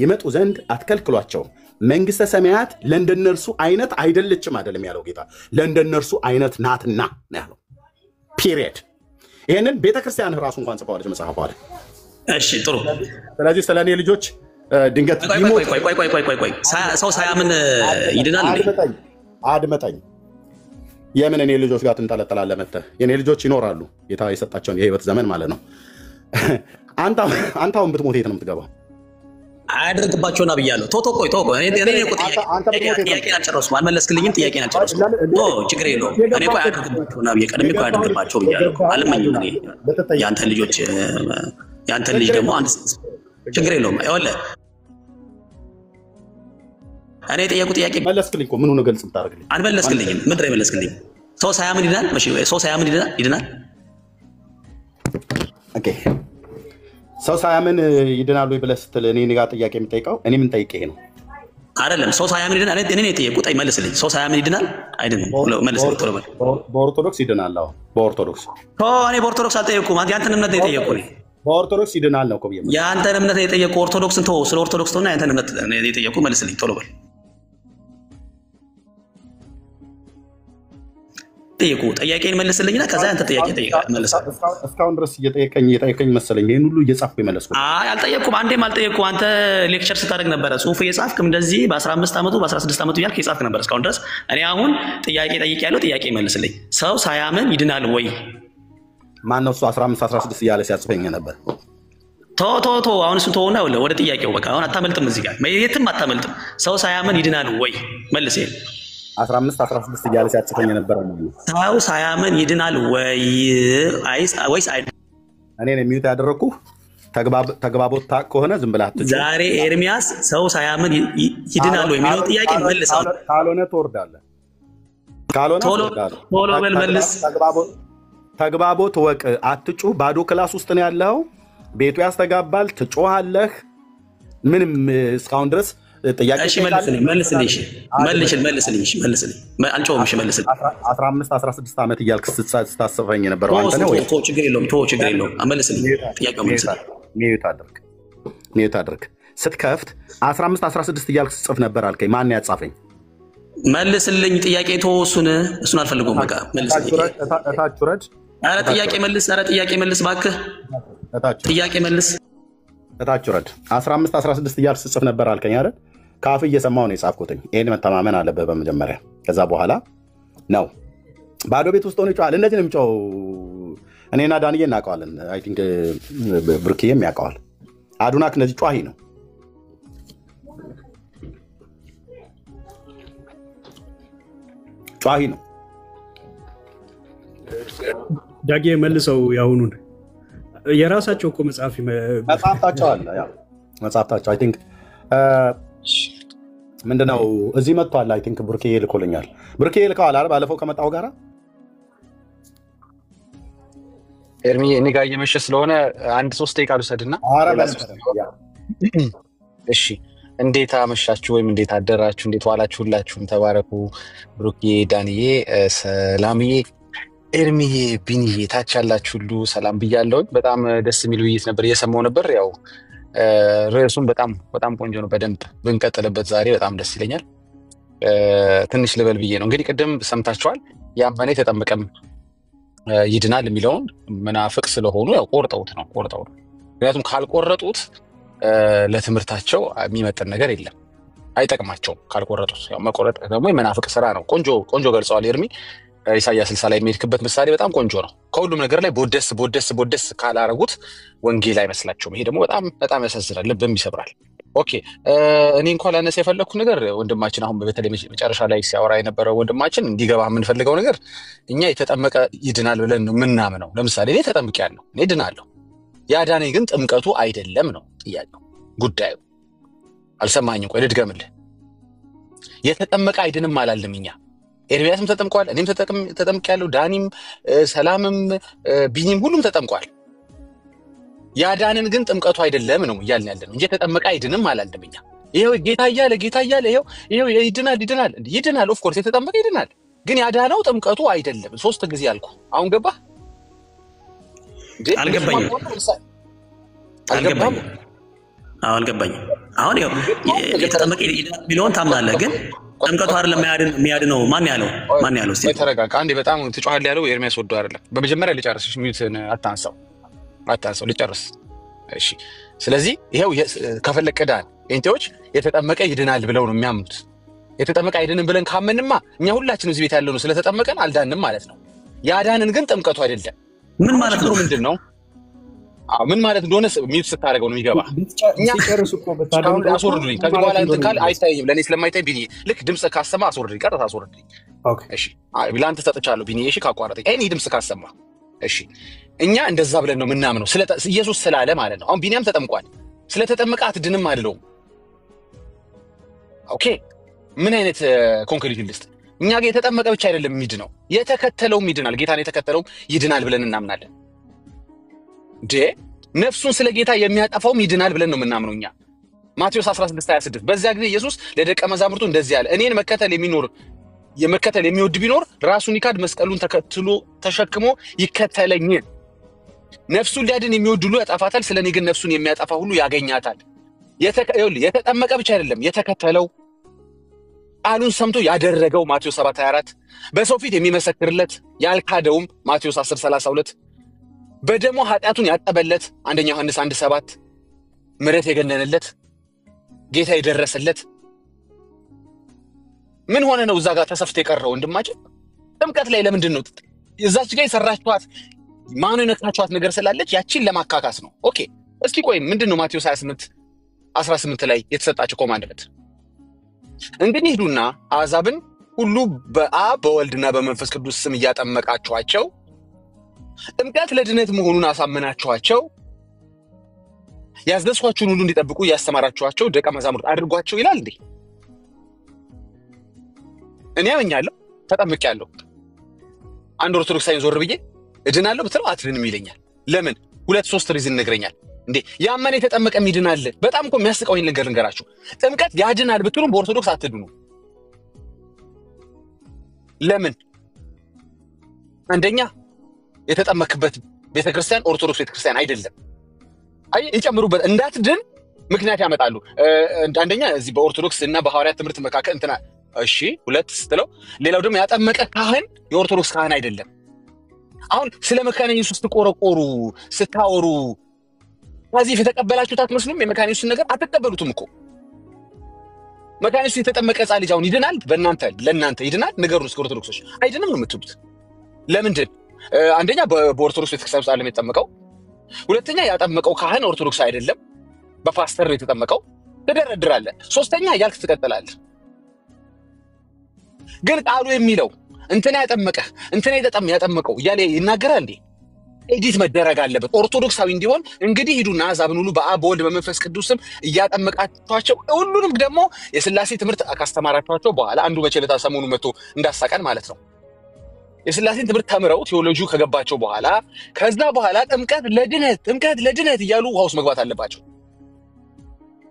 B: ይመጡ ዘንድ አትከልክሏቸው። መንግስተ ሰማያት ለእንደነርሱ አይነት አይደለችም አይደለም ያለው ጌታ፣ ለእንደነርሱ አይነት ናትና ነው ያለው። ፒሪየድ። ይሄንን ቤተክርስቲያን ራሱ እንኳን ጽፈዋለች መጽሐፏ ላይ።
E: እሺ ጥሩ።
B: ስለዚህ ስለኔ ልጆች ድንገት
E: ቆይ ሰው ሳያምን ይድናል እንዴ?
B: አድመጠኝ። የምን እኔ ልጆች ጋር ትንጠለጠላለህ መተህ? የኔ ልጆች ይኖራሉ ጌታ የሰጣቸውን የህይወት ዘመን ማለት ነው። አንተ አሁን ብትሞት የት ነው የምትገባው?
E: አያደርግባቸውና ብያለሁ። ቆይ እኔ እኮ ጥያቄን አልጨረስኩም። አልመለስክልኝም። ጥያቄን አልጨረስኩም። ችግር የለውም። እኔ እኮ አያደርግባቸውና ቀድሜ እኮ አያደርግባቸው ብያለሁ። አልመኝም። እኔ የአንተን ልጅ ደግሞ አንድ ችግር የለውም። ይኸውልህ እኔ የጠየቁት ጥያቄ
B: መለስክልኝ እኮ ምኑን ገልጽ የምታደርግልኝ?
E: አልመለስክልኝም። ምንድን ነው የመለስክልኝ? ሰው ሳያምን ይድናል? ሰው ሳያምን ይድናል?
B: ኦኬ ሰው ሳያምን ይድናል ወይ ብለህ ስትል እኔ ጋር ጥያቄ የምጠይቀው እኔ ምን ጠይቄ ነው?
E: አይደለም ሰው ሳያምን ይድናል። እኔ ነው የጠየቁት። መልስልኝ። ሰው ሳያምን ይድናል አይደለም? መልስልኝ ቶሎ በል።
B: በኦርቶዶክስ ይድናል። አዎ በኦርቶዶክስ።
E: እኔ በኦርቶዶክስ አልጠየቁም። ያንተን እምነት ነው የጠየቁ።
B: በኦርቶዶክስ ይድናል ነው እኮ ብዬ
E: ያንተን እምነት ነው የጠየቁ። ኦርቶዶክስን ተወው። ስለ ኦርቶዶክስ ተውና ያንተን እምነት ነው የጠየቁ። መልስልኝ ቶሎ በል። ጠየቁ። ጥያቄን መልስልኝና ከዛ ያንተ ጥያቄ መልሳለሁ።
B: እስካሁን ድረስ እየጠየቀኝ መሰለኝ። ይሄን ሁሉ እየጻፍኩ የመለስኩት።
E: አልጠየቅኩም። አንዴም አልጠየቅኩም። አንተ ሌክቸር ስታደርግ ነበረ፣ ጽሁፍ እየጻፍክም እንደዚህ በ15 ዓመቱ በ16 ዓመቱ እያልክ እየጻፍክ ነበር እስካሁን ድረስ። እኔ አሁን ጥያቄ ጠይቄያለሁ። ጥያቄ መልስልኝ። ሰው ሳያምን ይድናል ወይ?
B: ማነው እሱ 15 16 እያለ ሲያጽፈኝ ነበር?
E: አሁን እሱን ተወውና ወደ ጥያቄው በቃ። አሁን አታመልጥም፣ እዚህ ጋር የትም አታመልጥም። ሰው ሳያምን ይድናል ወይ? መልስ።
B: 15 16 እያለ ሲያጽፈኝ ነበር ነው።
E: ሰው ሳያምን ይድናል ወይስ አይ?
B: እኔ ነው ሚዩት ያደረኩ። ተግባቦት ከሆነ ዝም ብለህ አትጭ።
E: ዛሬ ኤርሚያስ ሰው ሳያምን ይድናል ወይ የሚለው ጥያቄ መልስ።
B: ካልሆነ ትወርዳለህ።
E: ቶሎ በል መልስ።
B: ተግባቦት ወቅ አትጩ። ባዶ ክላስ ውስጥ ነው ያለው። ቤቱ ያስተጋባል። ትጮሃለህ። ምንም እስካሁን ድረስ ጥያቄ
E: መልስልኝ። አልጮህም። መልስልኝ።
B: 15 16 ዓመት እያልክ ስታስበኝ የነበረው አንተ ነህ ወይ?
E: ችግር የለውም። መልስልኝ። ጥያቄው መልስልኝ።
B: ሚዩት አድርግ። ስትከፍት 15 16 እያልክ ስጽፍ ነበር አልከኝ። ማን ያጻፈኝ?
E: መልስልኝ። ጥያቄ እሱን አልፈልገውም። በቃ መልስልኝ።
B: እታች ውረድ።
E: ኧረ ጥያቄ መልስ እባክህ። ጥያቄ መልስ።
B: እታች ውረድ። 15 16 እያልክ ስጽፍ ነበር አልከኝ አይደል? ካፍ እየሰማሁ ነው የጻፍኩትኝ። ይሄን መተማመን አለብህ በመጀመሪያ። ከዛ በኋላ ነው ባዶ ቤት ውስጥ ሆኖ ይጮሃል። እንደዚህ ነው የሚጮኸው። እኔና ዳንዬ እናውቀዋለን። አይ ቲንክ ብሩክዬም ያውቀዋል። አዱናክ እነዚህ ጮሂ ነው። ጮሂ ነው።
D: ዳጌ መልሰው ያሁኑን የራሳቸው እኮ
B: መጽሐፍታቸው አለ። መጽሐፍታቸው አይ ቲንክ ምንድነው እዚህ መጥቷል። አይ ቲንክ ብሩኬ ልኮልኛል። ብሩኬ ልከዋል አይደል? ባለፈው ከመጣው ጋራ
F: ኤርሚ እኔ ጋር እየመሸ ስለሆነ 1-3 ደቂቃ ልውሰድና። እሺ እንዴት አመሻችሁ ወይም እንዴት አደራችሁ? እንዴት ዋላችሁ? ሁላችሁም ተባረኩ። ብሩኬ፣ ዳንዬ፣ ሰላምዬ፣ ኤርሚዬ፣ ቢኒዬ ታች ያላችሁ ሁሉ ሰላም ብያለሁ። በጣም ደስ የሚል ውይይት ነበር፣ እየሰማው ነበር። ያው ርዕሱም በጣም ቆንጆ ነው። በደንብ ብንቀጥልበት ዛሬ በጣም ደስ ይለኛል። ትንሽ ልበል ብዬ ነው። እንግዲህ ቅድም ሰምታችኋል። ያመነ የተጠመቀም ይድናል የሚለውን መናፍቅ ስለሆኑ ያው ቆርጠውት ነው። ምክንያቱም ካልቆረጡት ለትምህርታቸው የሚመጥን ነገር የለም። አይጠቅማቸውም ካልቆረጡት። ያው መቆረጥ ደግሞ የመናፍቅ ስራ ነው። ቆንጆ ገልጸዋል ኤርሚ። ኢሳይያስ 60 ላይ የሚሄድክበት ምሳሌ በጣም ቆንጆ ነው። ከሁሉም ነገር ላይ ቦደስ ካላረጉት ወንጌል አይመስላቸውም። ይሄ ደግሞ በጣም ያሳዝናል፣ ልብም ይሰብራል። ኦኬ እኔ እንኳን ላነሳ የፈለኩት ነገር ወንድማችን አሁን በተለይ መጨረሻ ላይ ሲያወራ የነበረው ወንድማችን እንዲገባ የምንፈልገው ነገር እኛ የተጠመቀ ይድናል ብለን ነው ምናምነው። ለምሳሌ እኔ ተጠምቄያለሁ፣ እኔ ድናለሁ። ያዳነኝ ግን ጥምቀቱ አይደለም ነው ጥያቄው፣ ጉዳዩ። አልሰማኝም። ቆይ ልድገምልህ። የተጠመቀ አይድንም አላልንም እኛ። ኤርሚያስም ተጠምቋል፣ እኔም ተጠምቄያለሁ፣ ዳኒም፣ ሰላምም፣ ቢኒም ሁሉም ተጠምቋል። ያዳንን ግን ጥምቀቱ አይደለም ነው እያልን ያለነው እንጂ የተጠመቀ አይድንም አላልንም እኛ። ይሄው ጌታ እያለ ይሄው ይድናል። ኦፍ ኮርስ የተጠመቀ ይድናል፣ ግን ያዳነው ጥምቀቱ አይደለም። 3 ጊዜ አልኩ። አሁን ገባህ?
E: አልገባኝም። አሁን ይሄው የተጠመቀ ይድናል ቢሎን ታምናለህ፣ ግን ጥምቀቱ አይደለም የሚያድነው። ማን ያለው? እስቲ
F: ተረጋጋ አንዴ። በጣም ትጮሃል ያለው ኤርሚያስ ወዶ አይደለም። በመጀመሪያ ልጨርስሽ፣ ሚዩትን አታንሳው ልጨርስ። እሺ። ስለዚህ ይሄው ከፈለክ ዳን ጴንጤዎች የተጠመቀ ይድናል ብለው ነው የሚያምኑት። የተጠመቀ አይድንም ብለን ካመንማ እኛ ሁላችንም እዚህ ቤት ያለው ነው ስለተጠመቀን አልዳንም ማለት ነው። ያዳንን ግን ጥምቀቱ አይደለም።
E: ምን ማለት ነው?
F: ምንድነው? ምን ማለት እንደሆነ ሚዩት ስታደርገው ነው የሚገባ። እኛ ሲጨርሱ እኮ በታደም አስወርዱልኝ። ከዚህ በኋላ እንትን ካል አይታየኝም፣ ለኔ ስለማይታይ ቢኒ ልክ ድምጽ ካሰማ አስወርዱልኝ፣ ቀጥታ አስወርዱልኝ። ኦኬ እሺ። ቢላንተ ሰጥቻለሁ ቢኒ። እሺ ካቋረጠኝ እኔ ድምጽ ካሰማ እሺ። እኛ እንደዛ ብለን ነው ምናምነው፣ ኢየሱስ ስላለ ማለት ነው። አሁን ቢኒያም ተጠምቋል፣ ስለተጠመቀ አትድንም አይደለም። ኦኬ ምን አይነት ኮንክሪት ልስጥ? እኛ ጋር የተጠመቀ ብቻ አይደለም የሚድነው፣ የተከተለውም ይድናል። ጌታን የተከተለውም ይድናል ብለን እናምናለን። ነፍሱን ስለ ጌታ የሚያጠፋውም ይድናል ብለን ነው ምናምነው እኛ። ማቴዎስ 16:26 በዚያ ጊዜ ኢየሱስ ለደቀ መዛሙርቱ እንደዚህ አለ፣ እኔን መከተል የሚወድ ቢኖር ራሱን ይካድ፣ መስቀሉን ተሸክሞ ይከተለኝ። ነፍሱን ሊያድን የሚወድ ሁሉ ያጠፋታል፣ ስለኔ ግን ነፍሱን የሚያጠፋ ሁሉ ያገኛታል። የተጠመቀ ብቻ አይደለም የተከተለው፣ ቃሉን ሰምቶ ያደረገው ማቴዎስ 7:24፣ በሰው ፊት የሚመሰክርለት ያልካደውም ማቴዎስ 10:32፣ በደሙ ኃጢአቱን ያጠበለት አንደኛ ዮሐንስ 1:7፣ ምሕረት የገነነለት ጌታ የደረሰለት። ምን ሆነ ነው እዛ ጋር ተሰፍቶ የቀረው ወንድማችን? ጥምቀት ላይ ለምንድን ነው እዛች ጋር የሰራችኋት ማኑ የነካችኋት ነገር ስላለች ያቺን ለማካካስ ነው። ኦኬ እስኪ ቆይ ምንድነው ማቴዎስ 28:18 ላይ የተሰጣቸው ኮማንድመንት? እንግዲህ ሂዱና አሕዛብን ሁሉ በአብ በወልድና በመንፈስ ቅዱስ ስም እያጠመቃችኋቸው ጥምቀት ለድነት መሆኑን አሳመናችኋቸው፣ ያዘዝኳችሁን ሁሉ እንዲጠብቁ እያስተማራችኋቸው ደቀ መዛሙርት አድርጓቸው ይላል እንዴ? እኔ አመኛለሁ፣ ተጠምቄያለሁ። አንድ ኦርቶዶክሳዊን ዞር ብዬ እድናለሁ ብትለው አትድንም ይለኛል። ለምን? 2-3 ሪዝን ነግረኛል። እንዴ ያመነ የተጠመቀም ይድናል። በጣም እኮ የሚያስቀው ነገር ልንገራችሁ። ጥምቀት ያድናል ብትሉም በኦርቶዶክስ አትድኑ። ለምን? አንደኛ የተጠመክበት ቤተክርስቲያን ኦርቶዶክስ ቤተክርስቲያን አይደለም። አይ ይጨምሩበት እንዳትድን ምክንያት ያመጣሉ። አንደኛ እዚህ በኦርቶዶክስ እና በሐዋርያት ትምህርት መካከል እንትና እሺ 2 ስትለው፣ ሌላው ደግሞ ያጠመቀ ካህን የኦርቶዶክስ ካህን አይደለም። አሁን ስለ መካነ ኢየሱስ ስትቆረቆሩ ስታወሩ ከዚህ የተቀበላችሁት አትመስሉም? የመካነ ኢየሱስን ነገር አትቀበሉትም እኮ። መካነ ኢየሱስ የተጠመቀ ሕፃን ልጅ አሁን ይድናል? ለእናንተ ይድናል? ንገሩን እስከ ኦርቶዶክሶች። አይድንም ነው የምትሉት። ለምንድን? አንደኛ በኦርቶዶክስ ቤተክርስቲያን ውስጥ የተጠመቀው፣ ሁለተኛ ያጠመቀው ካህን ኦርቶዶክስ አይደለም፣ በፓስተር ነው የተጠመቀው። ትደረድራለህ። ሶስተኛ እያልክ ትቀጥላለህ። ግን ቃሉ የሚለው እንትና ያጠመቀህ እንትና ያጠመቀው እያለ ይናገራል እንዴ? ኤዲት መደረግ አለበት ኦርቶዶክሳዊ እንዲሆን። እንግዲህ ሂዱና አሕዛብን ሁሉ በአብ በወልድ በመንፈስ ቅዱስም እያጠመቃችኋቸው፣ ሁሉንም ደግሞ የሥላሴ ትምህርት ካስተማራችኋቸው በኋላ አንዱ መቼለታ ሰሞኑ መጥቶ እንዳሳቀን ማለት ነው። የሥላሴን ትምህርት ተምረው ቴዎሎጂው ከገባቸው በኋላ ከዛ በኋላ ጥምቀት ለድነት እያሉ ውሃ ውስጥ መግባት አለባቸው።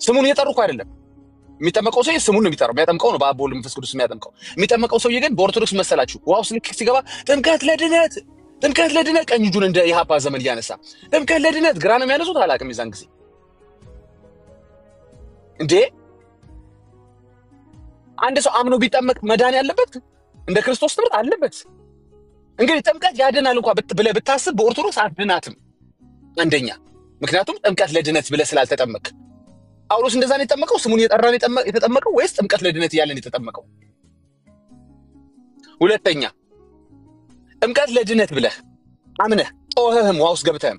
F: ስሙን እየጠሩ እኮ አይደለም የሚጠመቀው ሰው ስሙን ነው የሚጠራው። የሚያጠምቀው ነው በአብ በወልድ በመንፈስ ቅዱስ የሚያጠምቀው። የሚጠመቀው ሰውዬ ግን በኦርቶዶክስ መሰላችሁ ውሃ ውስጥ ልክ ሲገባ ጥምቀት ለድነት ቀኝ እጁን እንደ ኢሃፓ ዘመን እያነሳ ጥምቀት ለድነት ግራ ነው የሚያነሱት። አላውቅም የዛን ጊዜ እንዴ አንድ ሰው አምኖ ቢጠመቅ መዳን ያለበት እንደ ክርስቶስ ትምህርት አለበት። እንግዲህ ጥምቀት ያድናል እንኳን ብለህ ብታስብ በኦርቶዶክስ አትድናትም። አንደኛ ምክንያቱም ጥምቀት ለድነት ብለህ ስላልተጠመቅ ጳውሎስ እንደዛ ነው የተጠመቀው? ስሙን እየጠራ ነው የተጠመቀው ወይስ ጥምቀት ለድነት እያለ ነው የተጠመቀው? ሁለተኛ ጥምቀት ለድነት ብለህ አምነህ ጦህህም ውሃ ውስጥ ገብተህም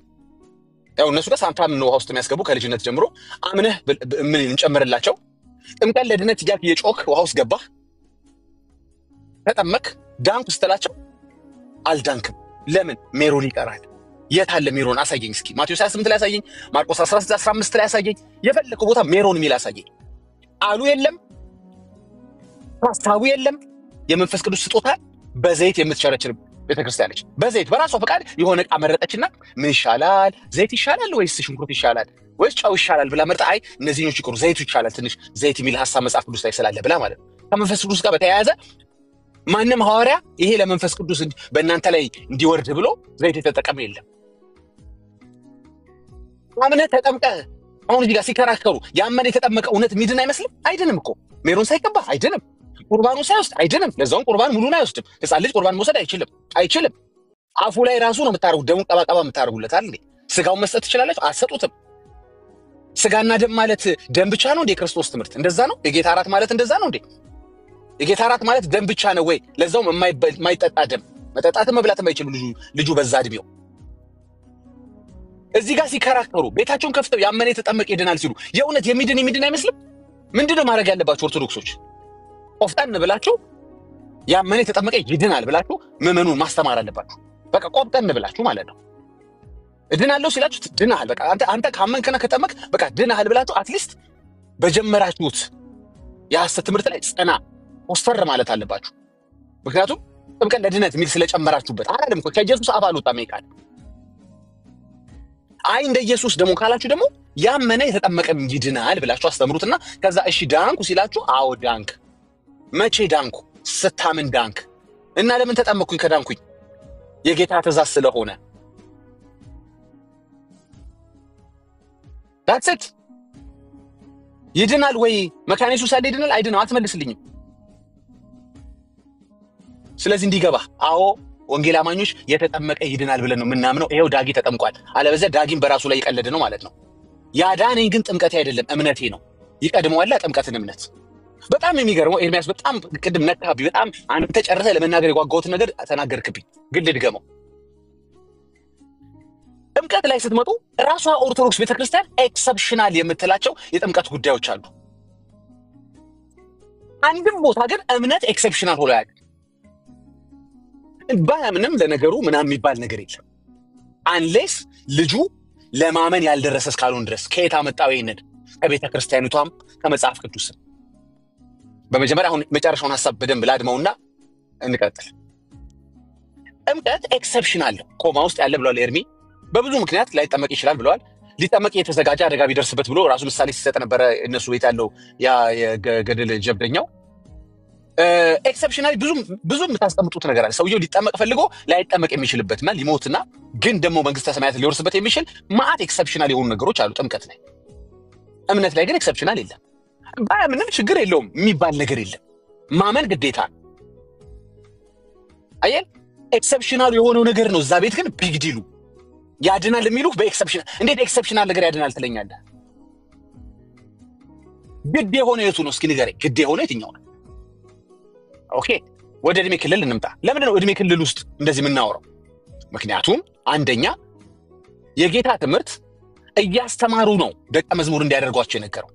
F: ያው እነሱ ጋር ሳምታም ነው ውሃ ውስጥ የሚያስገቡ ከልጅነት ጀምሮ አምነህ ምን እንጨምርላቸው ጥምቀት ለድነት እያልክ የጮክ ውሃ ውስጥ ገባህ ተጠመቅ ዳንክ ስትላቸው አልዳንክም። ለምን? ሜሮን ይቀራል። የት አለ ሜሮን? አሳየኝ እስኪ። ማቴዎስ 28 ላይ አሳየኝ፣ ማርቆስ 16:15 ላይ አሳየኝ። የፈለከው ቦታ ሜሮን የሚል አሳየኝ። ቃሉ የለም፣ ሐሳቡ የለም። የመንፈስ ቅዱስ ስጦታ በዘይት የምትቸረችር ቤተክርስቲያን ነች። በዘይት በራሷ ፈቃድ የሆነ ዕቃ መረጠችና ምን ይሻላል? ዘይት ይሻላል ወይስ ሽንኩርት ይሻላል ወይስ ጨው ይሻላል ብላ መርጣ አይ እነዚህኞች ይቀሩ ዘይቱ ይሻላል ትንሽ ዘይት የሚል ሐሳብ መጽሐፍ ቅዱስ ላይ ስላለ ብላ ማለት ነው። ከመንፈስ ቅዱስ ጋር በተያያዘ ማንም ሐዋርያ ይሄ ለመንፈስ ቅዱስ በእናንተ ላይ እንዲወርድ ብሎ ዘይት የተጠቀመ የለም። አምነህ ተጠምቀህ አሁን እዚህ ጋር ሲከራከሩ ያመነ የተጠመቀ እውነት ሚድን አይመስልም? አይድንም እኮ ሜሮን ሳይቀባ አይድንም። ቁርባኑ ሳይወስድ አይድንም። ለዛውም ቁርባን ሙሉን አይወስድም። ሕፃን ልጅ ቁርባን መውሰድ አይችልም። አፉ ላይ ራሱ ነው የምታረጉት። ደሙን ቀባቀባ የምታረጉለታል እንዴ? ስጋውን መስጠት ትችላላችሁ? አትሰጡትም። ስጋና ደም ማለት ደም ብቻ ነው እንዴ? የክርስቶስ ትምህርት እንደዛ ነው? የጌታ እራት ማለት እንደዛ ነው እንዴ? የጌታ እራት ማለት ደም ብቻ ነው ወይ? ለዛውም የማይጠጣ ደም መጠጣትም መብላትም አይችልም ልጁ በዛ እድሜው። እዚህ ጋር ሲከራከሩ ቤታቸውን ከፍተው ያመነ የተጠመቀ ይድናል ሲሉ የእውነት የሚድን አይመስልም? ምንድነው ማድረግ ያለባችሁ ኦርቶዶክሶች? ቆፍጠን ብላችሁ ያመነ የተጠመቀ ይድናል ብላችሁ ምዕመኑን ማስተማር አለባችሁ። በቃ ቆፍጠን ብላችሁ ማለት ነው። እድናለሁ ሲላችሁ ድናል። በቃ አንተ ካመንከና ከጠመቅ በቃ ድናል ብላችሁ አትሊስት በጀመራችሁት የሐሰት ትምህርት ላይ ጽና ወስተር ማለት አለባችሁ። ምክንያቱም ጥምቀት ለድነት የሚል ስለጨመራችሁበት አይደለም እኮ ከኢየሱስ አፍ አልወጣም ይቃል። አይ እንደ ኢየሱስ ደግሞ ካላችሁ ደግሞ ያመነ የተጠመቀም ይድናል ብላችሁ አስተምሩትና ከዛ እሺ ዳንኩ ሲላችሁ አዎ ዳንክ። መቼ ዳንኩ? ስታምን ዳንክ። እና ለምን ተጠመቅኩኝ ከዳንኩኝ? የጌታ ትእዛዝ ስለሆነ። that's it። ይድናል ወይ መካነ ኢየሱስ ያለ ይድናል አይድንም? አትመልስልኝም። ስለዚህ እንዲገባ አዎ ወንጌል አማኞች የተጠመቀ ይድናል ብለን ነው የምናምነው። ይሄው ዳጊ ተጠምቋል። አለበለዚያ ዳጊም በራሱ ላይ ይቀለድ ነው ማለት ነው። ያዳነኝ ግን ጥምቀቴ አይደለም እምነቴ ነው። ይቀድመዋል ጥምቀትን እምነት። በጣም የሚገርመው ኤርሚያስ በጣም ቅድም ነካብኝ። በጣም አንተ ጨርሰህ ለመናገር የጓጓሁትን ነገር ተናገርክብኝ። ግን ልድገመው። ጥምቀት ላይ ስትመጡ ራሷ ኦርቶዶክስ ቤተክርስቲያን ኤክሰፕሽናል የምትላቸው የጥምቀት ጉዳዮች አሉ። አንድም ቦታ ግን እምነት ኤክሰፕሽናል ሆኖ ያውቃል። ባያምንም ለነገሩ ምናምን የሚባል ነገር የለም። አንሌስ ልጁ ለማመን ያልደረሰ እስካልሆነ ድረስ። ከየት አመጣው ይሄንን? ከቤተ ክርስቲያኒቷም ከመጽሐፍ ቅዱስም። በመጀመሪያ አሁን መጨረሻውን ሐሳብ በደንብ ላድመውና እንቀጥል። ጥምቀት ኤክሰፕሽናል ኮማ ውስጥ ያለ ብለዋል ኤርሚ። በብዙ ምክንያት ላይጠመቅ ይችላል ብለዋል። ሊጠመቅ የተዘጋጀ አደጋ ቢደርስበት ብሎ ራሱ ምሳሌ ሲሰጥ ነበረ። እነሱ ቤት ያለው ያ የገድል ጀብደኛው ኤክሰፕሽናል ብዙ የምታስቀምጡት ነገር አለ። ሰውየው ሊጠመቅ ፈልጎ ላይጠመቅ የሚችልበትና ሊሞትና ግን ደግሞ መንግስተ ሰማያት ሊወርስበት የሚችል ማአት ኤክሰፕሽናል የሆኑ ነገሮች አሉ ጥምቀት ላይ። እምነት ላይ ግን ኤክሰፕሽናል የለም። ባያምንም ችግር የለውም የሚባል ነገር የለም። ማመን ግዴታ ነው። አየህ ኤክሰፕሽናል የሆነው ነገር ነው። እዛ ቤት ግን ቢግ ዲሉ ያድናል የሚሉህ በኤክሰፕሽናል። እንዴት ኤክሰፕሽናል ነገር ያድናል ትለኛለህ? ግድ የሆነ የቱ ነው እስኪ ንገረኝ። ግድ የሆነ የትኛው ነው? ኦኬ ወደ እድሜ ክልል እንምጣ። ለምንድን ነው እድሜ ክልል ውስጥ እንደዚህ የምናወራው? ምክንያቱም አንደኛ የጌታ ትምህርት እያስተማሩ ነው ደቀ መዝሙር እንዲያደርጓቸው የነገረው።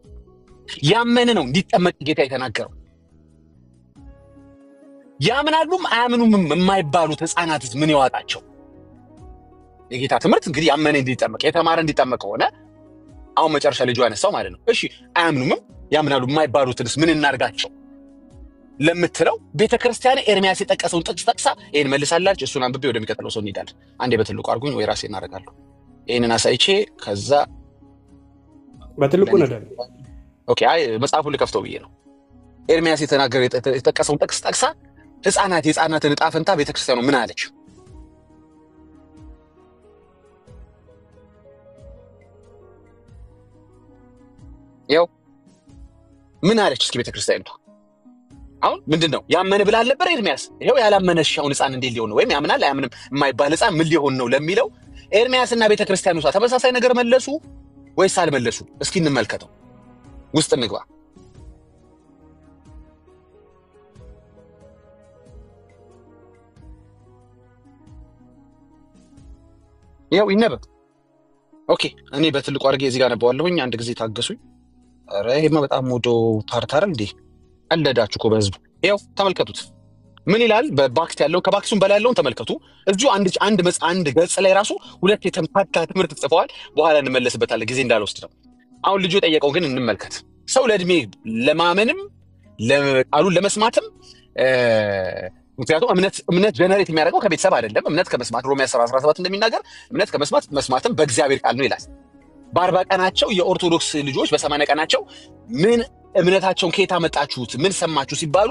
F: ያመነ ነው እንዲጠመቅ ጌታ የተናገረው። ያምናሉም አያምኑም የማይባሉት ህፃናት ምን ይዋጣቸው? የጌታ ትምህርት እንግዲህ ያመነ እንዲጠመቅ የተማረ እንዲጠመቅ ሆነ። አሁን መጨረሻ ልጁ ያነሳው ማለት ነው። እሺ አያምኑም ያምናሉ የማይባሉትንስ ምን እናርጋቸው ለምትለው ቤተክርስቲያን ኤርሚያስ የጠቀሰውን ጥቅስ ጠቅሳ ይሄን መልሳላች። እሱን አንብቤ ወደሚቀጥለው ሰው እንሄዳለን። አንዴ በትልቁ አድርጉኝ ወይ ራሴ እናደርጋለሁ። ይሄንን አሳይቼ ከዛ
D: በትልቁ ነዳል።
F: ኦኬ አይ መጽሐፉን ልከፍተው ብዬ ነው። ኤርሚያስ የጠቀሰውን ጥቅስ ጠቅሳ የህፃናትን ዕጣ ፈንታ ቤተክርስቲያኑ ምን አለች? ያው ምን አለች እስኪ ቤተክርስቲያኑ? አሁን ምንድነው ያመነ ብላ አልነበረ ኤርሚያስ? ይሄው ያላመነሽ አሁን ህፃን እንዴት ሊሆን ነው? ወይም ያምናል አያምንም የማይባል ህፃን ምን ሊሆን ነው ለሚለው ኤርሚያስና ቤተክርስቲያኑ ተመሳሳይ ነገር መለሱ ወይስ አልመለሱ? እስኪ እንመልከተው። ውስጥ እንግባ። ይኸው ይነበብ። ኦኬ እኔ በትልቁ አድርጌ እዚህ ጋር ነበዋለሁኝ። አንድ ጊዜ ታገሱኝ። ኧረ ይሄማ በጣም ወዶ ታርታር እንዴ ቀለዳችሁ እኮ በህዝቡ። ይኸው ተመልከቱት ምን ይላል። በባክስ ያለው ከባክሱም በላይ ያለውን ተመልከቱ። እዚሁ አንድ ገጽ ላይ ራሱ ሁለት የተምታታ ትምህርት ጽፈዋል። በኋላ እንመለስበታለን ጊዜ እንዳልወስድ ነው። አሁን ልጁ የጠየቀው ግን እንመልከት። ሰው ለእድሜ ለማመንም ቃሉን ለመስማትም ምክንያቱም እምነት ጀነሬት የሚያደርገው ከቤተሰብ አይደለም። እምነት ከመስማት ሮሜ 10:17 እንደሚናገር እምነት ከመስማት መስማትም በእግዚአብሔር ቃል ነው ይላል። በ40 ቀናቸው የኦርቶዶክስ ልጆች በ80 ቀናቸው ምን እምነታቸውን ከየት አመጣችሁት ምን ሰማችሁ ሲባሉ